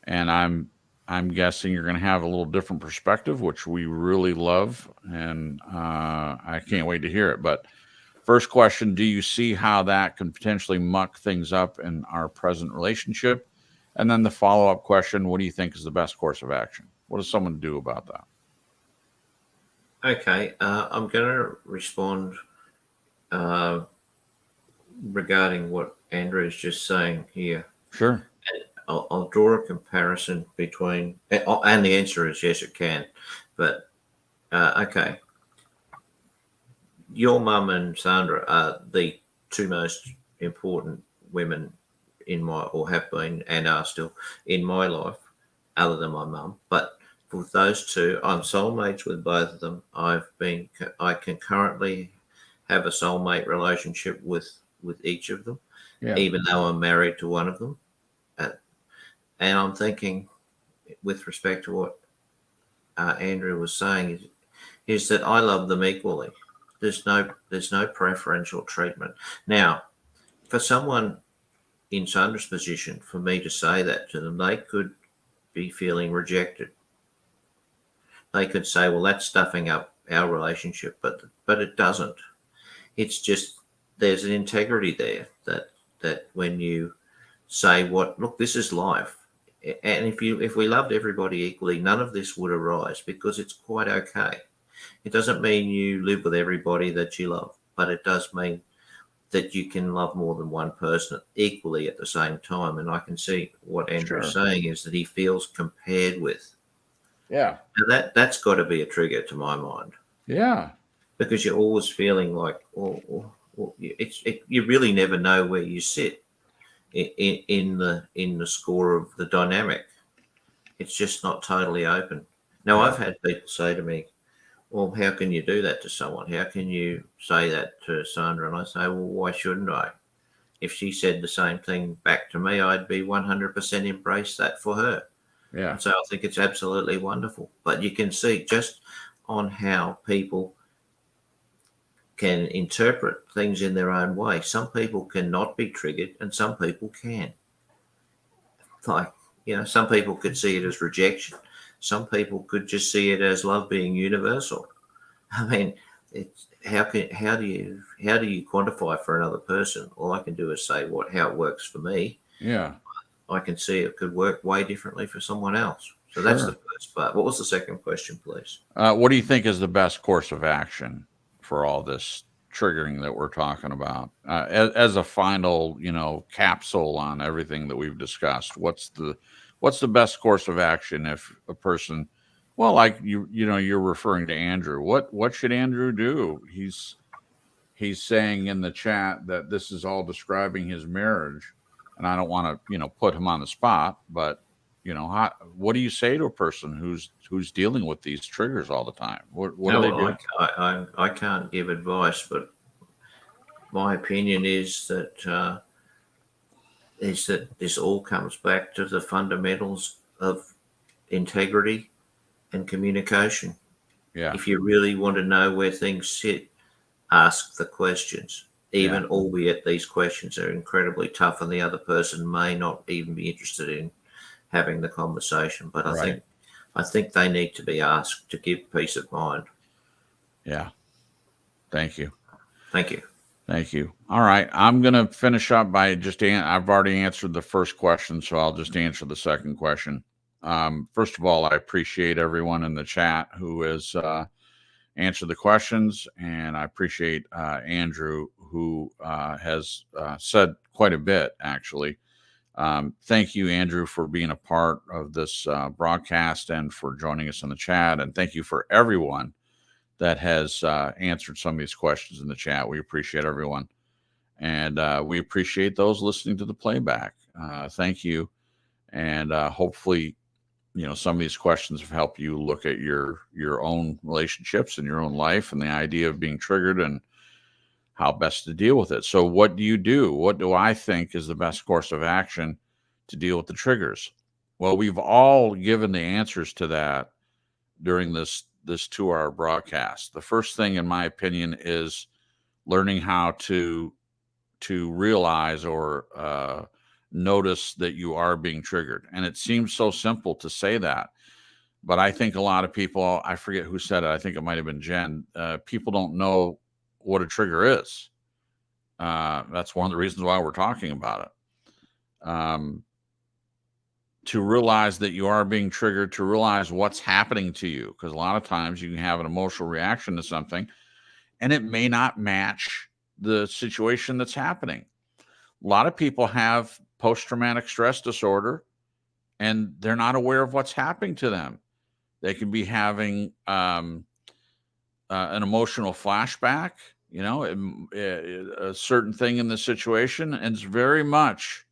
and I'm guessing you're going to have a little different perspective, which we really love, and I can't wait to hear it. But first question: do you see how that can potentially muck things up in our present relationship? And then the follow-up question: what do you think is the best course of action? What does someone do about that? Okay, I'm going to respond regarding what Andrew is just saying here. Sure. I'll draw a comparison between, and the answer is yes, it can. But okay, your mum and Sandra are the two most important women in my, or have been and are still in my life, other than my mum. But with those two, I'm soulmates with both of them. I can currently have a soulmate relationship with each of them, even though I'm married to one of them. And I'm thinking, with respect to what Andrew was saying, is that I love them equally. There's no preferential treatment. Now, for someone in Sandra's position, for me to say that to them, they could be feeling rejected. They could say, well, that's stuffing up our relationship, but it doesn't. It's just there's an integrity there that when you say, look, this is life. And if we loved everybody equally, none of this would arise, because it's quite okay. It doesn't mean you live with everybody that you love, but it does mean that you can love more than one person equally at the same time. And I can see what Andrew's saying is that he feels compared with. Yeah. Now that's got to be a trigger to my mind. Yeah. Because you're always feeling like, you really never know where you sit in the score of the dynamic. It's just not totally open. Now, I've had people say to me, well, how can you do that to someone? How can you say that to Sandra? And I say, well, why shouldn't I? If she said the same thing back to me, I'd be 100% embrace that for her. Yeah. And so I think it's absolutely wonderful. But you can see just on how people can interpret things in their own way. Some people cannot be triggered and some people can. Like, some people could see it as rejection. Some people could just see it as love being universal. I mean, how do you quantify for another person? All I can do is say how it works for me. Yeah. I can see it could work way differently for someone else. So that's Sure. the first part. What was the second question, please? What do you think is the best course of action for all this triggering that we're talking about? As a final, capsule on everything that we've discussed, what's the best course of action if a person, well, like you're referring to Andrew. What should Andrew do? He's saying in the chat that this is all describing his marriage, and I don't want to, put him on the spot, but what do you say to a person who's dealing with these triggers all the time? What do they do? I can't give advice, but my opinion is that this all comes back to the fundamentals of integrity and communication. Yeah. If you really want to know where things sit, ask the questions, albeit these questions are incredibly tough and the other person may not even be interested in having the conversation. But I think they need to be asked to give peace of mind. Yeah. Thank you. Thank you. Thank you. All right. I'm going to finish up by I've already answered the first question, so I'll just answer the second question. First of all, I appreciate everyone in the chat who has answered the questions, and I appreciate Andrew, who has said quite a bit, actually. Thank you, Andrew, for being a part of this broadcast and for joining us in the chat. And thank you for everyone that has answered some of these questions in the chat. We appreciate everyone. And we appreciate those listening to the playback. Thank you. And hopefully, some of these questions have helped you look at your own relationships and your own life and the idea of being triggered and how best to deal with it. So what do you do? What do I think is the best course of action to deal with the triggers? Well, we've all given the answers to that during this 2-hour broadcast. The first thing, in my opinion, is learning how to realize or notice that you are being triggered. And it seems so simple to say that, but I think a lot of people, I forget who said it, I think it might have been Jen, people don't know what a trigger is. That's one of the reasons why we're talking about it. To realize that you are being triggered, to realize what's happening to you, because a lot of times you can have an emotional reaction to something and it may not match the situation that's happening. A lot of people have post-traumatic stress disorder and they're not aware of what's happening to them. They can be having an emotional flashback, a certain thing in the situation, and it's very much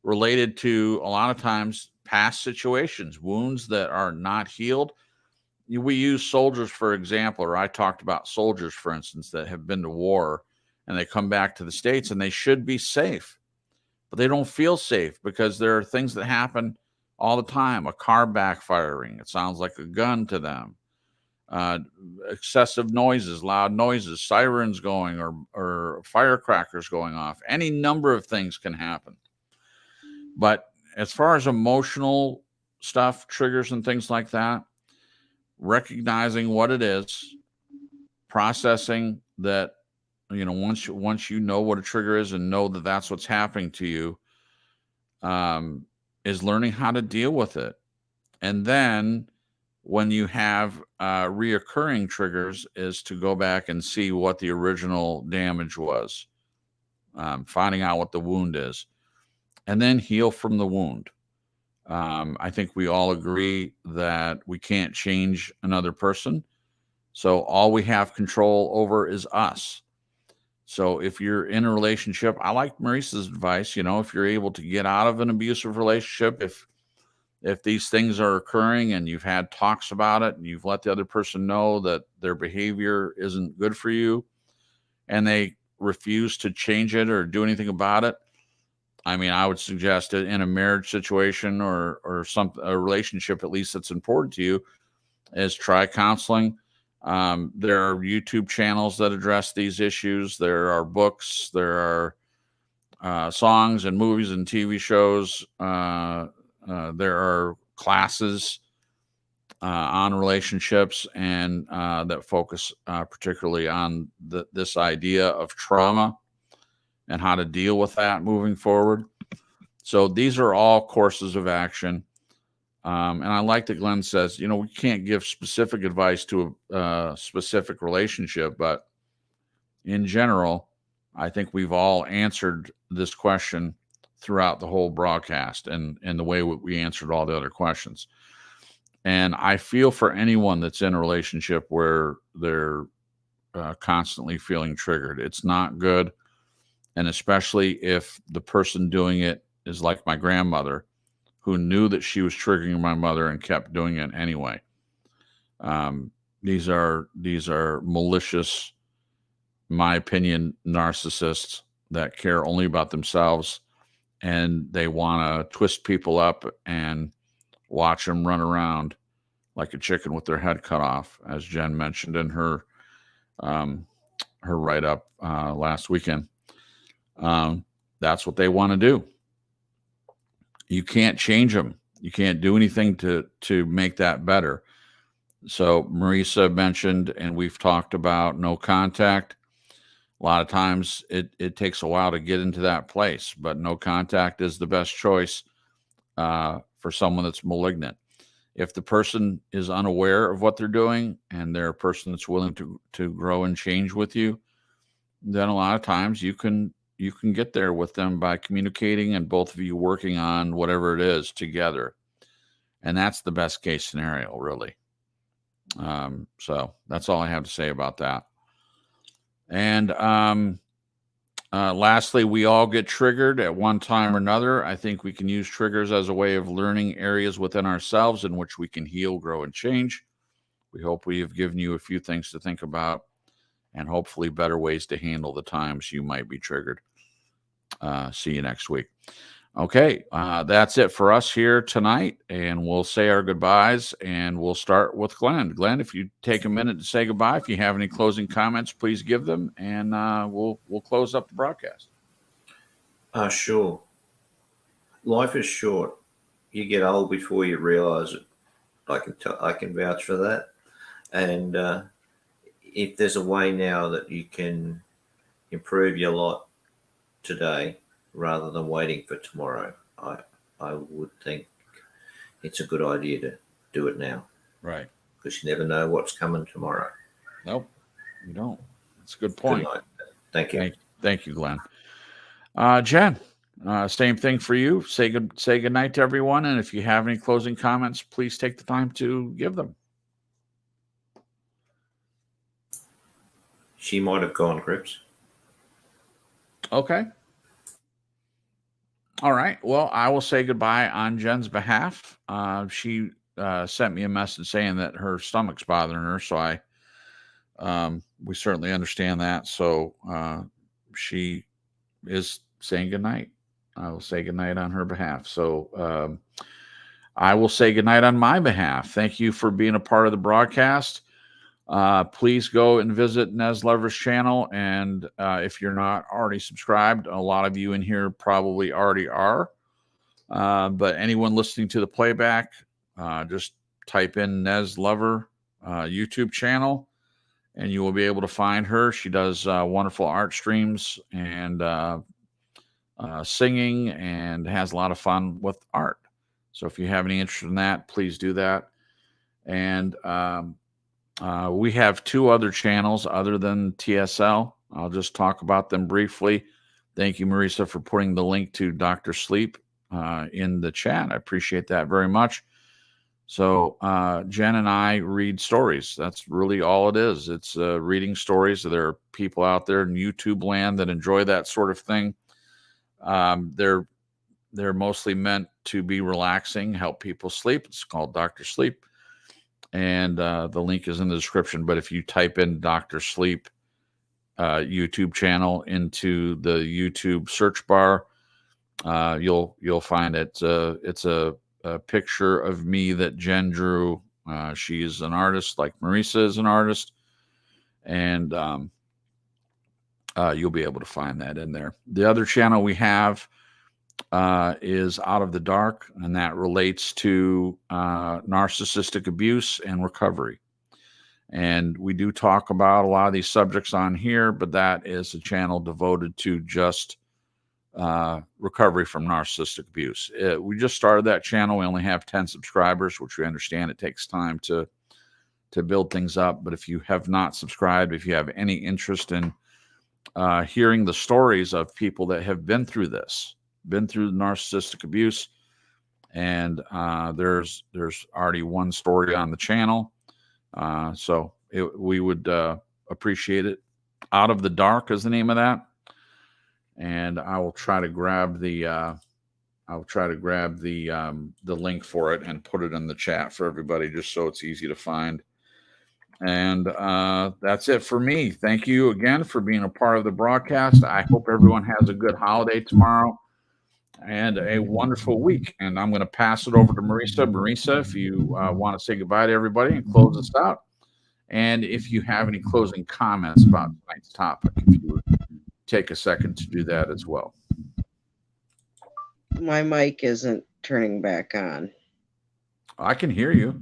related to, a lot of times, past situations, wounds that are not healed. We use soldiers, for example, or I talked about soldiers, for instance, that have been to war and they come back to the States and they should be safe, but they don't feel safe because there are things that happen all the time. A car backfiring, it sounds like a gun to them. Excessive noises, loud noises, sirens going, or firecrackers going off. Any number of things can happen. But as far as emotional stuff, triggers and things like that, recognizing what it is, processing that, once you know what a trigger is and know that that's what's happening to you, is learning how to deal with it. And then when you have reoccurring triggers, is to go back and see what the original damage was, finding out what the wound is, and then heal from the wound. I think we all agree that we can't change another person. So all we have control over is us. So if you're in a relationship, I like Maurice's advice, if you're able to get out of an abusive relationship, if these things are occurring and you've had talks about it and you've let the other person know that their behavior isn't good for you and they refuse to change it or do anything about it, I would suggest it in a marriage situation or a relationship, at least that's important to you, is try counseling. There are YouTube channels that address these issues. There are books, there are songs and movies and TV shows. There are classes on relationships and that focus particularly on this idea of trauma and how to deal with that moving forward. So these are all courses of action. And I like that Glenn says, you know, we can't give specific advice to a specific relationship, but in general, I think we've all answered this question throughout the whole broadcast and the way we answered all the other questions. And I feel for anyone that's in a relationship where they're constantly feeling triggered. It's not good. And especially if the person doing it is like my grandmother, who knew that she was triggering my mother and kept doing it anyway. These are malicious, in my opinion, narcissists that care only about themselves, and they want to twist people up and watch them run around like a chicken with their head cut off, as Jen mentioned in her write-up last weekend. That's what they want to do. You can't change them. You can't do anything to make that better. So Marisa mentioned, and we've talked about no contact. A lot of times it takes a while to get into that place, but no contact is the best choice for someone that's malignant. If the person is unaware of what they're doing and they're a person that's willing to grow and change with you, then a lot of times you can get there with them by communicating and both of you working on whatever it is together. And that's the best case scenario, really. So that's all I have to say about that. And lastly, we all get triggered at one time or another. I think we can use triggers as a way of learning areas within ourselves in which we can heal, grow, and change. We hope we have given you a few things to think about and hopefully better ways to handle the times you might be triggered. See you next week. Okay, that's it for us here tonight, and we'll say our goodbyes, and we'll start with Glenn. Glenn, if you take a minute to say goodbye, if you have any closing comments, please give them, and we'll close up the broadcast. Sure. Life is short. You get old before you realize it. I can vouch for that. And if there's a way now that you can improve your lot today rather than waiting for tomorrow, I would think it's a good idea to do it now. Right. Because you never know what's coming tomorrow. Nope, you don't. That's a good point. Good night. Thank you. Thank you, Glenn. Jen, same thing for you. Say good night to everyone. And if you have any closing comments, please take the time to give them. She might have gone, Crips. Okay. All right. Well, I will say goodbye on Jen's behalf. She sent me a message saying that her stomach's bothering her. So we certainly understand that. So she is saying goodnight. I will say goodnight on her behalf. So I will say goodnight on my behalf. Thank you for being a part of the broadcast. Please go and visit Nez Lover's channel. And if you're not already subscribed, a lot of you in here probably already are. But anyone listening to the playback, just type in Nez Lover YouTube channel, and you will be able to find her. She does wonderful art streams and singing, and has a lot of fun with art. So if you have any interest in that, please do that. And we have two other channels other than TSL. I'll just talk about them briefly. Thank you, Marisa, for putting the link to Dr. Sleep in the chat. I appreciate that very much. So Jen and I read stories. That's really all it is. It's reading stories. There are people out there in YouTube land that enjoy that sort of thing. They're mostly meant to be relaxing, help people sleep. It's called Dr. Sleep. And the link is in the description. But if you type in Dr. Sleep YouTube channel into the YouTube search bar, you'll find it. It's a picture of me that Jen drew. She's an artist, like Marisa is an artist, and you'll be able to find that in there. The other channel we have is Out of the Dark, and that relates to narcissistic abuse and recovery. And we do talk about a lot of these subjects on here, but that is a channel devoted to just recovery from narcissistic abuse. We just started that channel. We only have 10 subscribers, which we understand it takes time to build things up. But if you have not subscribed, if you have any interest in hearing the stories of people that have been through this, been through narcissistic abuse, and there's already one story on the channel, so we would appreciate it. Out of the Dark is the name of that, and I will try to grab the link for it and put it in the chat for everybody, just so it's easy to find. And that's it for me. Thank you again for being a part of the broadcast. I hope everyone has a good holiday tomorrow and a wonderful week. And I'm going to pass it over to Marisa. Marisa, if you want to say goodbye to everybody and close us out. And if you have any closing comments about tonight's topic, if you would take a second to do that as well. My mic isn't turning back on. I can hear you.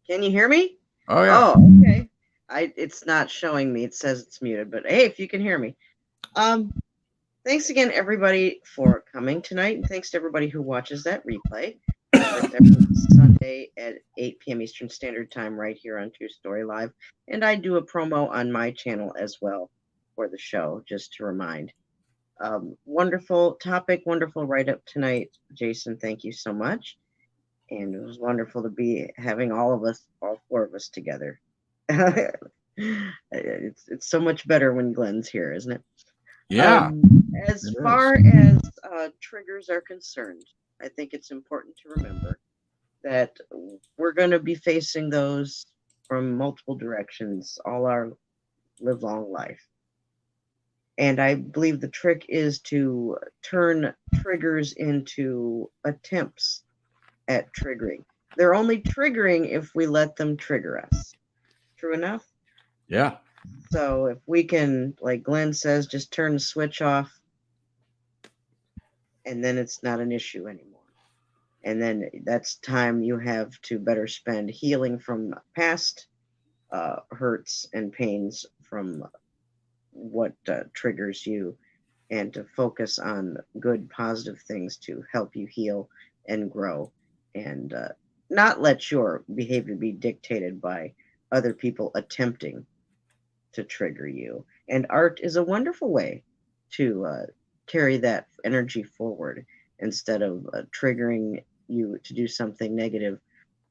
Can you hear me? Oh, yeah. Oh, okay. It's not showing me. It says it's muted, but hey, if you can hear me. Thanks again, everybody, for coming tonight, and thanks to everybody who watches that replay. Every Sunday at 8 p.m. Eastern Standard Time right here on True Story Live. And I do a promo on my channel as well for the show, just to remind. Wonderful topic, wonderful write-up tonight. Jason, thank you so much. And it was wonderful to be having all four of us together. It's so much better when Glenn's here, isn't it? Yeah. As far as triggers are concerned, I think it's important to remember that we're going to be facing those from multiple directions all our live-long life. And I believe the trick is to turn triggers into attempts at triggering. They're only triggering if we let them trigger us. True enough? Yeah. So if we can, like Glenn says, just turn the switch off, and then it's not an issue anymore. And then that's time you have to better spend healing from past hurts and pains from what triggers you, and to focus on good, positive things to help you heal and grow, and not let your behavior be dictated by other people attempting to trigger you. And art is a wonderful way to carry that energy forward. Instead of triggering you to do something negative,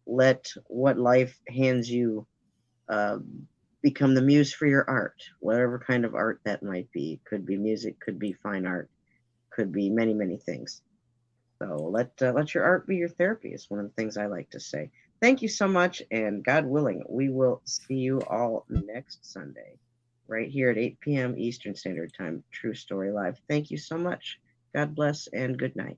let what life hands you become the muse for your art, whatever kind of art that might be. Could be music, could be fine art, could be many, many things. So let your art be your therapy is one of the things I like to say. Thank you so much, and God willing, we will see you all next Sunday, right here at 8 p.m. Eastern Standard Time, True Story Live. Thank you so much. God bless, and good night.